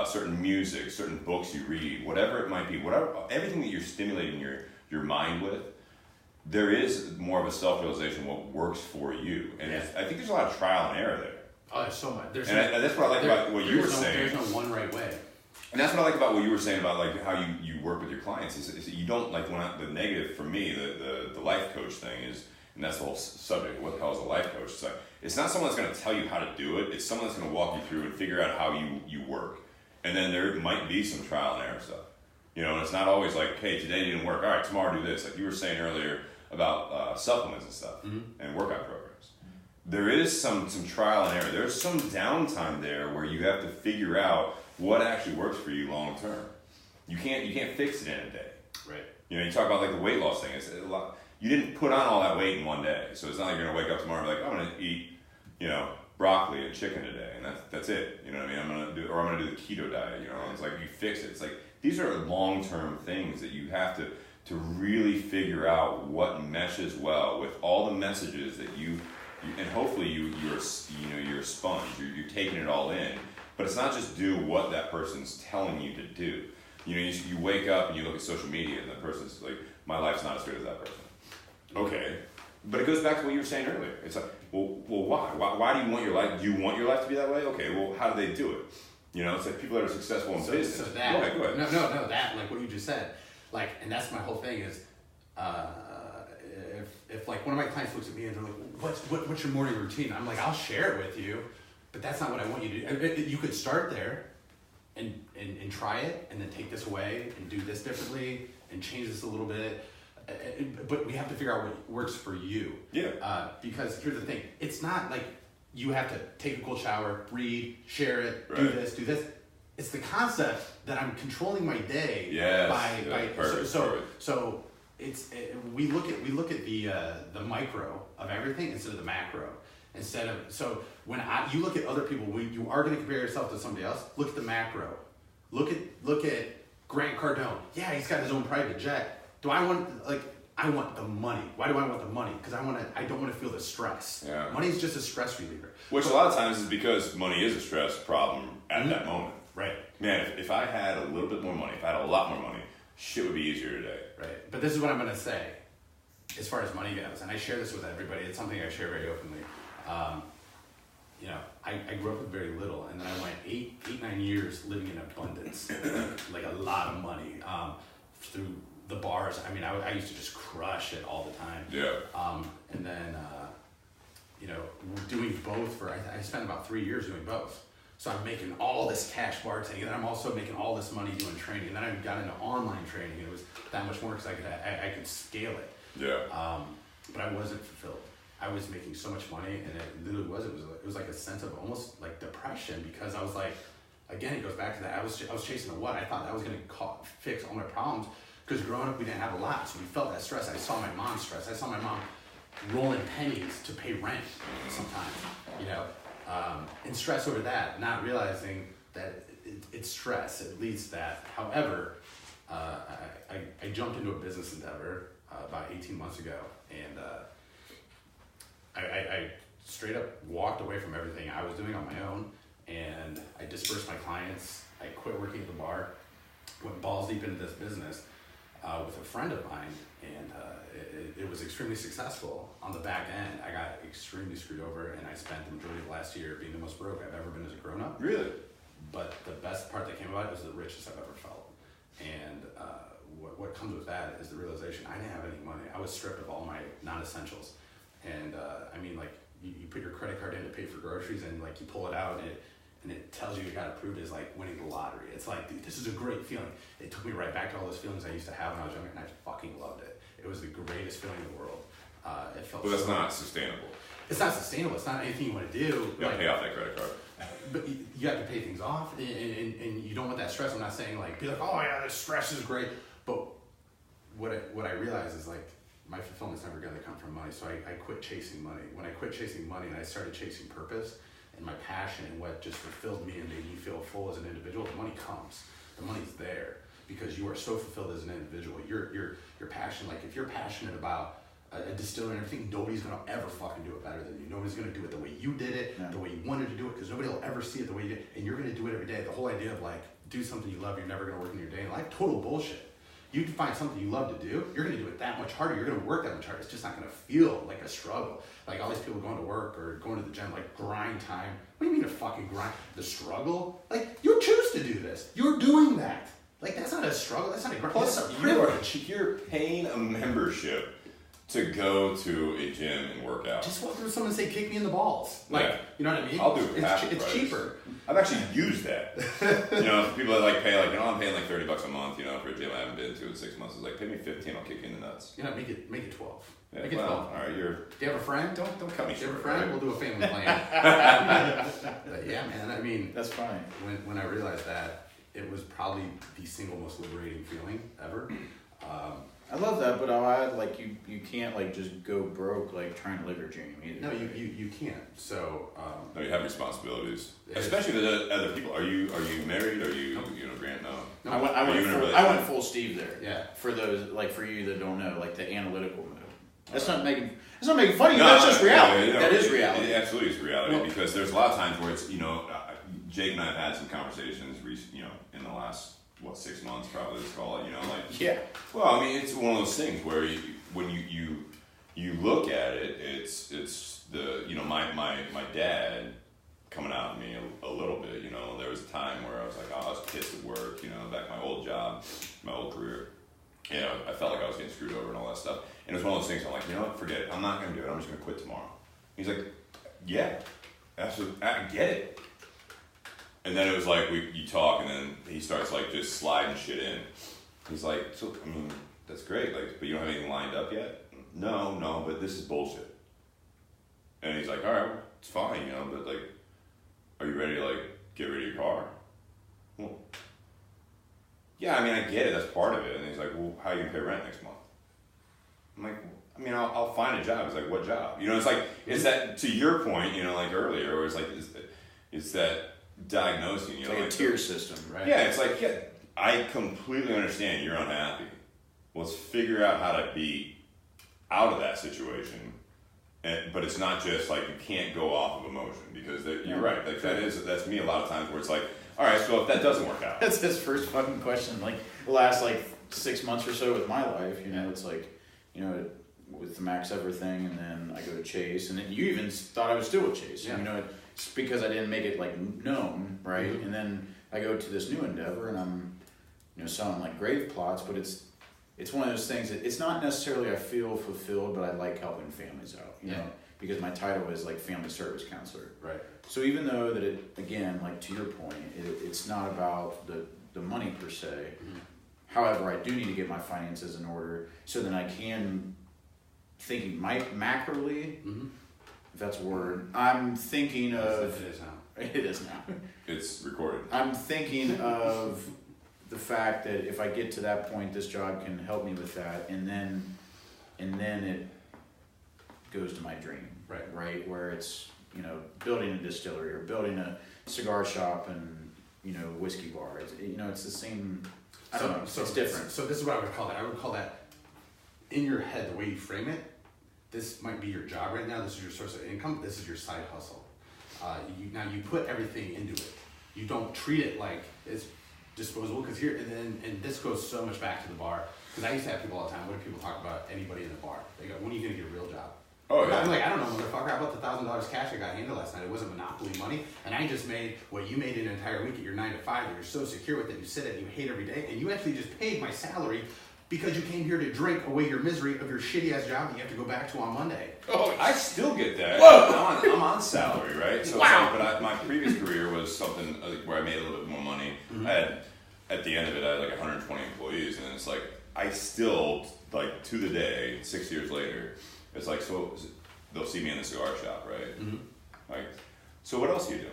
certain music, certain books you read, whatever it might be, everything that you're stimulating your mind with, there is more of a self-realization of what works for you. And I think there's a lot of trial and error there. Oh, there's so much. That's what I like about what you were saying. There's no one right way. And that's what I like about what you were saying about like how you work with your clients is that you don't like the negative for me, the life coach thing is, and that's the whole subject. What the hell is a life coach? It's like, it's not someone that's going to tell you how to do it. It's someone that's going to walk you through and figure out how you work. And then there might be some trial and error stuff. You know, and it's not always like, hey, today didn't work. All right, tomorrow do this. Like you were saying earlier about supplements and stuff and workout programs. There is some trial and error. There's some downtime there where you have to figure out what actually works for you long term. You can't fix it in a day. Right. You know, you talk about like the weight loss thing. It's a lot. You didn't put on all that weight in one day, so it's not like you're gonna wake up tomorrow and be like, I'm gonna eat, you know, broccoli and chicken today, and that's it. You know what I mean? I'm gonna do the keto diet. You know, it's like you fix it. It's like these are long-term things that you have to really figure out what meshes well with all the messages that you and hopefully you're a sponge. You're taking it all in, but it's not just do what that person's telling you to do. You know, you wake up and you look at social media, and the person's like, my life's not as good as that person. Okay, but it goes back to what you were saying earlier. It's like, well, why? Why do you want your life? Do you want your life to be that way? Okay, well, how do they do it? You know, it's like people that are successful in business. So that, go ahead. No, that, like what you just said, like, and that's my whole thing is, if like one of my clients looks at me and they're like, what's your morning routine? I'm like, I'll share it with you, but that's not what I want you to do. You could start there and try it, and then take this away and do this differently and change this a little bit. But we have to figure out what works for you. Yeah. Because here's the thing, it's not like you have to take a cold shower, read, share it, Right. do this. It's the concept that I'm controlling my day by perfect. so it's we look at the micro of everything instead of the macro. So when you look at other people, you are going to compare yourself to somebody else. Look at the macro. Look at Grant Cardone. Yeah, he's got his own private jet. I want the money. Why do I want the money? Because I don't want to feel the stress. Yeah. Money is just a stress reliever. Which a lot of times is because money is a stress problem at that moment. Right. Man, if I had a little bit more money, if I had a lot more money, shit would be easier today. Right. But this is what I'm going to say as far as money goes, and I share this with everybody. It's something I share very openly. You know, I grew up with very little, and then I went 8-9 years living in abundance, like a lot of money, through the bars. I mean, I used to just crush it all the time. Yeah. And then, you know, doing both I spent about 3 years doing both. So I'm making all this cash bartending, and then I'm also making all this money doing training. And then I got into online training, and it was that much more because I could scale it. Yeah. But I wasn't fulfilled. I was making so much money, and it literally it was like a sense of almost like depression, because I was like, again, it goes back to that. I was chasing the what. I thought that was going to fix all my problems, because growing up we didn't have a lot, so we felt that stress. I saw my mom stress. I saw my mom rolling pennies to pay rent sometimes, you know, and stress over that, not realizing that it's stress. It leads to that. However, I jumped into a business endeavor about 18 months ago, and I straight up walked away from everything I was doing on my own, and I dispersed my clients. I quit working at the bar, went balls deep into this business with a friend of mine, and it was extremely successful. On the back end, I got extremely screwed over, and I spent the majority of last year being the most broke I've ever been as a grown-up. Really? But the best part that came about it was the richest I've ever felt. And what comes with that is the realization I didn't have any money. I was stripped of all my non-essentials. And I mean, like, you put your credit card in to pay for groceries, and like you pull it out, and it tells you got approved as like winning the lottery. It's like, dude, this is a great feeling. It took me right back to all those feelings I used to have when I was younger, and I fucking loved it. It was the greatest feeling in the world. It felt. But that's not sustainable. It's not sustainable. It's not anything you want to do. You gotta pay off that credit card. But you have to pay things off, and you don't want that stress. I'm not saying like be like, oh yeah, this stress is great. But what I realize is like my fulfillment's never going to come from money. So I quit chasing money. When I quit chasing money and I started chasing purpose and my passion and what just fulfilled me and made me feel full as an individual, the money comes. The money's there because you are so fulfilled as an individual. Your passion, like if you're passionate about a distillery and everything, nobody's gonna ever fucking do it better than you. Nobody's gonna do it the way you did it, the way you wanted to do it, because nobody will ever see it the way you did, and you're gonna do it every day. The whole idea of like, do something you love, you're never gonna work in your day in life, total bullshit. You find something you love to do, you're gonna do it that much harder, you're gonna work that much harder. It's just not gonna feel like a struggle. Like all these people going to work or going to the gym, like grind time. What do you mean a fucking grind? The struggle? Like, you choose to do this. You're doing that. Like, that's not a struggle. That's not a Plus, that's a privilege. you're paying a membership to go to a gym and work out. Just walk through someone and say, kick me in the balls. Like, Yeah. you know what I mean? I'll do it. It's cheaper. I've actually used that. You know, people that like pay, like, you know, I'm paying like $30 a month, you know, for a gym I haven't been to in 6 months. It's like, pay me 15, I'll kick you in the nuts. Yeah, make it 12. Yeah, Make it well, 12. all right, you're. Do you have a friend? Don't cut me Do you have short. a friend? Right? We'll do a family plan. But yeah, man, I mean, That's fine. when I realized that, it was probably the single most liberating feeling ever. I love that, but I'll add, like, you can't, like, just go broke, like, trying to live your dream either. No, you can't. So, No, you have responsibilities, Yeah. especially with other people. Are you married? Are you you know, Grant? No. No. I went full Steve there. Yeah. For those, like, for you that don't know, like, the analytical mode. That's not making funny. That's just reality. No, that is reality. It absolutely is reality because there's a lot of times where it's, you know, Jake and I have had some conversations, you know, in the last 6 months probably. Let's call it, you know, like. Yeah. Well, I mean, it's one of those things where when you look at it, it's the, you know, my dad coming out at me a little bit. You know, there was a time where I was like, oh, I was pissed at work. You know, back in my old job, my old career. You know, I felt like I was getting screwed over and all that stuff. And it was one of those things. I'm like, you know what? Forget it. I'm not going to do it. I'm just going to quit tomorrow. He's like, yeah, absolutely. I get it. And then it was like you talk, and then he starts like just sliding shit in. He's like, so I mean, that's great, like, but you don't have anything lined up yet? No, but this is bullshit. And he's like, all right, it's fine, you know, but like, are you ready to like get rid of your car? Well, yeah, I mean, I get it, that's part of it. And he's like, well, how are you gonna pay rent next month? I'm like, I mean, I'll find a job. He's like, what job? You know, it's like, it's that, to your point, you know, like earlier, where it's like, it's that diagnosing, you know, Like a like tier system, right? Yeah, it's like, yeah, I completely understand you're unhappy. Let's figure out how to be out of that situation. But it's not just like you can't go off of emotion because you're right. Like that's me a lot of times where it's like, all right, so if that doesn't work out, That's his first fucking question. Like the last 6 months or so with my life, you know, it's like, you know, with the Max Ever thing, and then I go to Chase, and then you even thought I was still with Chase. Yeah. You know, it's because I didn't make it like known, right? Mm-hmm. And then I go to this new endeavor, and I'm, you know, selling like grave plots, but it's one of those things that it's not necessarily I feel fulfilled, but I like helping families out, you know, because my title is like family service counselor. right. So even though that it, again, like to your point, it's not about the money per se. Mm-hmm. However, I do need to get my finances in order so that I can, thinking macroly, Mm-hmm. if that's a word, I'm thinking of, It is now. it is now. it's recorded. I'm thinking of the fact that if I get to that point, this job can help me with that, and then it goes to my dream, right, where it's, you know, building a distillery or building a cigar shop and, you know, whiskey bar. It's, you know, it's the same. I don't know. It's different. So this is what I would call that. I would call that, in your head, the way you frame it, this might be your job right now. This is your source of income. This is your side hustle. Now you put everything into it. You don't treat it like it's disposable, because here and this goes so much back to the bar. Because I used to have people all the time. What do people talk about anybody in the bar? They go, when are you gonna get a real job? Oh yeah. I'm like, I don't know, motherfucker. I bought the $1,000 cash I got handed last night. It wasn't Monopoly money, and I just made what you made in an entire week at your 9 to 5. And you're so secure with it. You sit it, and you hate every day, and you actually just paid my salary because you came here to drink away your misery of your shitty ass job that you have to go back to on Monday. Oh, I still get that. Whoa! I'm on salary, right? So Wow. it's like, but my previous career was something where I made a little bit more money. Mm-hmm. I had, at the end of it, I had like 120 employees, and it's like I still, like, to the day, 6 years later, it's like, so they'll see me in the cigar shop, right? Mm-hmm. Like, so what else are you doing?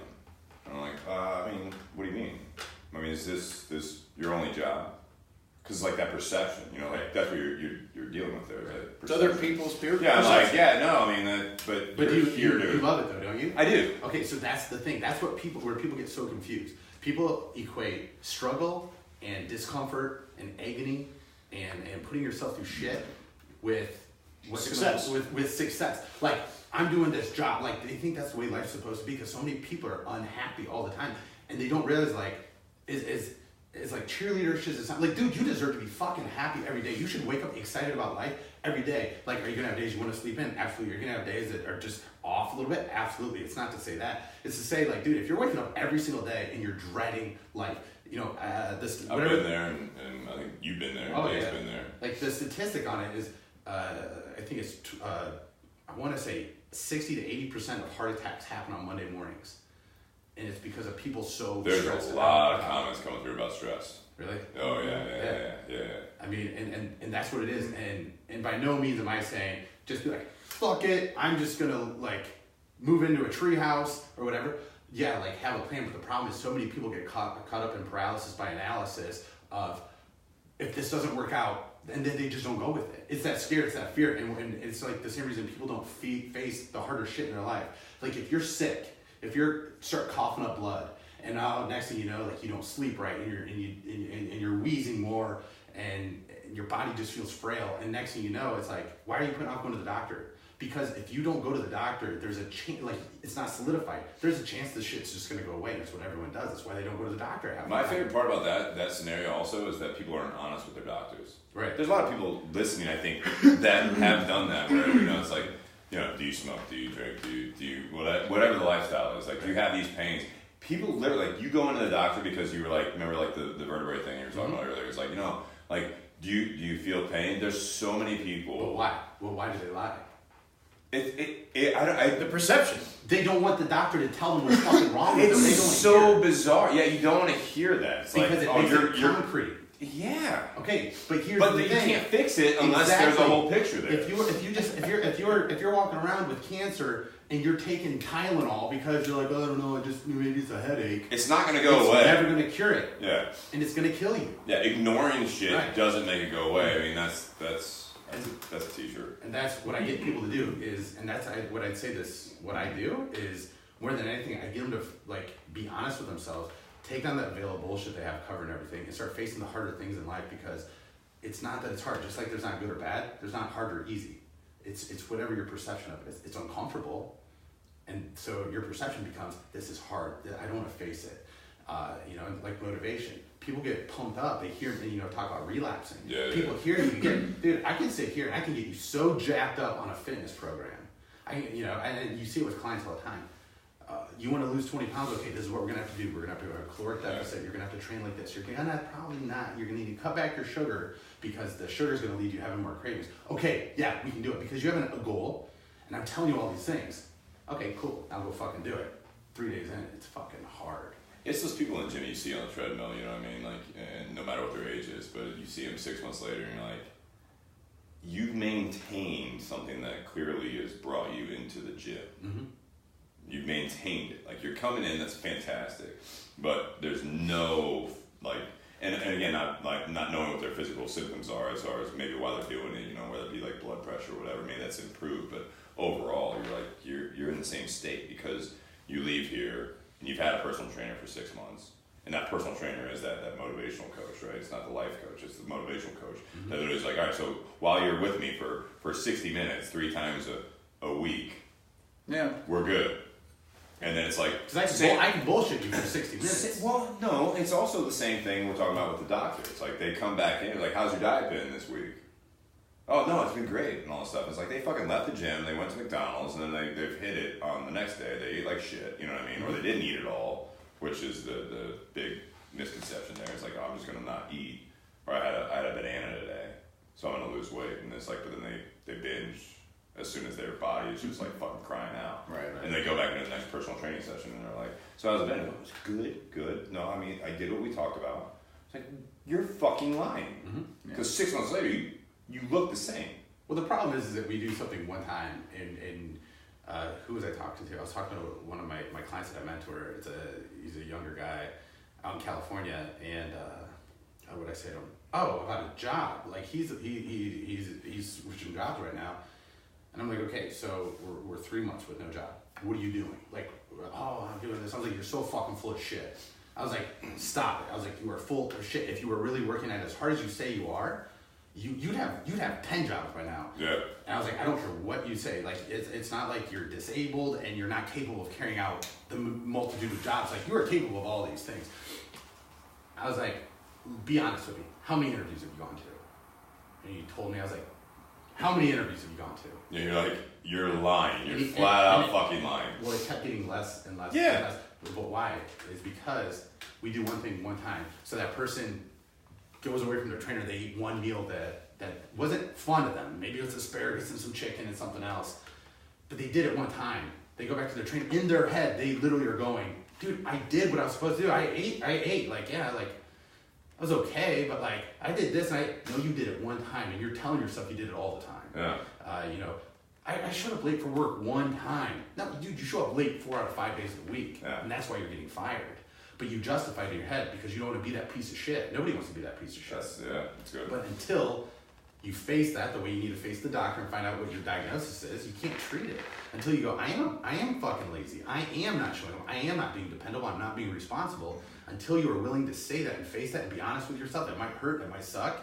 And I'm like, I mean, what do you mean? I mean, is this your only job? Because like that perception, you know, like that's what you're dealing with there. Right? It's other people's peer. Yeah, I'm like, yeah, no, I mean, but you love it though, don't you? I do. Okay, so that's the thing. That's where people get so confused. People equate struggle and discomfort and agony and putting yourself through shit with Success. With success. Like, I'm doing this job. Like, they think that's the way life's supposed to be because so many people are unhappy all the time, and they don't realize like it's like cheerleader shit. It's not like, dude, you deserve to be fucking happy every day. You should wake up excited about life every day. Like, are you gonna have days you want to sleep in? Absolutely. You're gonna have days that are just off a little bit? Absolutely. It's not to say that. It's to say, like, dude, if you're waking up every single day and you're dreading life, this. I've been there, and I think you've been there. Oh, Dave's yeah. been there. Like the statistic on it is, I think it's, I want to say 60 to 80% of heart attacks happen on Monday mornings, and it's because of people so. There's a lot of comments coming through about stress. Really? Oh yeah. I mean, and that's what it is, and by no means am I saying just be like, fuck it, I'm just gonna like move into a tree house or whatever. Yeah, like have a plan, but the problem is so many people get caught up in paralysis by analysis of if this doesn't work out, and then they just don't go with it. It's that scare, it's that fear, and it's like the same reason people don't face the harder shit in their life. Like if you're sick, if you start coughing up blood, and now next thing you know, like you don't sleep right, and you're wheezing more, and your body just feels frail, and next thing you know, it's like, why are you putting off going to the doctor? Because if you don't go to the doctor, there's a chance, like it's not solidified. There's a chance this shit's just gonna go away. That's what everyone does. That's why they don't go to the doctor. My favorite part about that scenario also is that people aren't honest with their doctors. Right. There's a lot of people listening, I think, that have done that. Where it's like, do you smoke? Do you drink? Do you whatever the lifestyle is? Like, do you have these pains? People literally, like, you go into the doctor because you were like, remember like the vertebrae thing you were talking about earlier. It's like, like, do you feel pain? There's so many people. But why? Well, why do they lie? The perception. They don't want the doctor to tell them what's fucking wrong with them. They It's don't so bizarre. Yeah, you don't want to hear that. It's because like, it makes it concrete. Yeah. Okay, but here's but the you thing. can't fix it unless there's a whole picture there. If you're walking around with cancer and you're taking Tylenol because you're like, oh, I don't know, maybe it's a headache. It's not going to go away. It's never going to cure it. Yeah. And it's going to kill you. Yeah, ignoring shit doesn't make it go away. I mean, that's a t-shirt. And that's what I get people to do is, and that's what I'd say what I do is, more than anything, I get them to like be honest with themselves, take down that veil of bullshit they have covered and everything, and start facing the harder things in life, because it's not that it's hard. Just like there's not good or bad, there's not hard or easy. It's whatever your perception of it is. It's uncomfortable, and so your perception becomes, this is hard, I don't want to face it. Like motivation. People get pumped up. They hear, talk about relapsing. People hear you get, dude, I can sit here and I can get you so jacked up on a fitness program. And you see it with clients all the time. You want to lose 20 pounds? Okay, this is what we're going to have to do. We're going to have to do a caloric deficit. You're going to have to train like this. You're going to you're going to need to cut back your sugar because the sugar is going to lead you to having more cravings. Okay, yeah, we can do it because you have a goal and I'm telling you all these things. Okay, cool. I'll go fucking do it. 3 days in, it's fucking hard. It's those people in the gym you see on the treadmill, you know what I mean? Like, and no matter what their age is, but you see them 6 months later and you're like, you've maintained something that clearly has brought you into the gym. Mm-hmm. You've maintained it. Like, you're coming in, that's fantastic. But there's no, like, and again, not knowing what their physical symptoms are as far as maybe why they're doing it, whether it be like blood pressure or whatever, maybe that's improved. But overall, you're in the same state because you leave here and you've had a personal trainer for 6 months. And that personal trainer is that motivational coach, right? It's not the life coach, it's the motivational coach. Mm-hmm. That is like, all right, so while you're with me for 60 minutes, 3 times a week, we're good. And then it's like... Because I can bullshit you for 60 minutes. Well, no, it's also the same thing we're talking about with the doctor. It's like they come back in, like, how's your diet been this week? Oh, no, it's been great and all this stuff. It's like they fucking left the gym, they went to McDonald's, and then they've hit it on the next day. They ate like shit, you know what I mean? Or they didn't eat at all, which is the big misconception there. It's like, oh, I'm just going to not eat. Or I had a banana today, so I'm going to lose weight. And it's like, but then they binge as soon as their body is just like fucking crying out. Right. And they go back into the next personal training session and they're like, so how's it been? It was good. No, I mean, I did what we talked about. It's like, you're fucking lying. Because 6 months later, you look the same. Well, the problem is that we do something one time, and who was I talking to? I was talking to one of my clients that I mentor. He's a younger guy out in California, and how would I say to him? Oh, about a job. Like he's switching jobs right now, and I'm like, okay, so we're 3 months with no job. What are you doing? Like, oh, I'm doing this. I was like, you're so fucking full of shit. I was like, stop it. I was like, you are full of shit. If you were really working at it as hard as you say you are, you'd have 10 jobs by now. Yeah. And I was like, I don't care what you say. Like, it's not like you're disabled and you're not capable of carrying out the multitude of jobs. Like, you are capable of all these things. I was like, be honest with me. How many interviews have you gone to? And he told me, I was like, how many interviews have you gone to? Yeah, you're like, you're lying. You're flat out fucking lying. Well, it kept getting less and less and less. But why? It's because we do one thing one time. So that person goes away from their trainer, they eat one meal that wasn't fun to them. Maybe it was asparagus and some chicken and something else. But they did it one time. They go back to their trainer. In their head, they literally are going, dude, I did what I was supposed to do. I ate. Like, yeah, like, I was okay, but like, I did this, and no, you did it one time, and you're telling yourself you did it all the time. Yeah. You know, I showed up late for work one time. No, dude, you show up late 4 out of 5 days of the week, and that's why you're getting fired. But you justify it in your head because you don't want to be that piece of shit. Nobody wants to be that piece of shit. That's good. But until you face that the way you need to face the doctor and find out what your diagnosis is, you can't treat it. Until you go, I am fucking lazy. I am not showing up. I am not being dependable. I'm not being responsible. Until you are willing to say that and face that and be honest with yourself, it might hurt, it might suck.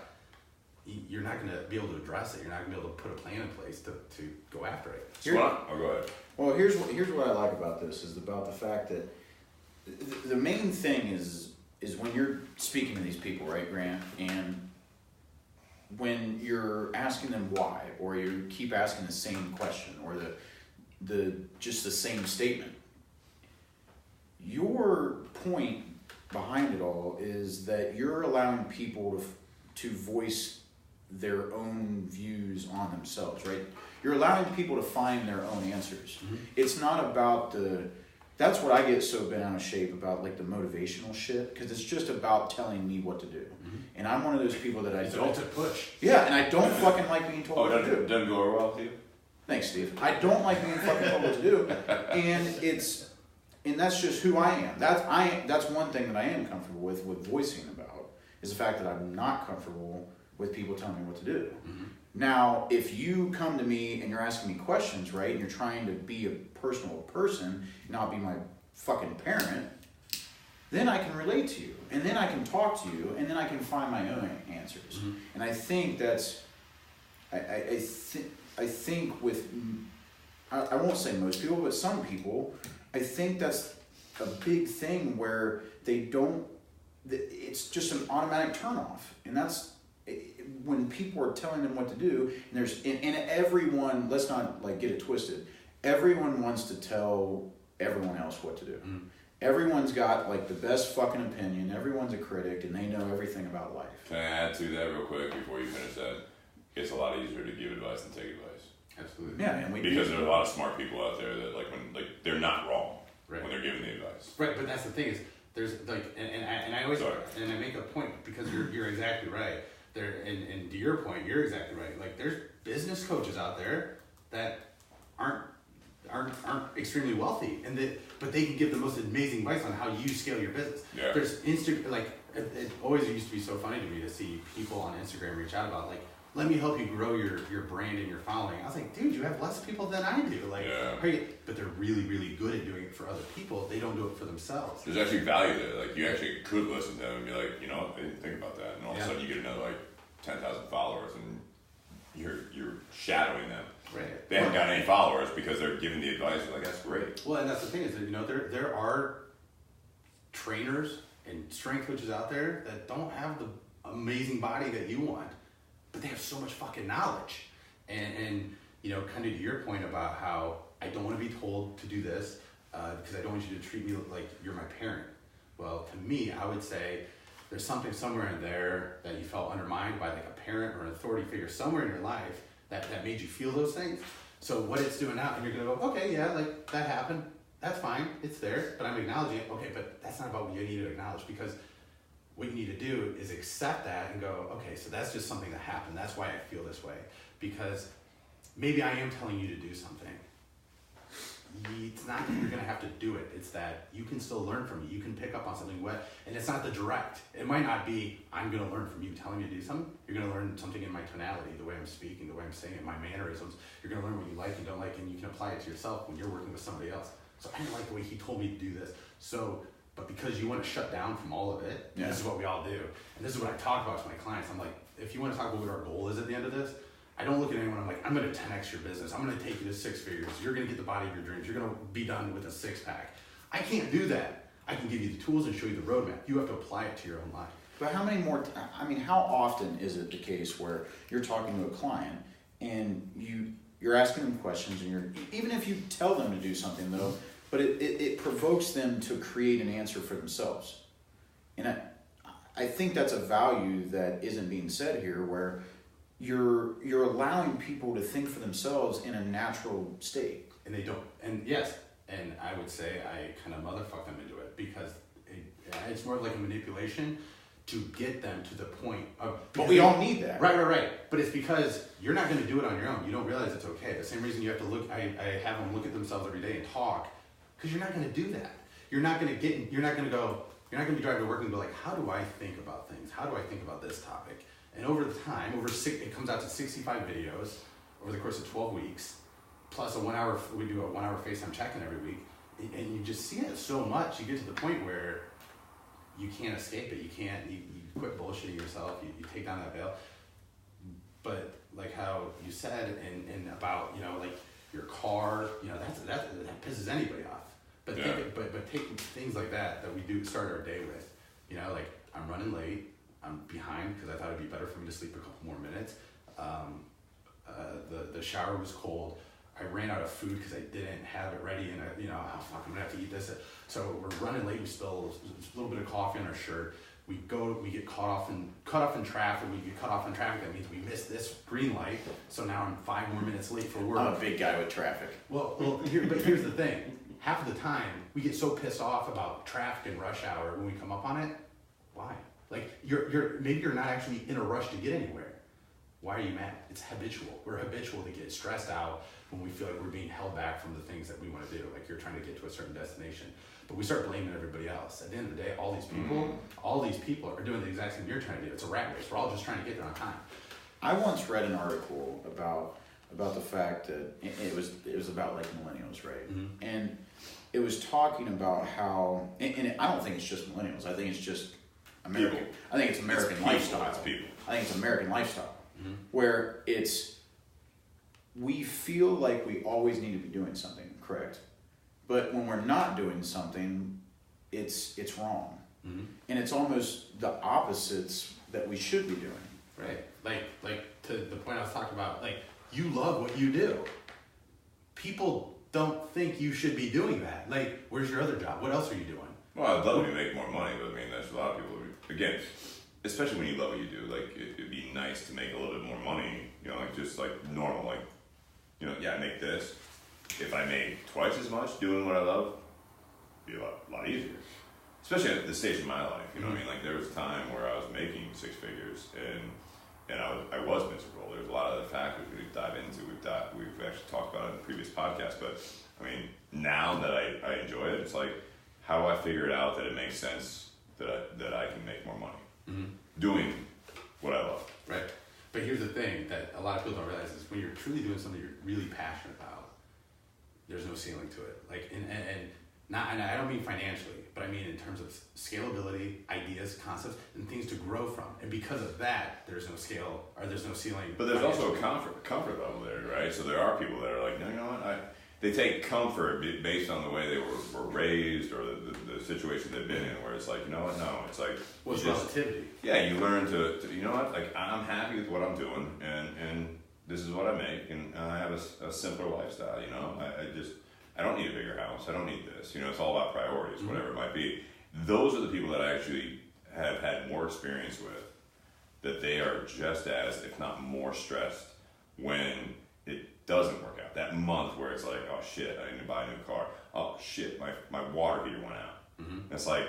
You're not going to be able to address it. You're not going to be able to put a plan in place to go after it. Go ahead. Well, here's what I like about this is about the fact that the main thing is when you're speaking to these people, right, Grant, and when you're asking them why, or you keep asking the same question, or the just the same statement. Your point behind it all is that you're allowing people to voice their own views on themselves, right? You're allowing people to find their own answers. Mm-hmm. It's not about that's what I get so bent out of shape about, like the motivational shit, because it's just about telling me what to do. Mm-hmm. And I'm one of those people that it's an ultimate push. Yeah, and I don't fucking like being told what to do. Doesn't go over well with you? Thanks, Steve. I don't like being fucking told what to do. And that's just who I am. That's one thing that I am comfortable with voicing about, is the fact that I'm not comfortable with people telling me what to do. Mm-hmm. Now, if you come to me and you're asking me questions, right, and you're trying to be a personal person, not be my fucking parent, then I can relate to you, and then I can talk to you, and then I can find my own answers. Mm-hmm. And I think that's, I think with, I won't say most people, but some people, I think that's a big thing where they don't, it's just an automatic turnoff. And that's when people are telling them what to do, and everyone, let's not like get it twisted, everyone wants to tell everyone else what to do. Mm. Everyone's got like the best fucking opinion, everyone's a critic, and they know everything about life. Can I add to that real quick before you finish that? It's a lot easier to give advice than take advice. Absolutely. Yeah, and because there are a lot of smart people out there that they're not wrong right. when they're giving the advice. Right, but that's the thing is there's like and I always and I make a point because you're exactly right. There and to your point, you're exactly right. Like there's business coaches out there that aren't extremely wealthy but they can give the most amazing advice on how you scale your business. Yeah. There's it always used to be so funny to me to see people on Instagram reach out about like, let me help you grow your brand and your following. I was like, dude, you have less people than I do. Like, but they're really, really good at doing it for other people. They don't do it for themselves. There's actually value there. Like, you actually could listen to them and be like, you know, I didn't think about that. And all of a sudden you get another, like, 10,000 followers and you're shadowing them. Right. They haven't got any followers because they're giving the advice. You're like, that's great. Well, and that's the thing is that, you know, there are trainers and strength coaches out there that don't have the amazing body that you want, but they have so much fucking knowledge. And you know, kind of to your point about how I don't want to be told to do this because I don't want you to treat me like you're my parent. Well, to me, I would say there's something somewhere in there that you felt undermined by like a parent or an authority figure somewhere in your life that made you feel those things. So what it's doing now, and you're gonna go, okay, yeah, like that happened. That's fine, it's there, but I'm acknowledging it. Okay, but that's not about what you need to acknowledge, because what you need to do is accept that and go, okay, so that's just something that happened. That's why I feel this way. Because maybe I am telling you to do something. It's not that you're going to have to do it. It's that you can still learn from me. You can pick up on something and it's not the direct. It might not be, I'm going to learn from you telling me to do something. You're going to learn something in my tonality, the way I'm speaking, the way I'm saying it, my mannerisms. You're going to learn what you like and don't like, and you can apply it to yourself when you're working with somebody else. So I didn't like the way he told me to do this. But because you want to shut down from all of it, This is what we all do. And this is what I talk about to my clients. I'm like, if you want to talk about what our goal is at the end of this, I don't look at anyone, I'm like, I'm going to 10x your business. I'm going to take you to 6 figures. You're going to get the body of your dreams. You're going to be done with a 6-pack. I can't do that. I can give you the tools and show you the roadmap. You have to apply it to your own life. But how many more, how often is it the case where you're talking to a client and you're asking them questions, and even if you tell them to do something though, but it provokes them to create an answer for themselves. And I think that's a value that isn't being said here, where you're allowing people to think for themselves in a natural state. And they don't. And yes, and I would say I kind of motherfuck them into it, because it's more like a manipulation to get them to the point of... But we all need that. Right. But it's because you're not going to do it on your own. You don't realize it's okay. The same reason you have to look... I have them look at themselves every day and talk, because you're not going to do that. You're not going to be driving to work and go like, how do I think about things? How do I think about this topic? And over the time, it comes out to 65 videos over the course of 12 weeks, plus we do a 1 hour FaceTime check-in every week. And you just see it so much, you get to the point where you can't escape it. You quit bullshitting yourself. You take down that veil. But like how you said, and about, like your car, that pisses anybody off. But take things like that we do start our day with. Like I'm running late. I'm behind because I thought it'd be better for me to sleep a couple more minutes. The shower was cold. I ran out of food because I didn't have it ready, and I'm gonna have to eat this. So we're running late. We spill a little bit of coffee on our shirt. We get cut off in traffic. We get cut off in traffic. That means we missed this green light. So now I'm 5 more minutes late for work. I'm a big guy with traffic. But here's the thing. Half of the time we get so pissed off about traffic and rush hour when we come up on it. Why? Like maybe you're not actually in a rush to get anywhere. Why are you mad? It's habitual. We're habitual to get stressed out when we feel like we're being held back from the things that we want to do. Like you're trying to get to a certain destination, but we start blaming everybody else. At the end of the day, all these people are doing the exact same you're trying to do. It's a rat race. We're all just trying to get there on time. I once read an article about the fact that it was about like millennials, right? Mm-hmm. And it was talking about how, and I don't think it's just millennials. I think it's just American. People. I think it's American lifestyle. It's people. I think it's American lifestyle, where we feel like we always need to be doing something, correct? But when we're not doing something, it's wrong. Mm-hmm. And it's almost the opposites that we should be doing. Right. Like to the point I was talking about, like you love what you do. People don't think you should be doing that. Like, where's your other job? What else are you doing? Well, I'd love to make more money, but I mean, there's a lot of people who, again, especially when you love what you do, like it'd be nice to make a little bit more money, like just like normal, like, I make this. If I made twice as much doing what I love, it'd be a lot easier. Especially at this stage in my life, what I mean? Like there was a time where I was making 6 figures and I was miserable. There's a lot of other factors we could dive into. We've actually talked about it in the previous podcast, but I mean, now that I enjoy it, it's like, how do I figure it out that it makes sense that I can make more money doing what I love? Right. But here's the thing that a lot of people don't realize is when you're truly doing something you're really passionate about, there's no ceiling to it. Like, and I don't mean financially, but I mean in terms of scalability, ideas, concepts, and things to grow from. And because of that, there's no scale or there's no ceiling. But there's also a comfort level there, right? So there are people that are like, no, you know what? They take comfort based on the way they were raised or the situation they've been in, where it's like, you know what? No, it's like... What's relativity? Yeah, you learn to, you know what? Like, I'm happy with what I'm doing, and this is what I make, and I have a simpler lifestyle, I don't need a bigger house. I don't need this. It's all about priorities, whatever it might be. Those are the people that I actually have had more experience with, that they are just as, if not more stressed when it doesn't work out. That month where it's like, oh shit, I need to buy a new car. Oh shit, my water heater went out. Mm-hmm. It's like,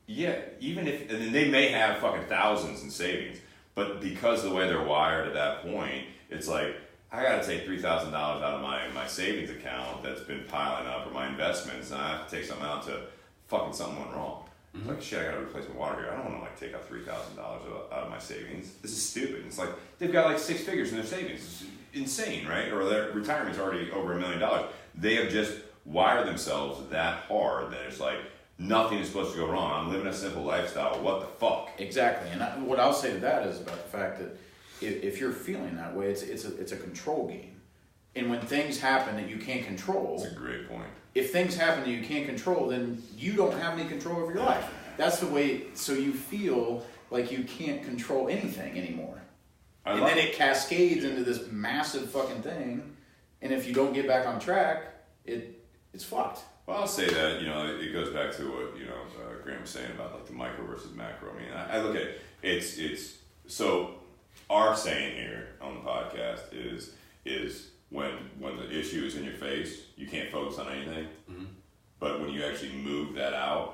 yeah, even if, and they may have fucking thousands in savings, but because of the way they're wired at that point, it's like, I gotta take $3,000 out of my savings account that's been piling up, or my investments, and I have to take something out to fucking something went wrong. Mm-hmm. It's like, shit, I gotta replace my water here. I don't wanna take out $3,000 out of my savings. This is stupid. It's like, they've got like 6 figures in their savings. It's insane, right? Or their retirement's already over $1 million. They have just wired themselves that hard that it's like, nothing is supposed to go wrong. I'm living a simple lifestyle. What the fuck? Exactly. And what I'll say to that is about the fact that if you're feeling that way, it's a control game. And when things happen that you can't control... That's a great point. If things happen that you can't control, then you don't have any control over your life. That's the way... So you feel like you can't control anything anymore. And then it cascades into this massive fucking thing. And if you don't get back on track, it's it's fucked. Well, I'll say that, it goes back to what, Grant was saying about like the micro versus macro. I mean, I look at it's so our saying here on the podcast is when the issue is in your face, you can't focus on anything. Mm-hmm. But when you actually move that out,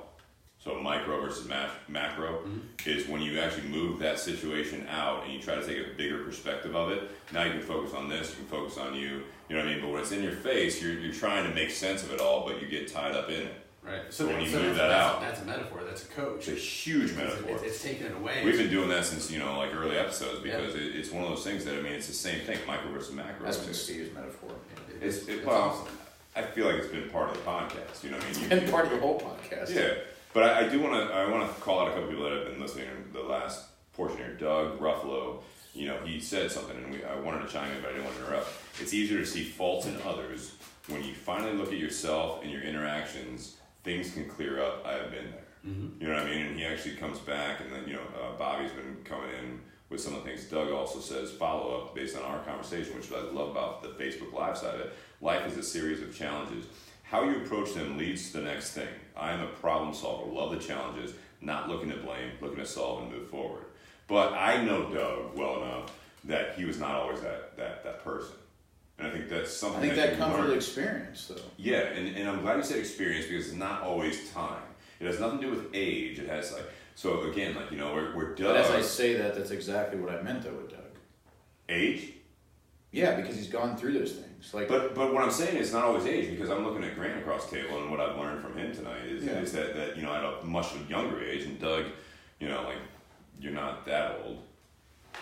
so micro versus macro is when you actually move that situation out and you try to take a bigger perspective of it. Now you can focus on this, you can focus on you, you know what I mean? But when it's in your face, you're trying to make sense of it all, but you get tied up in it. Right. So when you move that out. That's a metaphor, that's a coach. It's a huge metaphor. It's taking it away. We've been doing that since, like early episodes because it's one of those things that, it's the same thing, micro versus macro. That's been Steve's metaphor. It's well, awesome. I feel like it's been part of the podcast, you know what I mean? It's been part of the whole podcast. Yeah. But I do want to call out a couple people that have been listening to the last portion here. Doug Ruffalo, he said something, and I wanted to chime in, but I didn't want to interrupt. It's easier to see faults in others when you finally look at yourself and your interactions. Things can clear up. I have been there. Mm-hmm. You know what I mean? And he actually comes back, and then Bobby's been coming in with some of the things. Doug also says follow up based on our conversation, which I love about the Facebook Live side of it. Life is a series of challenges. How you approach them leads to the next thing. I am a problem solver, love the challenges, not looking to blame, looking to solve and move forward. But I know Doug well enough that he was not always that person. And I think that's something that comes with experience, though. Yeah, and I'm glad you said experience because it's not always time. It has nothing to do with age. It has so again, where Doug... But as I say that's exactly what I meant, though, with Doug. Age? Yeah, because he's gone through those things. But what I'm saying is not always age, because I'm looking at Grant across the table, and what I've learned from him tonight is that at a much younger age, and Doug, you're not that old.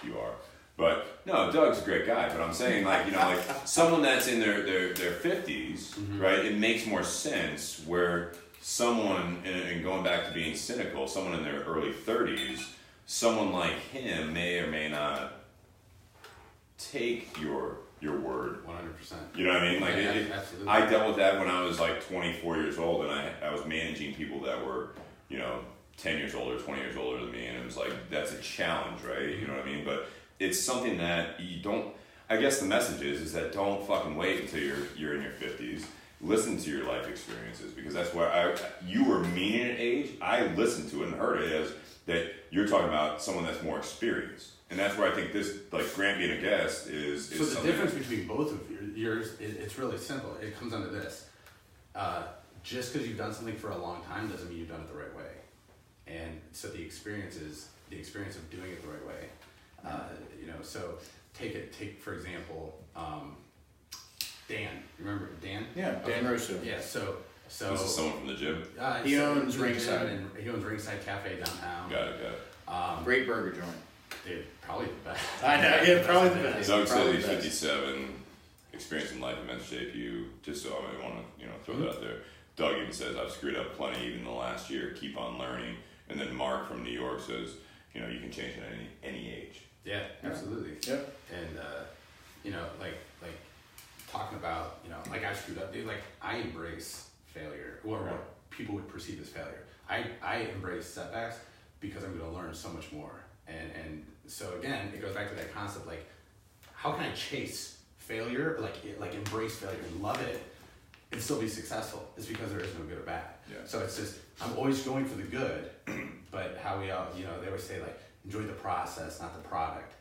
You are. But no, Doug's a great guy. But I'm saying someone that's in their 50s, mm-hmm. right? It makes more sense where someone, and going back to being cynical, someone in their early 30s, someone like him may or may not take your word. 100%. You know what I mean? Absolutely. I dealt with that when I was 24 years old, and I was managing people that were 10 years older, 20 years older than me, and it was that's a challenge, right? You know what I mean? But it's something that you don't. I guess the message is that don't fucking wait until you're in your 50s. Listen to your life experiences, because that's where you were meaning at age. I listened to it and heard it as that you're talking about someone that's more experienced. And that's where I think this, Grant being a guest is so the difference between both of yours, it's really simple. It comes down to this. Just because you've done something for a long time doesn't mean you've done it the right way. And so the experience of doing it the right way. So take for example, Dan. Remember Dan? Yeah, Dan Rosso. Yeah, so this is someone from the gym? He owns Ringside. And he owns Ringside Cafe downtown. Got it. Great burger joint. Dude, probably the best. I know, yeah, probably the best. Doug said he's 57, experience in life events shape you, just so I want to, throw that out there. Doug even says, I've screwed up plenty even the last year, keep on learning. And then Mark from New York says, you can change at any age. Yeah, absolutely. Yep. And, talking about, I screwed up, dude, I embrace failure, or what people would perceive as failure. I embrace setbacks because I'm going to learn so much more. And so again, it goes back to that concept, how can I chase failure, embrace failure and love it and still be successful? It's because there is no good or bad. Yeah. So it's just, I'm always going for the good, but how we all, they always say enjoy the process, not the product.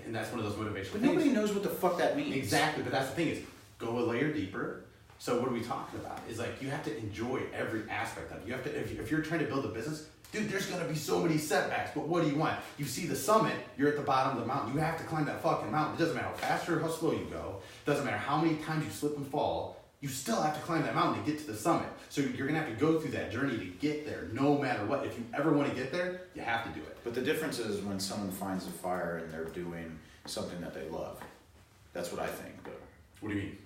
And that's one of those motivational But things. nobody knows what the fuck that means. Exactly, but that's the thing is, go a layer deeper. So what are we talking about? Is you have to enjoy every aspect of it. You have to, if you're trying to build a business, dude, there's gonna be so many setbacks, but what do you want? You see the summit, you're at the bottom of the mountain. You have to climb that fucking mountain. It doesn't matter how fast or how slow you go. It doesn't matter how many times you slip and fall. You still have to climb that mountain to get to the summit. So you're gonna have to go through that journey to get there, no matter what. If you ever wanna get there, you have to do it. But the difference is when someone finds a fire and they're doing something that they love. That's what I think, though. What do you mean?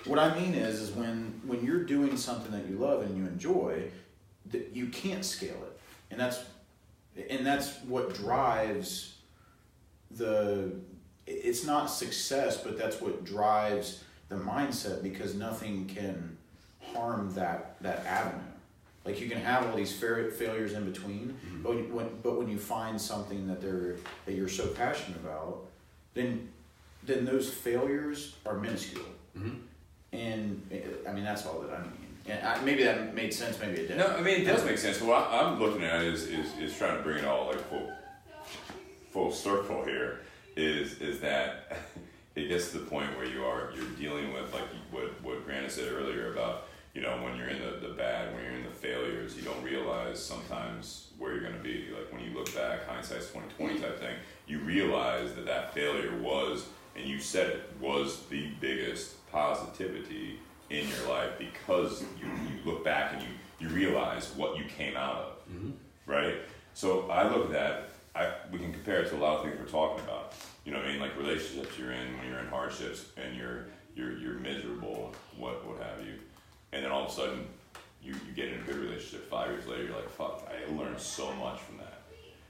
What I mean is when you're doing something that you love and you enjoy, that you can't scale it. And that's what drives it's not success, but that's what drives the mindset, because nothing can harm that avenue. You can have all these failures in between, mm-hmm. but when you find something that you're so passionate about, then those failures are minuscule. Mm-hmm. And I mean, that's all that I mean. And maybe that made sense, maybe it didn't. No, I mean, it does make sense. What I'm looking at is trying to bring it all like full circle here. Is that it gets to the point where you're dealing with like what Grant said earlier about, you know, when you're in the bad, when you're in the failures, you don't realize sometimes where you're going to be. Like when you look back, hindsight's 20/20 type thing. You realize that failure was, and you said it, was the biggest positivity in your life, because you look back and you realize what you came out of, right? So I look at that, we can compare it to a lot of things we're talking about. You know what I mean? Like relationships you're in when you're in hardships and you're miserable, what have you, and then all of a sudden you get in a good relationship. 5 years later, you're like, fuck, I learned so much from that.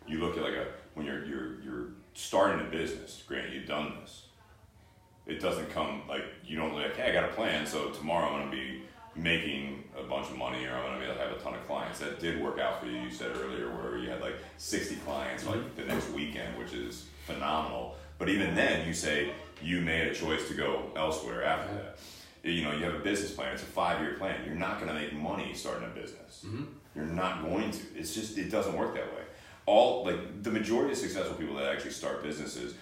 You look at like when you're starting a business. Granted, you've done this. It doesn't come like, you don't like, hey, I got a plan, so tomorrow I'm going to be making a bunch of money, or I'm going to be able to have a ton of clients. That did work out for you. You said earlier where you had like 60 clients like the next weekend, which is phenomenal. But even then, you say you made a choice to go elsewhere after that. You know, you have a business plan. It's a 5-year plan. You're not going to make money starting a business. You're not going to. It's just, it doesn't work that way. Like the majority of successful people that actually start businesses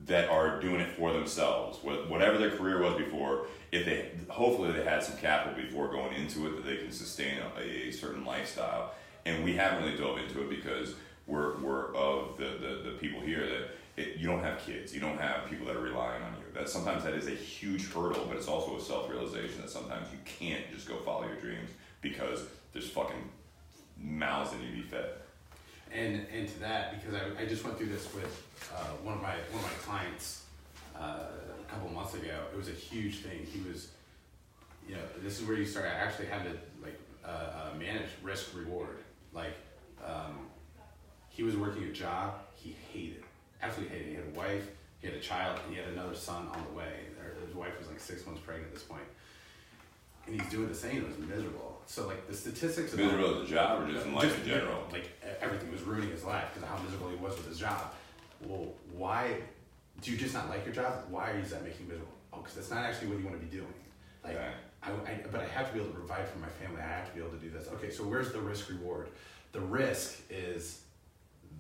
that are doing it for themselves, whatever their career was before, hopefully they had some capital before going into it that they can sustain a certain lifestyle. And we haven't really dove into it because we're of the people here that you don't have kids, you don't have people that are relying on you. Sometimes that is a huge hurdle, but it's also a self-realization that sometimes you can't just go follow your dreams because there's fucking mouths that need to be fed. And to that, because I just went through this with one of my clients a couple of months ago. It was a huge thing. He was, you know, this is where you start actually having to like manage risk reward. Like he was working a job he hated, absolutely hated. He had a wife, he had a child, and he had another son on the way. His wife was like 6 months pregnant at this point. And he's doing the same. It was miserable. So like the statistics. Miserable at the job or just in life in general? Like everything was ruining his life because of how miserable he was with his job. Well, why do you just not like your job? Why is that making you miserable? Oh, because that's not actually what you want to be doing. Like, but I have to be able to provide for my family. I have to be able to do this. Okay, so where's the risk reward? The risk is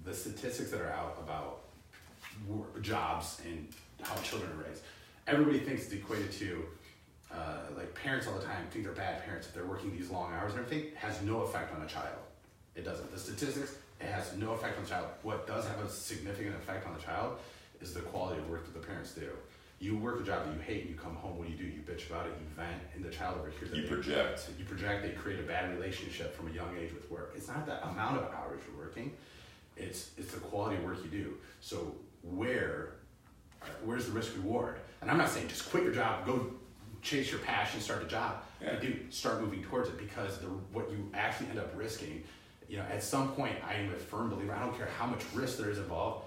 the statistics that are out about jobs and how children are raised. Everybody thinks it's equated to like parents all the time think they're bad parents if they're working these long hours and everything. It has no effect on a child. It doesn't. The statistics, it has no effect on the child. What does have a significant effect on the child is the quality of work that the parents do. You work a job that you hate and you come home, what do? You bitch about it, you vent, and the child over here. You project. You project, they create a bad relationship from a young age with work. It's not the amount of hours you're working, it's the quality of work you do. So where's the risk reward? And I'm not saying just quit your job, go chase your passion, start a job. Yeah. Dude, start moving towards it, because what you actually end up risking, you know, at some point, I am a firm believer, I don't care how much risk there is involved,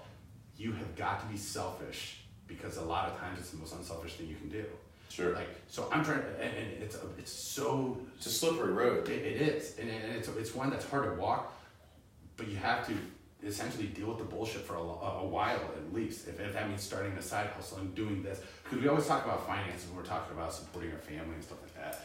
you have got to be selfish, because a lot of times it's the most unselfish thing you can do. Sure. Like, so I'm trying, and it's a slippery road. It is, and it's one that's hard to walk, but you have to essentially deal with the bullshit for a while at least, if that means starting a side hustle and doing this, because we always talk about finances when we're talking about supporting our family and stuff like that.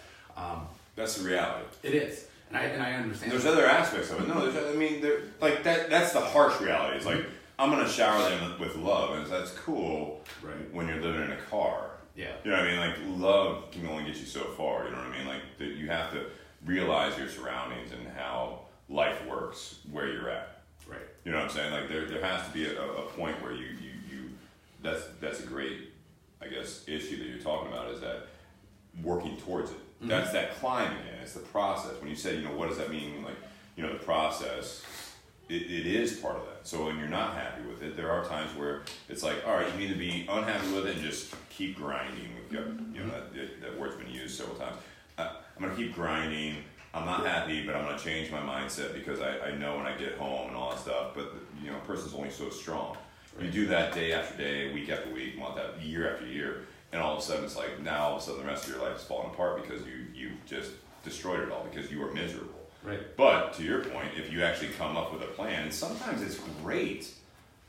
That's the reality. It is, and I understand. There's other aspects of it. No, like that's the harsh reality. It's like, I'm gonna shower them with love, and that's cool. Right. When you're living in a car. Yeah. You know what I mean? Like, love can only get you so far. You know what I mean? Like, you have to realize your surroundings and how life works where you're at. Right. You know what I'm saying? Like, there has to be a point where you that's a great, I guess, issue that you're talking about, is that working towards it. Mm-hmm. That's that climb again. It's the process. When you say, you know, what does that mean? Like, you know, the process, it is part of that. So when you're not happy with it, there are times where it's like, all right, you need to be unhappy with it and just keep grinding. You know, that word's been used several times. I'm going to keep grinding. I'm not happy, but I'm going to change my mindset, because I know when I get home and all that stuff. But, you know, a person's only so strong. Right. You do that day after day, week after week, month after year after year, and all of a sudden it's like, now all of a sudden the rest of your life is falling apart because you just destroyed it all because you were miserable. Right. But to your point, if you actually come up with a plan, and sometimes it's great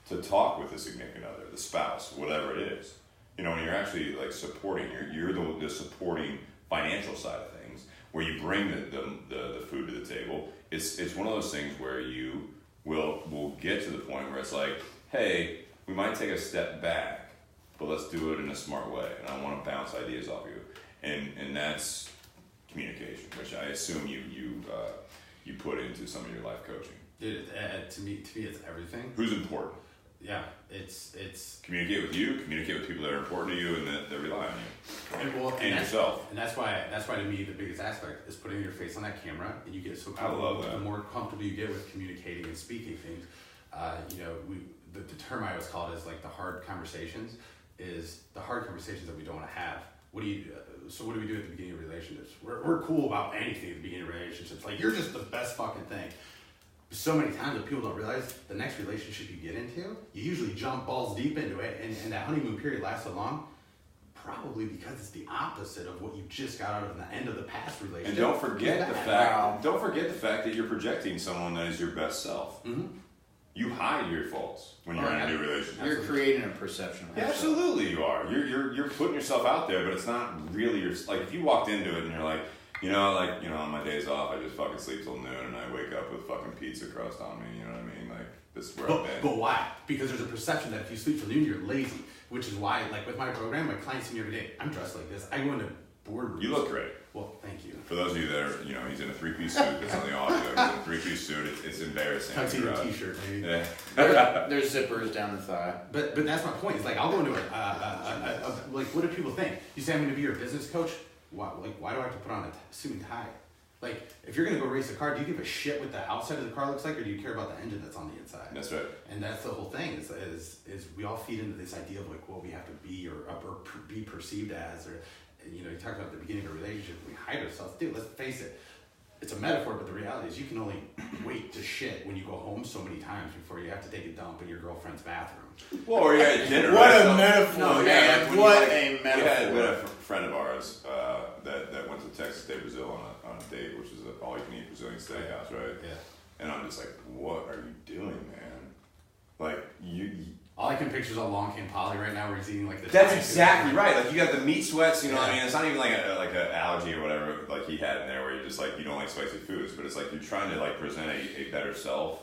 to talk with the significant other, the spouse, whatever it is. You know, when you're actually like supporting, you're the supporting financial side of things, where you bring the food to the table. It's one of those things where you will get to the point where it's like, hey, we might take a step back, but let's do it in a smart way, and I want to bounce ideas off you, and that's communication, which I assume you put into some of your life coaching. Dude, to me, it's everything. Who's important? Yeah, it's communicate with you, communicate with people that are important to you and that rely on you, and yourself. And that's why to me the biggest aspect is putting your face on that camera, and you get so comfortable. I love that. The more comfortable you get with communicating and speaking things, the term I always call it is like the hard conversations. Is the hard conversations that we don't want to have. What do we do at the beginning of relationships? We're cool about anything at the beginning of relationships. Like, you're just the best fucking thing. So many times that people don't realize the next relationship you get into, you usually jump balls deep into it, and that honeymoon period lasts so long, probably because it's the opposite of what you just got out of the end of the past relationship. And don't forget the fact that you're projecting someone that is your best self. Mm-hmm. You hide your faults when you're in a new relationship. You're creating a perception of yourself. Absolutely you are. You're putting yourself out there, but it's not really your, like, if you walked into it and you're like, on my days off, I just fucking sleep till noon and I wake up with fucking pizza crust on me, you know what I mean? Like, this is where I've been. But why? Because there's a perception that if you sleep till noon, you're lazy, which is why, like, with my program, my clients see me every day. I'm dressed like this. I go into boardrooms. You look great. Well, thank you. For those of you that are, he's in a three-piece suit. That's on the audio. He's in a three-piece suit. It's embarrassing. Tuxedo t-shirt, maybe. Yeah. There's zippers down the thigh. But that's my point. It's like, I'll go into like, what do people think? You say I'm going to be your business coach? Why do I have to put on a suit and tie? Like, if you're going to go race a car, do you give a shit what the outside of the car looks like, or do you care about the engine that's on the inside? That's right. And that's the whole thing, is we all feed into this idea of, like, what we have to be or be perceived as, or, you talked about at the beginning of a relationship, we hide ourselves. Dude, let's face it. It's a metaphor, but the reality is you can only wait to shit when you go home so many times before you have to take a dump in your girlfriend's bathroom. Well, or you're at dinner. What right? a metaphor, no, man. Like what a metaphor. We had a friend of ours that went to Texas State, Brazil on a date, which is an all-you-can-eat Brazilian steakhouse, right? Yeah. And I'm just like, what are you doing, man? Like, all I can picture is a long Ken Polly right now where he's eating like the. That's exactly right. Like, you got the meat sweats, what I mean? It's not even like an allergy or whatever like he had in there where you're just like, you don't like spicy foods, but it's like you're trying to like present a better self,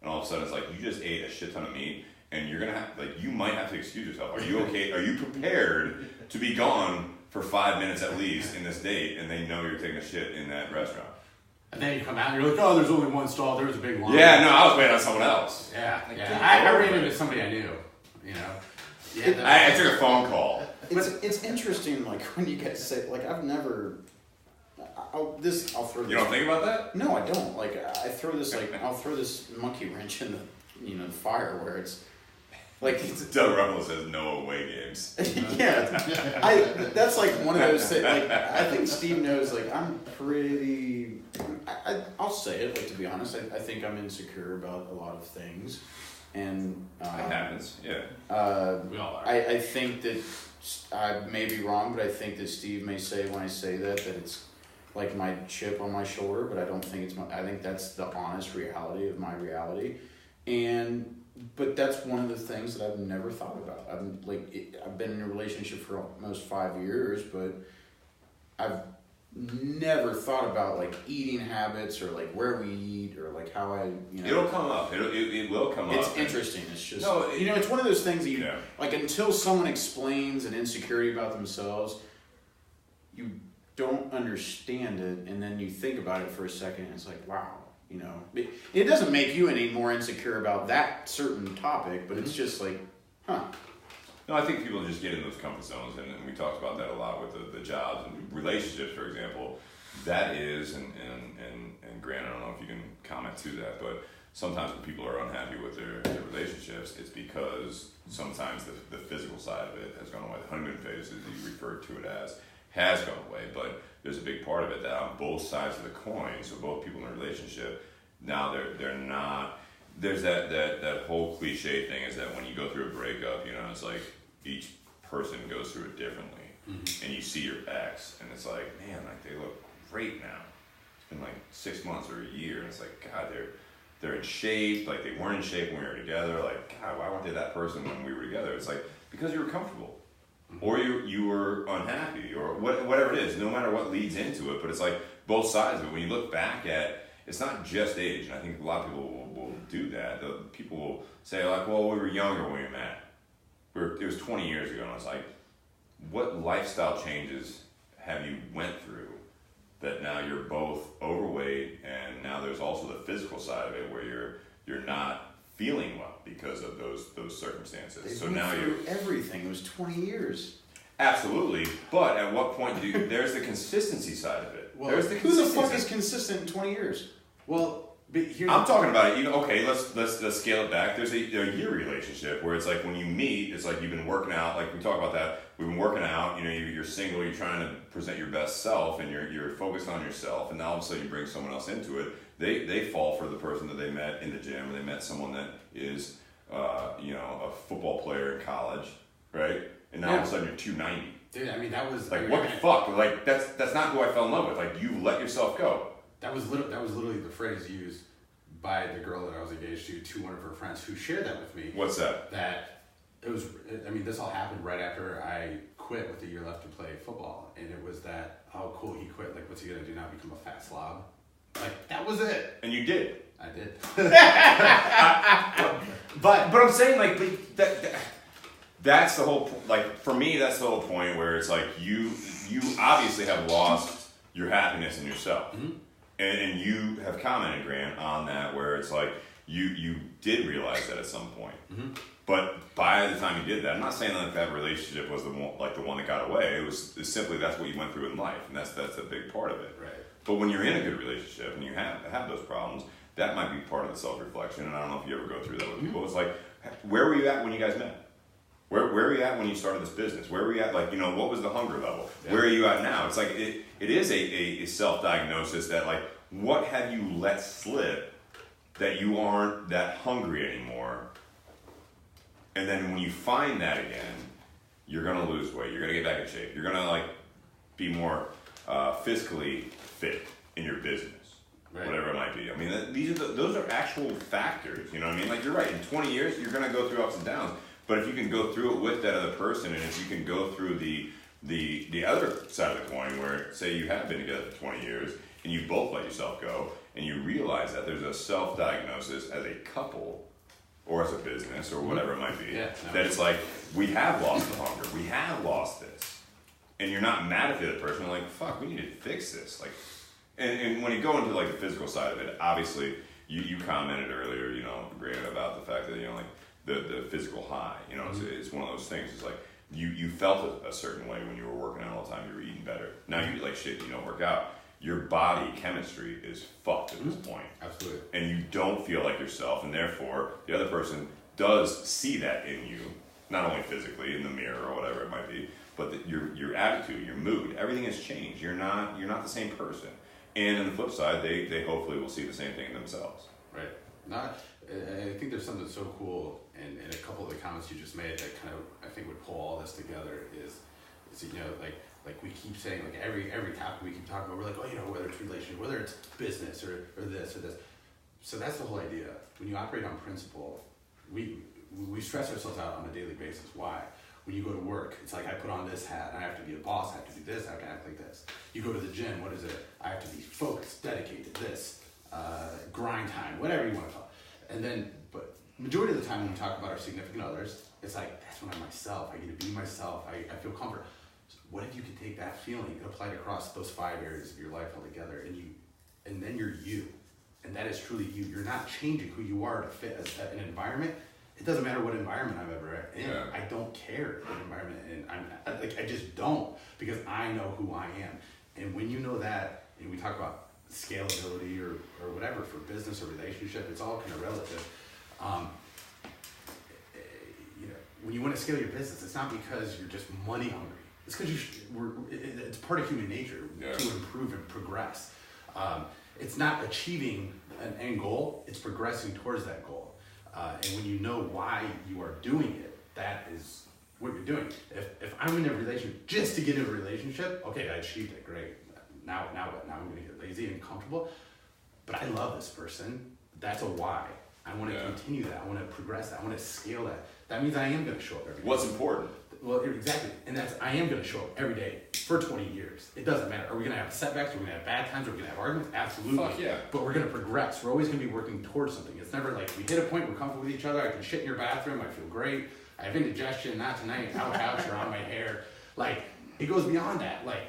and all of a sudden it's like you just ate a shit ton of meat, and you're gonna have, like, you might have to excuse yourself. Are you okay? Are you prepared to be gone for 5 minutes at least in this date, and they know you're taking a shit in that restaurant? And then you come out and you're like, oh, there's only one stall. There was a big line. Yeah, no, I was waiting on someone else. Yeah. I ran into somebody I knew. Yeah. I took a phone call. It's interesting, like, when you guys say, like, I've never. I'll throw this. You don't think about that? No, I don't. Like, I'll throw this monkey wrench in the fire where it's. Like, Doug Rummel says no away games. Yeah, that's like one of those things. Like, I think Steve knows. Like, I'm pretty. I'll say it. Like, to be honest, I think I'm insecure about a lot of things, and it happens. Yeah. We all are. I think that I may be wrong, but I think that Steve may say when I say that it's like my chip on my shoulder, but I don't think it's my. I think that's the honest reality of my reality, But that's one of the things that I've never thought about. I've been in a relationship for almost 5 years, but I've never thought about like eating habits or like where we eat or like how I. It'll come up. It will come up. It's interesting. It's just no. It's one of those things that like until someone explains an insecurity about themselves, you don't understand it, and then you think about it for a second, and it's like, wow. It doesn't make you any more insecure about that certain topic, but it's just like, huh. No, I think people just get in those comfort zones, and we talked about that a lot with the jobs and relationships, for example. That is, and Grant, I don't know if you can comment to that, but sometimes when people are unhappy with their relationships, it's because sometimes the physical side of it has gone away. The honeymoon phase, as you referred to it as, has gone away, but there's a big part of it that on both sides of the coin, so both people in a relationship, now they're not, there's that whole cliche thing is that when you go through a breakup, it's like each person goes through it differently, and you see your ex, and it's like, man, like they look great now. It's been like 6 months or a year, and it's like, God, they're in shape, like they weren't in shape when we were together, like, God, why weren't they that person when we were together? It's like, because you were comfortable. or you were unhappy, or whatever it is, no matter what leads into it. But it's like both sides of it. When you look back at, it's not just age, and I think a lot of people will do that. People will say like, well, we were younger when we met. It was 20 years ago, and I was like, what lifestyle changes have you went through that now you're both overweight, and now there's also the physical side of it where you're not feeling well because of those circumstances. So now you're everything. It was 20 years. Absolutely, but at what point there's the consistency side of it. Well, there's the who the fuck is consistent in 20 years? Well, but I'm talking about it. Okay, let's scale it back. There's a year relationship where it's like when you meet, it's like you've been working out. Like we talk about that. We've been working out. You're single. You're trying to present your best self, and you're focused on yourself. And now all of a sudden you bring someone else into it. They fall for the person that they met in the gym, and they met someone that is a football player in college, right? And now all of a sudden you're 290. Dude, I mean that was like what the fuck? Like that's not who I fell in love with. Like you let yourself go. That was literally the phrase used by the girl that I was engaged to one of her friends who shared that with me. What's that? That it was. I mean, this all happened right after I quit with a year left to play football, and it was that, oh cool, he quit. Like, what's he gonna do now? Become a fat slob? Like that was it. And you did. I did. but I'm saying like that's the whole like for me that's the whole point where it's like you obviously have lost your happiness in yourself. Mm-hmm. And you have commented, Grant, on that where it's like you did realize that at some point. Mm-hmm. But by the time you did that, I'm not saying that relationship was the one that got away. It's simply that's what you went through in life, and that's a big part of it. Right. But when you're in a good relationship and you have those problems, that might be part of the self-reflection. And I don't know if you ever go through that with people. It's like, where were you at when you guys met? Where were you at when you started this business? Where were you at? Like, what was the hunger level? Yeah. Where are you at now? It's like, it is a self-diagnosis that, like, what have you let slip that you aren't that hungry anymore? And then when you find that again, you're going to lose weight. You're going to get back in shape. You're going to, like, be more fiscally fit in your business. Right. Whatever it might be. I mean, those are actual factors. You know what I mean? Like, you're right. In 20 years, you're going to go through ups and downs. But if you can go through it with that other person, and if you can go through the other side of the coin, where say you have been together for 20 years and you both let yourself go, and you realize that there's a self-diagnosis as a couple or as a business or whatever it might be, that it's like we have lost the hunger, we have lost this, and you're not mad at the other person. You're like, fuck, we need to fix this. Like, and when you go into like the physical side of it, obviously you commented earlier, Grant, about the fact that like. The physical high, it's one of those things. It's like you felt a certain way when you were working out all the time. You were eating better. Now you eat like shit. You don't work out. Your body chemistry is fucked at this point. Absolutely. And you don't feel like yourself, and therefore the other person does see that in you, not only physically in the mirror or whatever it might be, but your attitude, your mood, everything has changed. You're not the same person. And on the flip side, they hopefully will see the same thing in themselves. Right. I think there's something so cool in a couple of the comments you just made that kind of I think would pull all this together is like we keep saying like every topic we keep talking about, we're like, whether it's relationship, whether it's business or this or this. So that's the whole idea. When you operate on principle, we stress ourselves out on a daily basis. Why? When you go to work, it's like I put on this hat, I have to be a boss, I have to do this, I have to act like this. You go to the gym, what is it? I have to be focused, dedicated, this, grind time, whatever you want to call it. And then, but majority of the time when we talk about our significant others, it's like, that's when I'm myself. I get to be myself. I feel comfort. So what if you can take that feeling and apply it across those 5 areas of your life altogether, and then you're you. And that is truly you. You're not changing who you are to fit an environment. It doesn't matter what environment I'm ever in. Yeah. I don't care what environment, and I just don't, because I know who I am. And when you know that, and we talk about scalability or whatever for business or relationship, it's all kind of relative. When you want to scale your business, it's not because you're just money hungry. It's because it's part of human nature to improve and progress. It's not achieving an end goal, it's progressing towards that goal. And when you know why you are doing it, that is what you're doing. If I'm in a relationship just to get in a relationship, okay, I achieved it, great. Now what? Now I'm going to get lazy and comfortable. But I love this person. That's a why. I want to continue that. I want to progress that. I want to scale that. That means I am going to show up every day. What's important? Well, Exactly. And I am going to show up every day for 20 years. It doesn't matter. Are we going to have setbacks? Are we going to have bad times? Are we going to have arguments? Absolutely. Fuck yeah. But we're going to progress. We're always going to be working towards something. It's never like we hit a point, we're comfortable with each other. I can shit in your bathroom. I feel great. I have indigestion. Not tonight. Ouch, ouch, you're on my hair. Like, it goes beyond that. Like,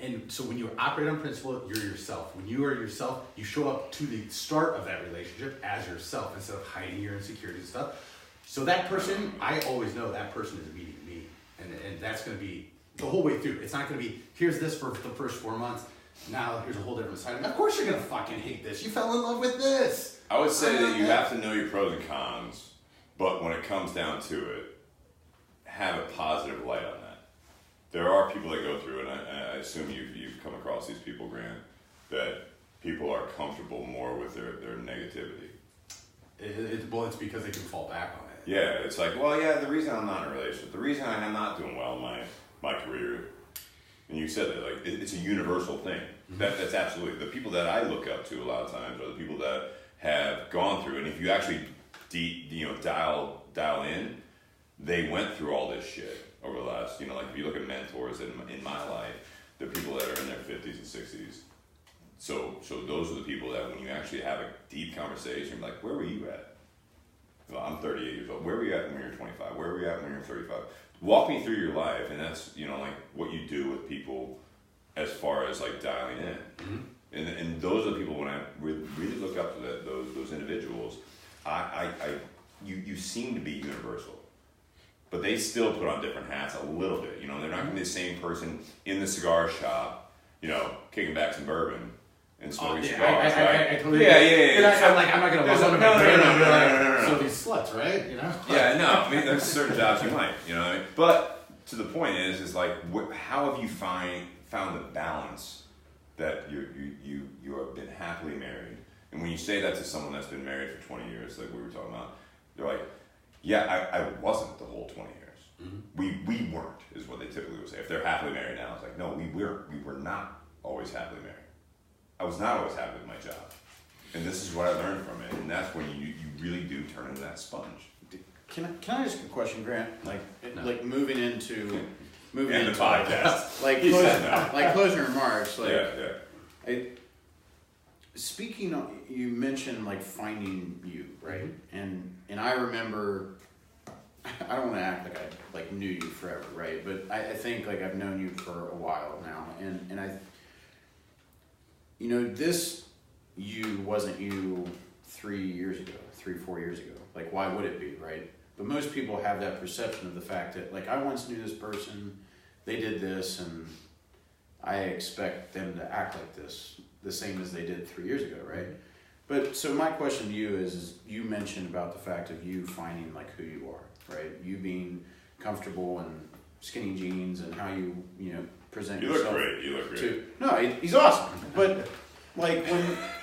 and so when you operate on principle, you're yourself. When you are yourself, you show up to the start of that relationship as yourself instead of hiding your insecurities and stuff. So that person, I always know that person is meeting me. And that's going to be the whole way through. It's not going to be, here's this for the first 4 months. Now here's a whole different side. Of course you're going to fucking hate this. You fell in love with this. I would say that you have to know your pros and cons, but when it comes down to it, have a positive light on that. There are people that go through, and I assume you've come across these people, Grant, that people are comfortable more with their negativity. Well, it's because they can fall back on it. Yeah, it's like, well, yeah, the reason I'm not in a relationship, the reason I'm not doing well in my career, and you said that, like, it's a universal thing. Mm-hmm. That's absolutely, the people that I look up to a lot of times are the people that have gone through, and if you actually dial in, they went through all this shit over the last, like if you look at mentors in my life, the people that are in their 50s and 60s. So those are the people that when you actually have a deep conversation, like, where were you at? Well, I'm 38 years old. Where were you at when you were 25? Where were you at when you were 35? Walk me through your life, and that's like what you do with people as far as like dialing in. Mm-hmm. And those are the people when I really look up to those individuals. You seem to be universal, but they still put on different hats a little bit. They're not going to be the same person in the cigar shop, kicking back some bourbon and smoking cigars, right? I totally I'm not going to bust on no. So these sluts, right? Yeah, no. I mean, there's certain jobs you might, what I mean? But to the point is like, how have you found the balance that you have been happily married? And when you say that to someone that's been married for 20 years, like we were talking about, they're like, yeah, I wasn't the whole 20 years. Mm-hmm. We weren't, is what they typically would say. If they're happily married now, it's like, no, we were not always happily married. I was not always happy with my job. And this is what I learned from it. And that's when you really do turn into that sponge. Can I ask a question, Grant? Like moving into the podcast. Like closing remarks. Like, yeah. Speaking of, you mentioned like finding you, right? And I remember, I don't want to act like I like knew you forever, right? But I think like I've known you for a while now, and I, this you wasn't you 4 years ago. Like, why would it be, right? But most people have that perception of the fact that like I once knew this person, they did this, and I expect them to act like this the same as they did 3 years ago, right? But so my question to you is you mentioned about the fact of you finding like who you are, right? You being comfortable in skinny jeans and how you present yourself. You look great. No, he's awesome. But like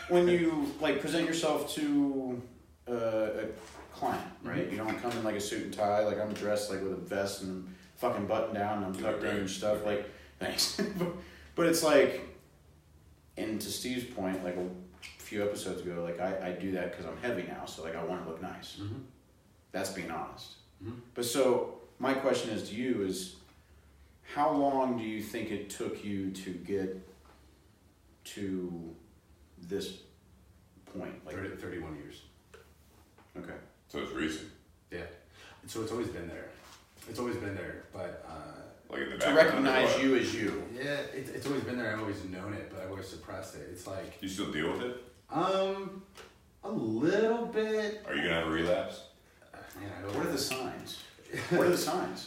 when you like present yourself to a client, right? You don't come in like a suit and tie. Like I'm dressed like with a vest and fucking button down and I'm tucked in and stuff. Like thanks. But it's like. And to Steve's point, like a few episodes ago, like I do that because I'm heavy now, so like I want to look nice. Mm-hmm. That's being honest. Mm-hmm. But so my question is to you is, how long do you think it took you to get to this point? Like 31 years. Okay. So it's recent. Yeah. So it's always been there. But like in the to recognize you as you. Yeah, it's always been there. I've always known it, but I've always suppressed it. It's like. Do you still deal with it? A little bit. Are you gonna have a relapse? What are the signs?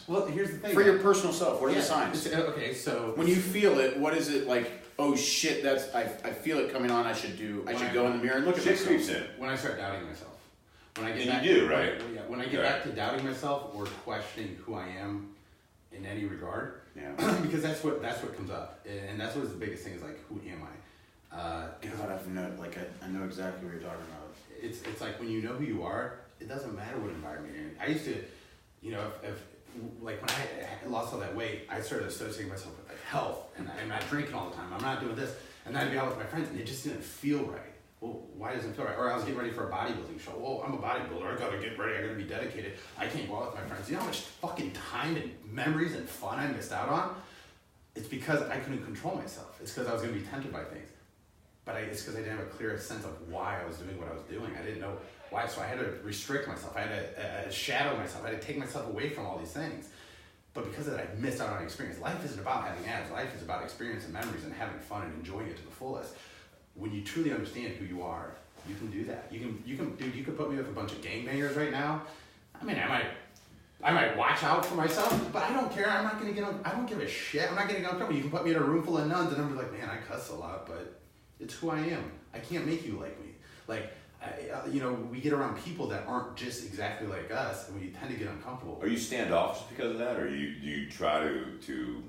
Well, here's the thing. For your personal self, what are the signs? Okay, so when you feel it, what is it like? Oh shit, I feel it coming on. I should go in the mirror and look at myself. Creeps in. When I start doubting myself. When I get back to doubting myself or questioning who I am in any regard, because that's what comes up, and that's what's the biggest thing is like, who am I? God, I know exactly what you're talking about. It's like when you know who you are, it doesn't matter what environment you're in. I used to, if like when I lost all that weight, I started associating myself with like health, and I'm not drinking all the time. I'm not doing this, and then I'd be out with my friends, and it just didn't feel right. well, why doesn't it feel right? Or I was getting ready for a bodybuilding show. Well, I'm a bodybuilder. I gotta get ready. I gotta be dedicated. I can't go out with my friends. You know how much fucking time and memories and fun I missed out on? It's because I couldn't control myself. It's because I was gonna be tempted by things. But it's because I didn't have a clear sense of why I was doing what I was doing. I didn't know why. So I had to restrict myself. I had to shadow myself. I had to take myself away from all these things. But because of that, I missed out on experience. Life isn't about having abs. Life is about experience and memories and having fun and enjoying it to the fullest. When you truly understand who you are, you can do that. You can put me with a bunch of gangbangers right now. I mean, I might watch out for myself, but I don't care. I'm not gonna get on. I don't give a shit. I'm not gonna get uncomfortable. You can put me in a room full of nuns, and I'm like, man, I cuss a lot, but it's who I am. I can't make you like me. Like, we get around people that aren't just exactly like us, and we tend to get uncomfortable. Are you standoffish because of that, or do you try to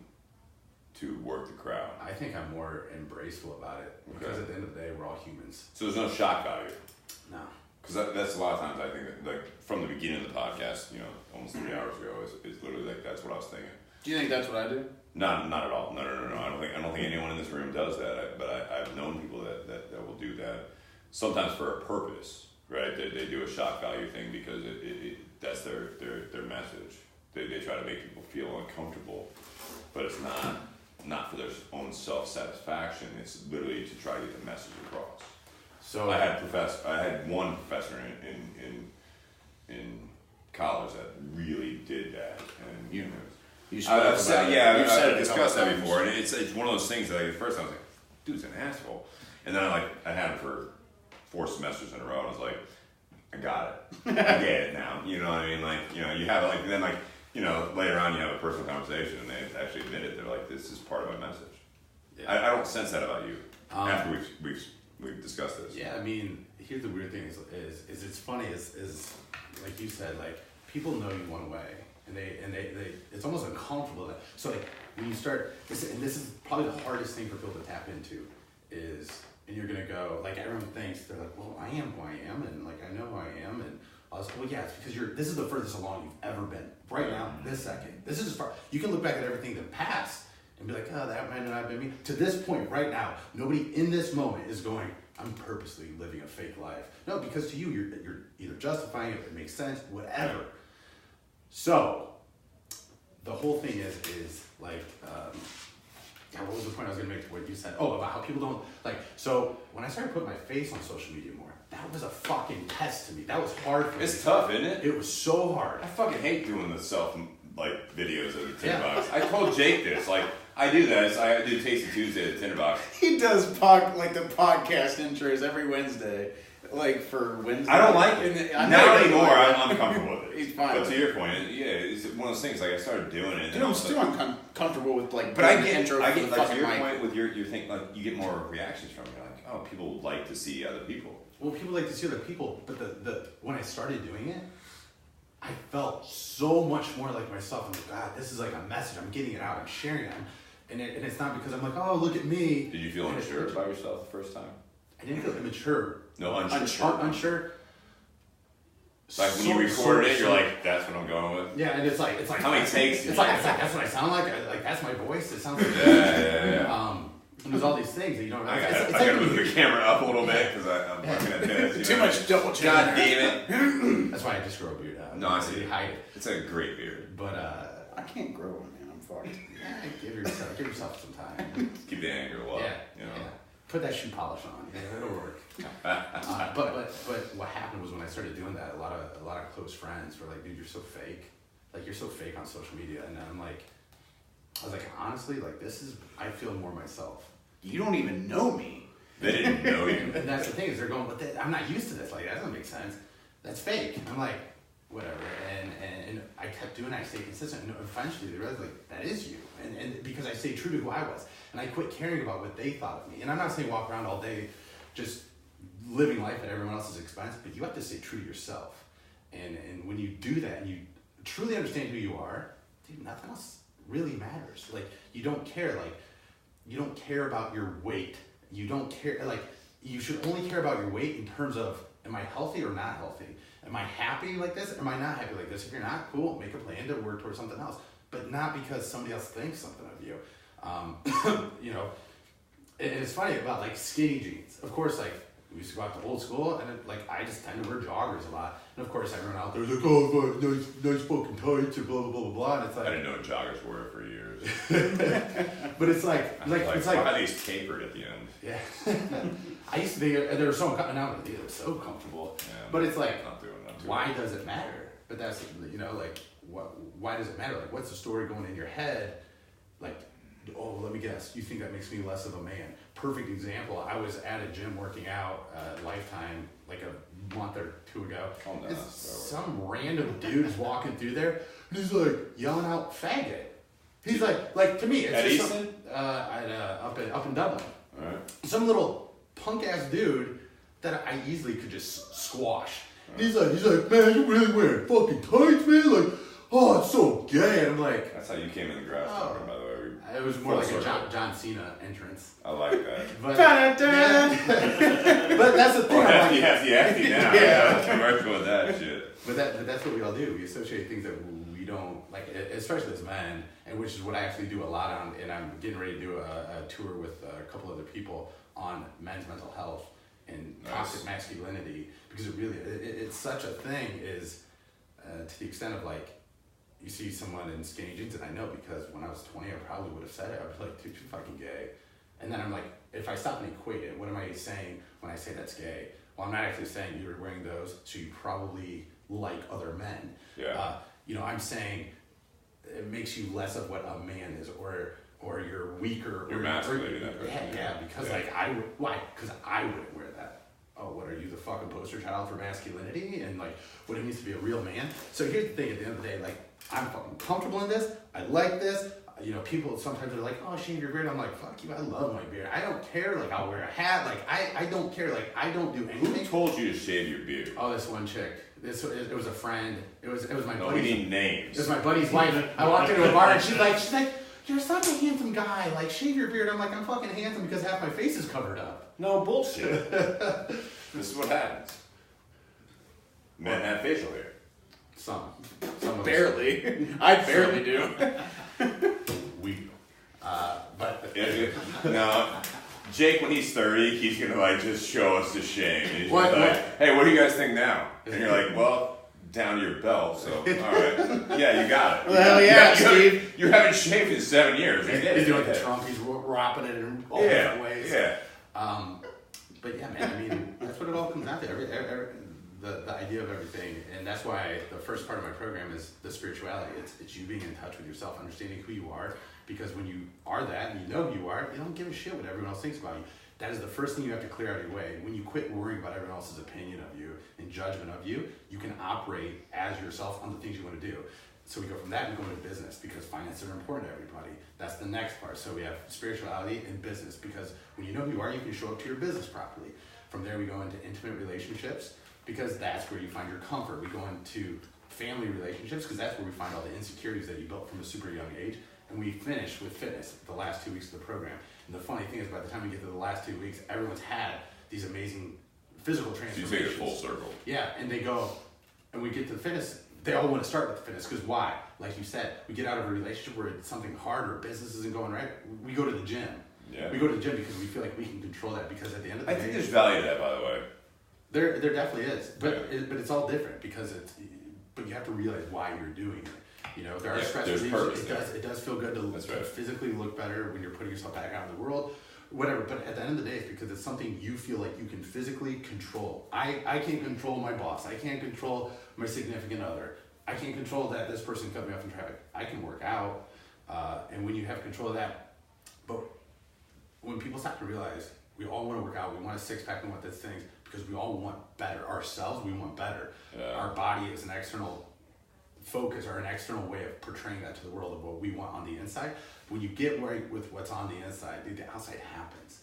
work the crowd? I think I'm more embraceful about it because at the end of the day, we're all humans. So there's no shock value. No. Because that's a lot of times I think that, like, from the beginning of the podcast, almost 3 hours ago, is literally like that's what I was thinking. Do you think that's what I do? Not at all. No. I don't think anyone in this room does that. But I've known people that will do that. Sometimes for a purpose, right? They do a shock value thing because that's their message. They try to make people feel uncomfortable, but it's not for their own self-satisfaction. It's literally to try to get the message across. So I had one professor in college that really did that, and I've discussed that before, and it's one of those things that at first I was like, dude's an asshole, and then I had him for 4 semesters in a row, and I was like, I got it, I get it now. You know what I mean? Like, you have it, like, then, like, later on you have a personal conversation, and they actually admit it. They're like, this is part of my message. Yeah. I don't sense that about you after we've discussed this. Yeah, I mean, here's the weird thing is it's funny is like you said, like, people know you one way, and they it's almost uncomfortable. So like when you start, this is probably the hardest thing for people to tap into is, and you're gonna go, like, everyone thinks they're like, well, I am who I am, and like I know who I am, and I was like, well, yeah, it's because this is the furthest along you've ever been. Right now, this second, this is as far. You can look back at everything in the past and be like, oh, that might not have been me. To this point, right now, nobody in this moment is going, I'm purposely living a fake life. No, because to you, you're either justifying it, it makes sense, whatever. So, the whole thing is like, what was the point I was gonna make to what you said? Oh, about how people don't, like, so when I started putting my face on social media more, that was a fucking test to me. That was hard for me. It's tough, isn't it? It was so hard. I fucking hate doing the videos of the Tinderbox. I told Jake this. Like, I do that. I do Tasty Tuesday at the Tinderbox. He does the podcast intros every Wednesday, like for Wednesday. I don't like it. Not anymore. I'm uncomfortable with it. He's fine. But to your point, it's one of those things. Like, I started doing it. Dude, I'm still uncomfortable with like. But I get intro. Like, to your point with your thing. Like, you get more reactions from it. You're like, oh, people like to see other people. Well, people like to see other people, but when I started doing it, I felt so much more like myself. I'm like, God, this is like a message. I'm getting it out. I'm sharing it. And it's not because I'm like, oh, look at me. Did you feel unsure about yourself the first time? I didn't feel immature. No, unsure. Unsure. Like when you recorded it, you're like, that's what I'm going with. Yeah, and it's like how many takes? It's like that's what I sound like. Like that's my voice. It sounds like yeah. And there's all these things that you don't know. I gotta move the camera up a little bit because I'm looking at this. Too much double check. God damn it. That's why I just grow a beard out. No, I see. Hide it. It's a great beard. But I can't grow one, man. I'm fucked. Yeah, give yourself some time. Keep the anger low. Yeah. You know? Yeah. Put that shoe polish on. Yeah, it'll work. But what happened was when I started doing that, a lot of close friends were like, dude, you're so fake. Like, you're so fake on social media. And I'm like, I was like, honestly, like, I feel more myself. You don't even know me. They didn't know you. And that's the thing, is they're going, but I'm not used to this. Like, that doesn't make sense. That's fake. I'm like, whatever. And I kept doing it. I stayed consistent. And eventually they realized, like, that is you. And because I stayed true to who I was. And I quit caring about what they thought of me. And I'm not saying walk around all day just living life at everyone else's expense, but you have to stay true to yourself. And when you do that and you truly understand who you are, dude, nothing else really matters. Like, you don't care. Like, you don't care about your weight. You don't care. Like, you should only care about your weight in terms of, am I healthy or not healthy? Am I happy like this? Am I not happy like this? If you're not, cool, make a plan to work towards something else. But not because somebody else thinks something of you. You know, and it's funny about like skinny jeans. Of course, like we used to go out to old school, and I just tend to wear joggers a lot. And of course, everyone out there is like, oh, nice fucking tights, or blah blah blah blah blah. And it's like I didn't know what joggers were for years. But it's like it's like at least tapered at the end. Yeah. I used to think they were so now they're so comfortable. Yeah, but it's like, not doing why does it matter? But that's why does it matter? Like, what's the story going in your head? Like, oh, let me guess. You think that makes me less of a man? Perfect example. I was at a gym working out, Lifetime, like a month or two ago. Oh, no. Some random dude is walking through there, and he's like yelling out "faggot." He's like to me, it's at just Easton? up in Dublin. All right. Some little punk ass dude that I easily could just squash. He's like, man, you really wearing fucking tights, man? Like, oh, it's so gay. And I'm like, that's how you came in the grass, by the way. It was more like a John Cena entrance. I like that. But, but that's the thing. You have the acting now. Yeah. Commercial with that shit. But that's what we all do. We associate things that we don't like, especially as men, and which is what I actually do a lot on. And I'm getting ready to do a tour with a couple other people on men's mental health and toxic masculinity, because it really it's such a thing. Is to the extent of like, you see someone in skinny jeans, and I know because when I was 20, I probably would have said it. I was like, dude, you're fucking gay. And then I'm like, if I stop and equate it, what am I saying when I say that's gay? Well, I'm not actually saying you're wearing those, so you probably like other men. Yeah. I'm saying it makes you less of what a man is, or you're weaker. You're emasculating that person. Yeah, because because I wouldn't wear that. Oh, what are you, the fucking poster child for masculinity and like what it means to be a real man? So here's the thing, at the end of the day, like, I'm fucking comfortable in this. I like this. People sometimes are like, oh, shave your beard. I'm like, fuck you, I love my beard. I don't care. Like, I'll wear a hat. Like, I don't care. Like, I don't do anything. Who told you to shave your beard? Oh, this one chick. It was a friend. It was my buddy. We need names. It was my buddy's wife. I walked into a bar and she's like, you're such a handsome guy. Like, shave your beard. I'm like, I'm fucking handsome because half my face is covered up. No bullshit. This is what happens. Men have facial hair. Some Barely. I barely do. But Now, Jake, when he's 30, he's gonna like just show us the shame. And he's What? like, hey, what do you guys think now? And you're like, well, down to your belt. So, all right, yeah, you got it. Well, yeah, Steve. You haven't shaved in 7 years. he's doing the Trump. He's wrapping it in all different ways. Yeah. But yeah, man. I mean, that's what it all comes down to. The idea of everything, and that's why the first part of my program is the spirituality. It's you being in touch with yourself, understanding who you are, because when you are that and you know who you are, you don't give a shit what everyone else thinks about you. That is the first thing you have to clear out of your way. When you quit worrying about everyone else's opinion of you and judgment of you, you can operate as yourself on the things you want to do. So we go from that and go into business, because finances are important to everybody. That's the next part. So we have spirituality and business, because when you know who you are, you can show up to your business properly. From there we go into intimate relationships, because that's where you find your comfort. We go into family relationships, because that's where we find all the insecurities that you built from a super young age. And we finish with fitness, the last 2 weeks of the program. And the funny thing is, by the time we get to the last 2 weeks, everyone's had these amazing physical transformations. So you take it full circle. Yeah, and they go, and we get to the fitness, they all want to start with the fitness, because why? Like you said, we get out of a relationship where it's something hard or business isn't going right, we go to the gym. Yeah. We go to the gym because we feel like we can control that, because at the end of the day... I think there's value to that, by the way. There definitely is, but it's all different, because but you have to realize why you're doing it. There are stress relief. It does feel good to physically look better when you're putting yourself back out in the world, whatever. But at the end of the day, it's because it's something you feel like you can physically control. I can't control my boss. I can't control my significant other. I can't control that this person cut me off in traffic. I can work out, and when you have control of that, but when people start to realize we all want to work out, we want a six-pack, we want these things, because we all want better. Ourselves, we want better. Yeah. Our body is an external focus, or an external way of portraying that to the world of what we want on the inside. When you get right with what's on the inside, the outside happens.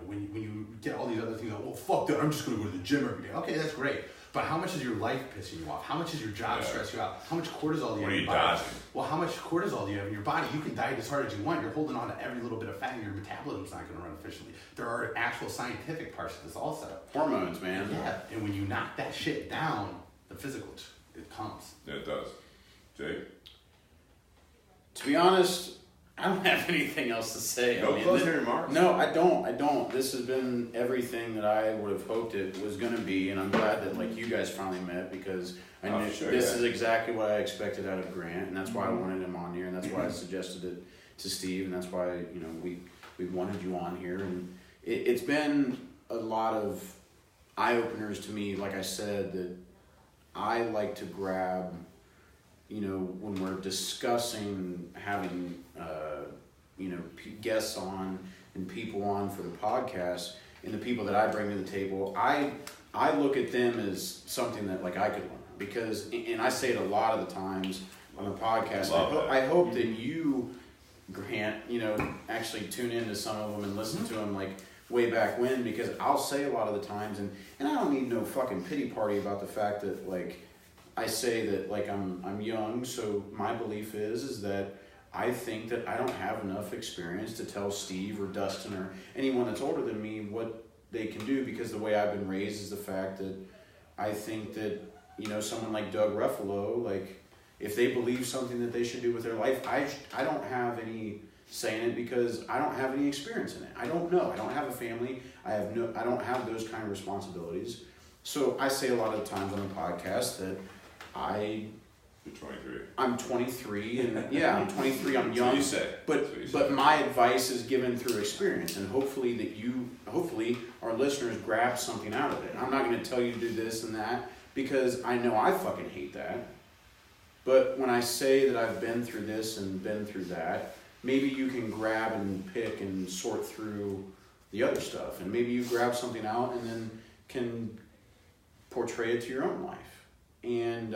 When you get all these other things, like, well, fuck that, I'm just going to go to the gym every day. Okay, that's great. But how much is your life pissing you off? How much is your job stress you out? How much cortisol do you have in your body? Well, how much cortisol do you have in your body? You can diet as hard as you want. You're holding on to every little bit of fat, and your metabolism's not going to run efficiently. There are actual scientific parts to this also. Hormones, man. Yeah, and when you knock that shit down, the physical, it comes. Yeah, it does. Jake? To be honest, I don't have anything else to say. No closing remarks. No, I don't. This has been everything that I would have hoped it was going to be, and I'm glad that like you guys finally met because I knew this is exactly what I expected out of Grant, and that's why I wanted him on here, and that's why I suggested it to Steve, and that's why we wanted you on here, and it's been a lot of eye openers to me. Like I said, that I like to grab. When we're discussing having, guests on and people on for the podcast and the people that I bring to the table, I look at them as something that like I could learn because, and I say it a lot of the times on the podcast, I hope that you, Grant, actually tune into some of them and listen to them like way back when, because I'll say a lot of the times, and I don't need no fucking pity party about the fact that like, I say that like I'm young, so my belief is that I think that I don't have enough experience to tell Steve or Dustin or anyone that's older than me what they can do, because the way I've been raised is the fact that I think that someone like Doug Ruffalo, like if they believe something that they should do with their life, I don't have any say in it because I don't have any experience in it. I don't know. I don't have a family. I don't have those kind of responsibilities. So I say a lot of times on the podcast that I'm 23, and yeah, I'm 23. I'm young, but my advice is given through experience, and hopefully our listeners grab something out of it. I'm not going to tell you to do this and that because I know I fucking hate that. But when I say that I've been through this and been through that, maybe you can grab and pick and sort through the other stuff, and maybe you grab something out and then can portray it to your own life. And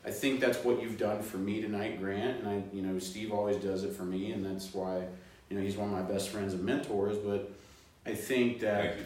I think that's what you've done for me tonight, Grant. And Steve always does it for me, and that's why he's one of my best friends and mentors. But I think that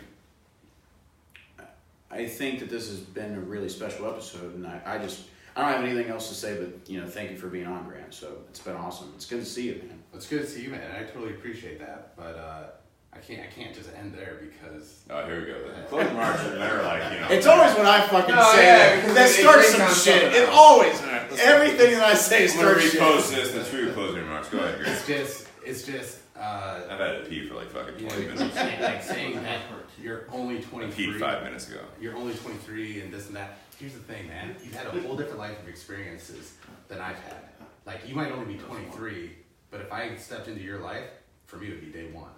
this has been a really special episode, and I don't have anything else to say, but thank you for being on, Grant. So it's been awesome. It's good to see you, man. It's good to see you, man. I totally appreciate that, but I can't just end there because. Oh, here we go. Closing remarks are never like It's always when I fucking say that starts some shit. It always everything that I say starts shit. I'm gonna repost this. The true closing remarks. Go ahead, Grant. It's just. I've had to pee for like fucking 20 minutes. Like saying that you're only 23. I peed 5 minutes ago. You're only 23 and this and that. Here's the thing, man. You've had a whole different life of experiences than I've had. Like you might only be 23, but if I stepped into your life, for me it would be day one.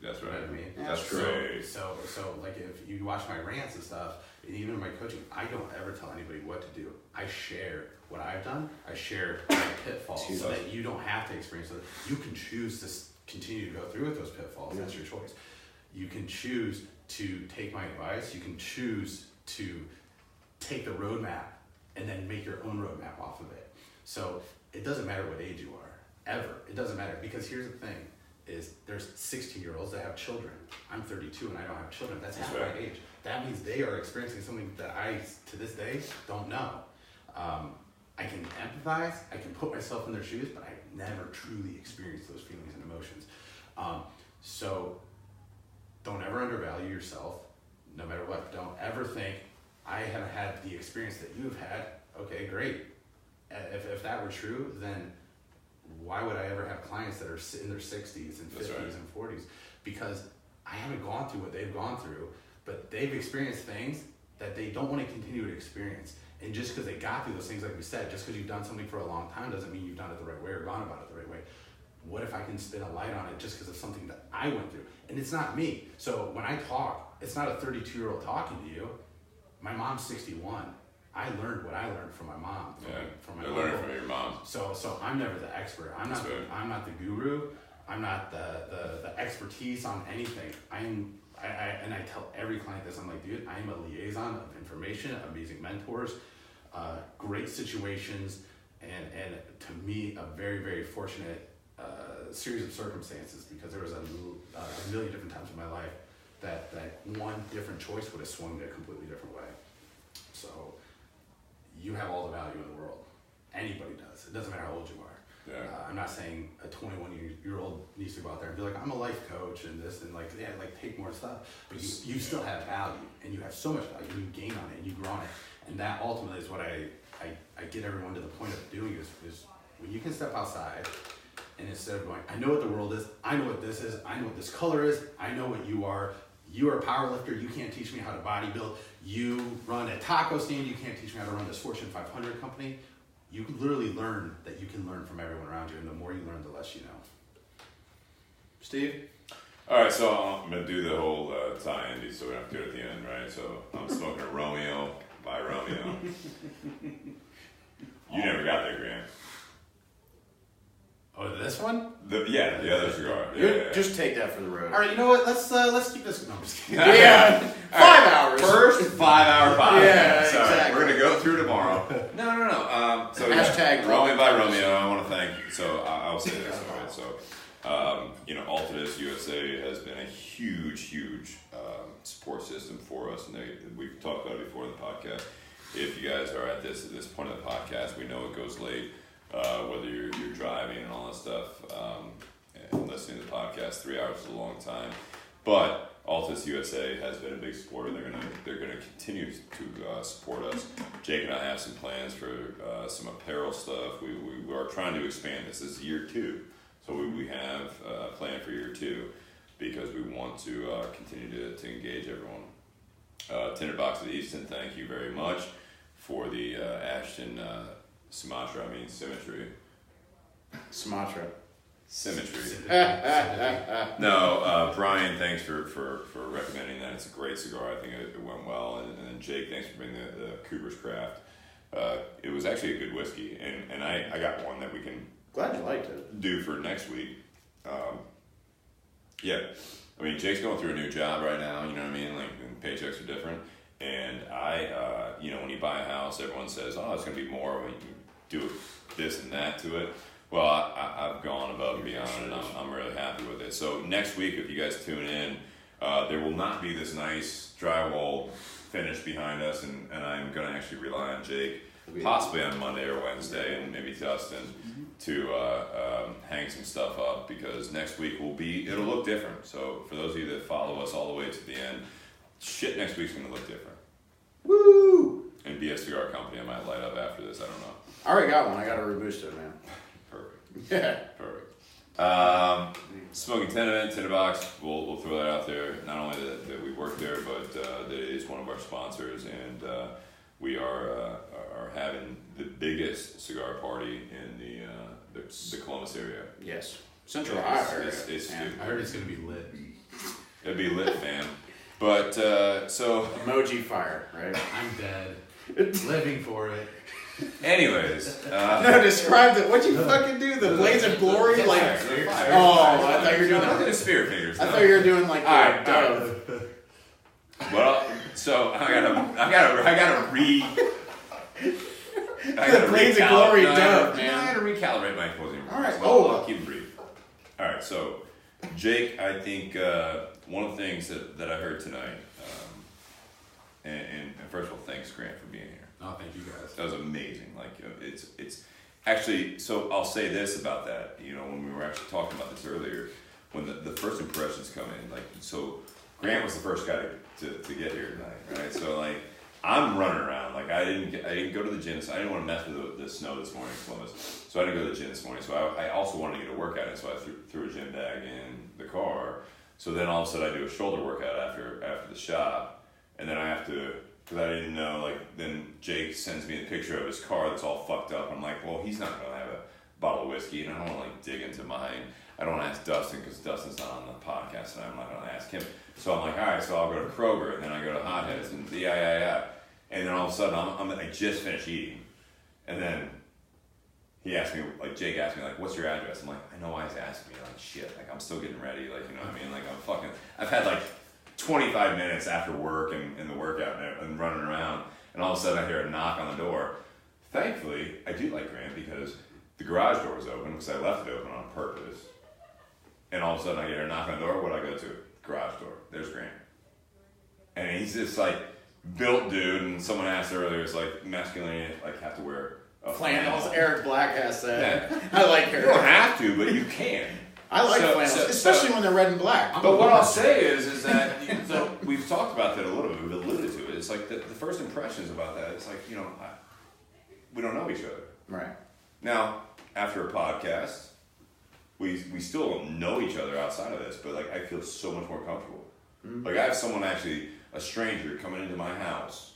That's right. You know what I mean? That's true. So like if you watch my rants and stuff, and even in my coaching, I don't ever tell anybody what to do. I share what I've done. I share my pitfalls so that you don't have to experience it. You can choose to continue to go through with those pitfalls. That's your choice. You can choose to take my advice. You can choose to take the roadmap and then make your own roadmap off of it. So it doesn't matter what age you are, ever. It doesn't matter, because here's the thing. Is there's 16-year-olds that have children. I'm 32 and I don't have children. That's half my age. That means they are experiencing something that I, to this day, don't know. I can empathize, I can put myself in their shoes, but I never truly experienced those feelings and emotions. So don't ever undervalue yourself, no matter what. Don't ever think, I haven't had the experience that you've had. Okay, great. If that were true, then why would I ever have clients that are in their 60s and 50s and 40s? Because I haven't gone through what they've gone through, but they've experienced things that they don't want to continue to experience. And just because they got through those things, like we said, just because you've done something for a long time doesn't mean you've done it the right way or gone about it the right way. What if I can spin a light on it just because of something that I went through? And it's not me. So when I talk, it's not a 32-year-old talking to you. My mom's 61. I learned what I learned from my mom. From my learned from your mom. So I'm never the expert. I'm not the guru. I'm not the expertise on anything. And I tell every client this. I'm like, dude, I am a liaison of information, amazing mentors, great situations, and to me, a very, very fortunate series of circumstances, because there was a million different times in my life that one different choice would have swung it a completely different way. So you have all the value in the world. Anybody does. It doesn't matter how old you are. Yeah. I'm not saying a 21-year-old needs to go out there and be like, I'm a life coach and this and like take more stuff. But you still have value, and you have so much value, and you gain on it and you grow on it. And that ultimately is what I get everyone to the point of doing is when you can step outside And instead of going, I know what the world is, I know what this is, I know what this color is, I know what you are. You are a power lifter, you can't teach me how to bodybuild. You run a taco stand, you can't teach me how to run this Fortune 500 company. You can literally learn that you can learn from everyone around you, and the more you learn, the less you know. Steve? All right, so I'm going to do the whole tie-in, so we don't have to do it at the end, right? So I'm smoking a Romeo by Romeo. You never got there, Grant. Oh, this one? The other cigar. Just take that for the road. All right, you know what? Let's keep this. No, I'm just kidding. Yeah, 5 hours. First 5-hour podcast. Yeah, Sorry, exactly. we're gonna go through tomorrow. No. So Hashtag Romeo by Romeo. I want to thank you. So I'll say this. All right. So Altadis USA has been a huge support system for us, and we've talked about it before in the podcast. If you guys are at this point of the podcast, we know it goes late. Whether you're driving and all that stuff, and listening to the podcast, 3 hours is a long time. But Altadis USA has been a big supporter. They're gonna continue to support us. Jake and I have some plans for some apparel stuff. We are trying to expand this. This is year 2, so we have a plan for year 2 because we want to continue to engage everyone. Tinderbox of Easton, thank you very much for the Ashton. Symmetry. Symmetry. No, Brian, thanks for recommending that. It's a great cigar. I think it went well. And then Jake, thanks for bringing the Cooper's Craft. It was actually a good whiskey. And I got one that we can Glad you liked it. do for next week. I mean, Jake's going through a new job right now, you know what I mean? Like, paychecks are different. And when you buy a house, everyone says, oh, it's going to be more when you do this and that to it. Well, I've gone above and beyond, and I'm really happy with it. So next week, if you guys tune in, there will not be this nice drywall finish behind us, and I'm going to actually rely on Jake, possibly on Monday or Wednesday, and maybe Dustin, to hang some stuff up, because next week it'll look different. So for those of you that follow us all the way to the end, shit next week's going to look different. Woo! And be a cigar company I might light up after this, I don't know. I already got one. I got a Robusto, man. Perfect. Yeah. Perfect. Smoking Tenement, Tinderbox, we'll throw that out there. Not only that we work there, but that it is one of our sponsors, and we are having the biggest cigar party in the Columbus area. Yes. Central Ohio area. It's I heard it's gonna be lit. It'd be lit, fam. But so. Emoji fire, right? I'm dead. Living for it. Anyways. No, describe it. What'd you fucking do? The blaze of glory? Like, Fire. I thought you were doing Look at the that. spear fingers. I thought you were doing like Alright, the dove. Well, so I gotta The blaze of glory dove, man. I gotta recalibrate my closing remarks. All right. Well, I'll keep it brief. All right. So, Jake, I think one of the things that I heard tonight, and first of all, thanks, Grant, for being here. Oh, thank you guys. That was amazing. Like, it's actually. So I'll say this about that. When we were actually talking about this earlier, when the first impressions come in, like, so Grant was the first guy to get here tonight, right? So like, I'm running around. Like, I didn't go to the gym. So I didn't want to mess with the snow this morning in Columbus. So I didn't go to the gym this morning. So I also wanted to get a workout in. So I threw a gym bag in the car. So then all of a sudden I do a shoulder workout after the shop, and then I have to. Because I didn't know, like, then Jake sends me a picture of his car that's all fucked up. I'm like, well, he's not going to have a bottle of whiskey, and I don't want to, like, dig into mine. I don't want to ask Dustin, because Dustin's not on the podcast, and I'm not going to ask him. So I'm like, all right, so I'll go to Kroger, and then I go to Hot Heads, and yeah. And then all of a sudden, I just finished eating. And then he asked me, like, Jake asked me, like, what's your address? I'm like, I know why he's asking me, like, shit, like, I'm still getting ready, like, you know what I mean? Like, I've had, like, 25 minutes after work and the workout and running around, and all of a sudden I hear a knock on the door. Thankfully, I do like Grant, because the garage door was open, because I left it open on purpose. And all of a sudden I hear a knock on the door. What do I go to? Garage door. There's Grant. And he's this like built dude, and someone asked earlier, it's like masculinity, like, have to wear a Flannels. flannel. Eric Black has that. Yeah. I like You don't Eric. have to, but you can. I like flannels, especially when they're red and black. But what I'll say is that so we've talked about that a little bit. We've alluded to it. It's like the first impressions about that. It's like, we don't know each other. Right. Now, after a podcast, we still don't know each other outside of this, but like I feel so much more comfortable. Like I have someone actually, a stranger coming into my house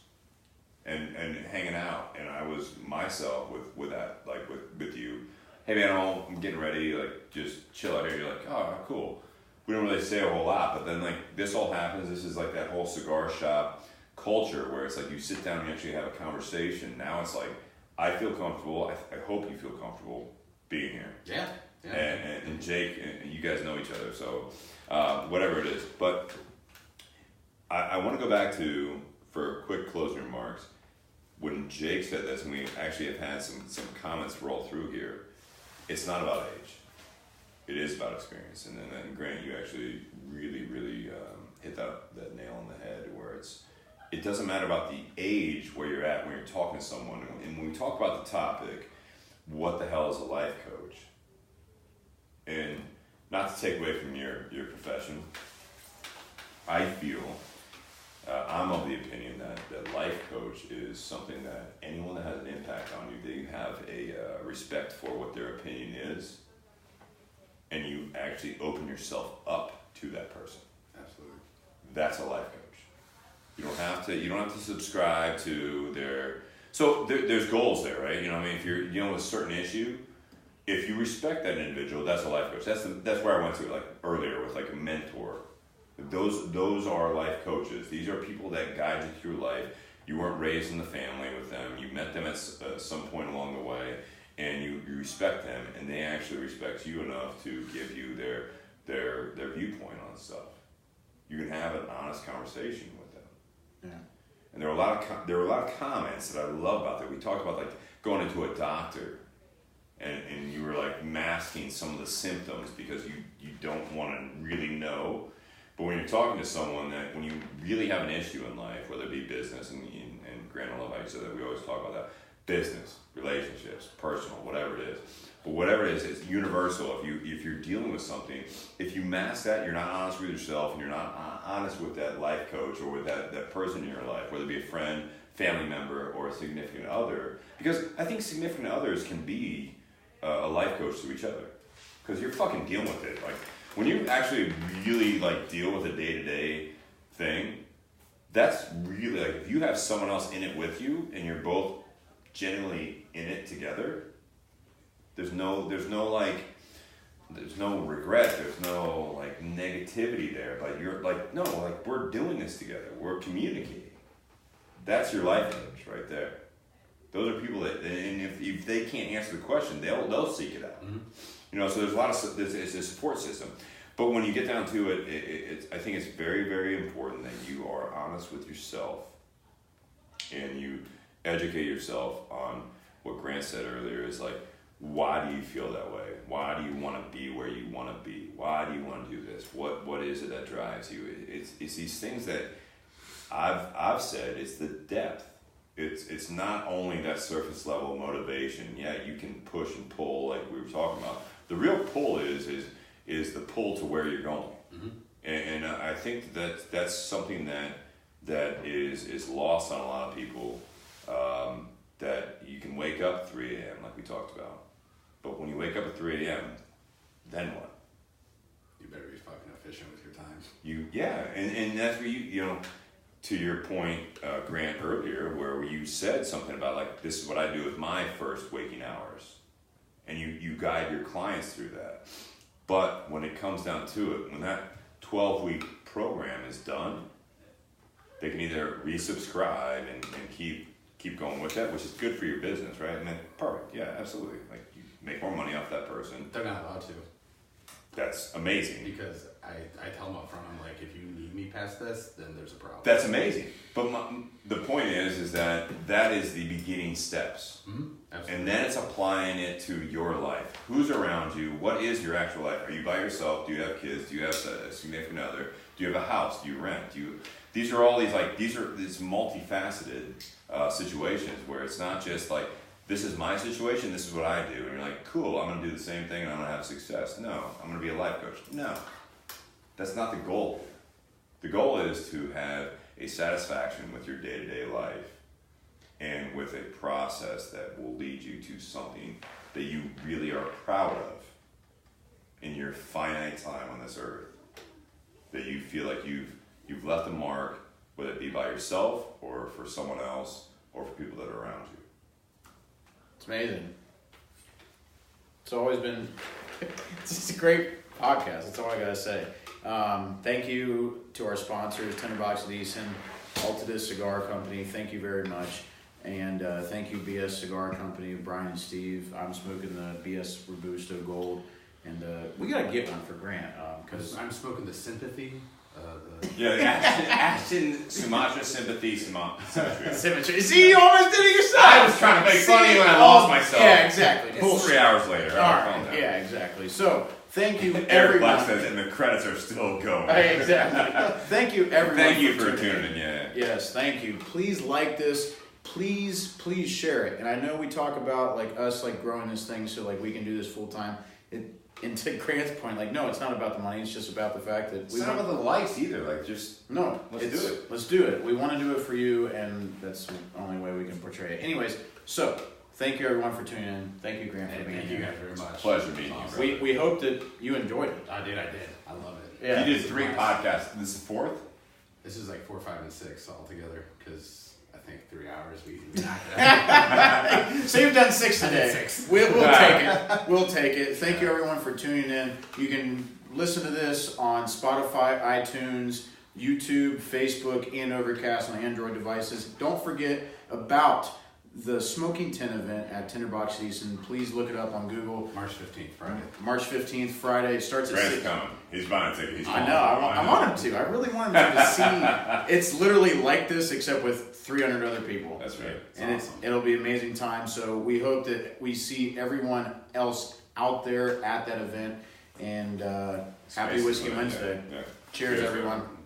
and hanging out, and I was myself with that, like with you. Hey man, I'm getting ready, like just chill out here. You're like, oh cool. We don't really say a whole lot, but then like this all happens. This is like that whole cigar shop culture where it's like you sit down and you actually have a conversation. Now it's like I feel comfortable. I hope you feel comfortable being here. Yeah. And Jake and you guys know each other, so whatever it is. But I want to go back to, for quick closing remarks, when Jake said this, and we actually have had some comments roll through here. It's not about age. It is about experience. And then Grant, you actually really hit that nail on the head, where it doesn't matter about the age where you're at when you're talking to someone. And when we talk about the topic, what the hell is a life coach? And not to take away from your profession, I feel, I'm of the opinion that life coach is something that anyone that has an impact on you, that you have a respect for what their opinion is, and you actually open yourself up to that person. Absolutely. That's a life coach. You don't have to subscribe to their, so there's goals there, right? You know what I mean? If you're dealing with a certain issue, if you respect that individual, that's a life coach. That's where I went to, like earlier with like a mentor. Those are life coaches. These are people that guide you through life. You weren't raised in the family with them. You met them at some point along the way, and you respect them, and they actually respect you enough to give you their viewpoint on stuff. You can have an honest conversation with them. Yeah. And there were a lot of comments that I love about that. We talked about like going into a doctor, and you were like masking some of the symptoms because you don't want to really know. But when you're talking to someone that, when you really have an issue in life, whether it be business, and Grant, I love how you said that, we always talk about that, business, relationships, personal, whatever it is. But whatever it is, it's universal. If you're dealing with something, if you mask that, you're not honest with yourself, and you're not honest with that life coach or with that person in your life, whether it be a friend, family member, or a significant other. Because I think significant others can be a life coach to each other. Because you're fucking dealing with it. Like, when you actually really like deal with a day-to-day thing, that's really like, if you have someone else in it with you and you're both genuinely in it together, there's no regret, there's no like negativity there, but you're like, no, like we're doing this together, we're communicating. That's your life coach right there. Those are people that, and if they can't answer the question, they'll seek it out. Mm-hmm. You know, so there's a lot of, it's a support system. But when you get down to it, I think it's very, very important that you are honest with yourself and you educate yourself on what Grant said earlier is like, why do you feel that way? Why do you want to be where you want to be? Why do you want to do this? What is it that drives you? It's these things that I've said, it's the depth. It's not only that surface level motivation. Yeah, you can push and pull like we were talking about. The real pull is the pull to where you're going. Mm-hmm. And I think that's something that is lost on a lot of people, that you can wake up at 3 a.m. like we talked about. But when you wake up at 3 a.m., then what? You better be fucking efficient with your time. And that's where you know, to your point, Grant, earlier, where you said something about like, this is what I do with my first waking hours. And you guide your clients through that. But when it comes down to it, when that 12-week program is done, they can either resubscribe and keep going with that, which is good for your business, right? And then, perfect, yeah, absolutely. Like, you make more money off that person. They're not allowed to. That's amazing. Because I tell them up front, I'm like, if you need me past this, then there's a problem. That's amazing. But the point is that is the beginning steps. Mm-hmm. Absolutely. And then it's applying it to your life. Who's around you? What is your actual life? Are you by yourself? Do you have kids? Do you have a significant other? Do you have a house? Do you rent? These are these multifaceted situations where it's not just like, this is my situation, this is what I do. And you're like, cool, I'm going to do the same thing and I'm going to have success. No, I'm going to be a life coach. No, that's not the goal. The goal is to have a satisfaction with your day-to-day life and with a process that will lead you to something that you really are proud of. finite time on this earth that you feel like you've left a mark, whether it be by yourself or for someone else or for people that are around you? It's amazing. It's always been, it's just a great podcast. That's all I gotta say. Thank you to our sponsors, Tinderbox Decent, Altadis Cigar Company. Thank you very much. And thank you, BS Cigar Company, Brian and Steve. I'm smoking the BS Robusto Gold. And we gotta get one for Grant, because I'm smoking the Sympathy. Yeah, the Ashton Sumatra Sympathy Symmetry. Symmetry. See, you almost did it yourself. I was trying to make fun of you when I lost myself. Yeah, exactly. It's 3 hours later. All right. Yeah, exactly. So, thank you, Eric everyone. Black says, and the credits are still going. Exactly. Thank you, everyone. Thank you for tuning in. Yeah. Yes, thank you. Please like this. Please share it. And I know we talk about like us like growing this thing so like we can do this full time. And to Grant's point, like no, it's not about the money. It's just about the fact that It's not about the likes either. Like just no. let's do it. Let's do it. We want to do it for you, and that's the only way we can portray it. Anyways, so thank you everyone for tuning in. Thank you, Grant, for being Thank here. you guys very much. Pleasure meeting you. Awesome. Bro. We hope that you enjoyed it. I did. I love it. Yeah. You did 3 podcasts. This is 4th? This is like 4, 5, and 6 all together because I think 3 hours we knocked it out. So you've done 6 I did today. 6. We'll take it. We'll take it. Thank you everyone for tuning in. You can listen to this on Spotify, iTunes, YouTube, Facebook, and Overcast on Android devices. Don't forget about the Smoking Tin event at Tinderbox Decent. Please look it up on Google. March 15th, Friday. March 15th, Friday. It starts at Grant's 6. coming. He's buying a ticket. He's I coming. know. I want him to. I really want him to see. It's literally like this, except with 300 other people. That's right. And awesome. it'll be an amazing time. So we hope that we see everyone else out there at that event. And happy Space Whiskey is Wednesday. yeah. Cheers, Cheers, everyone. everyone.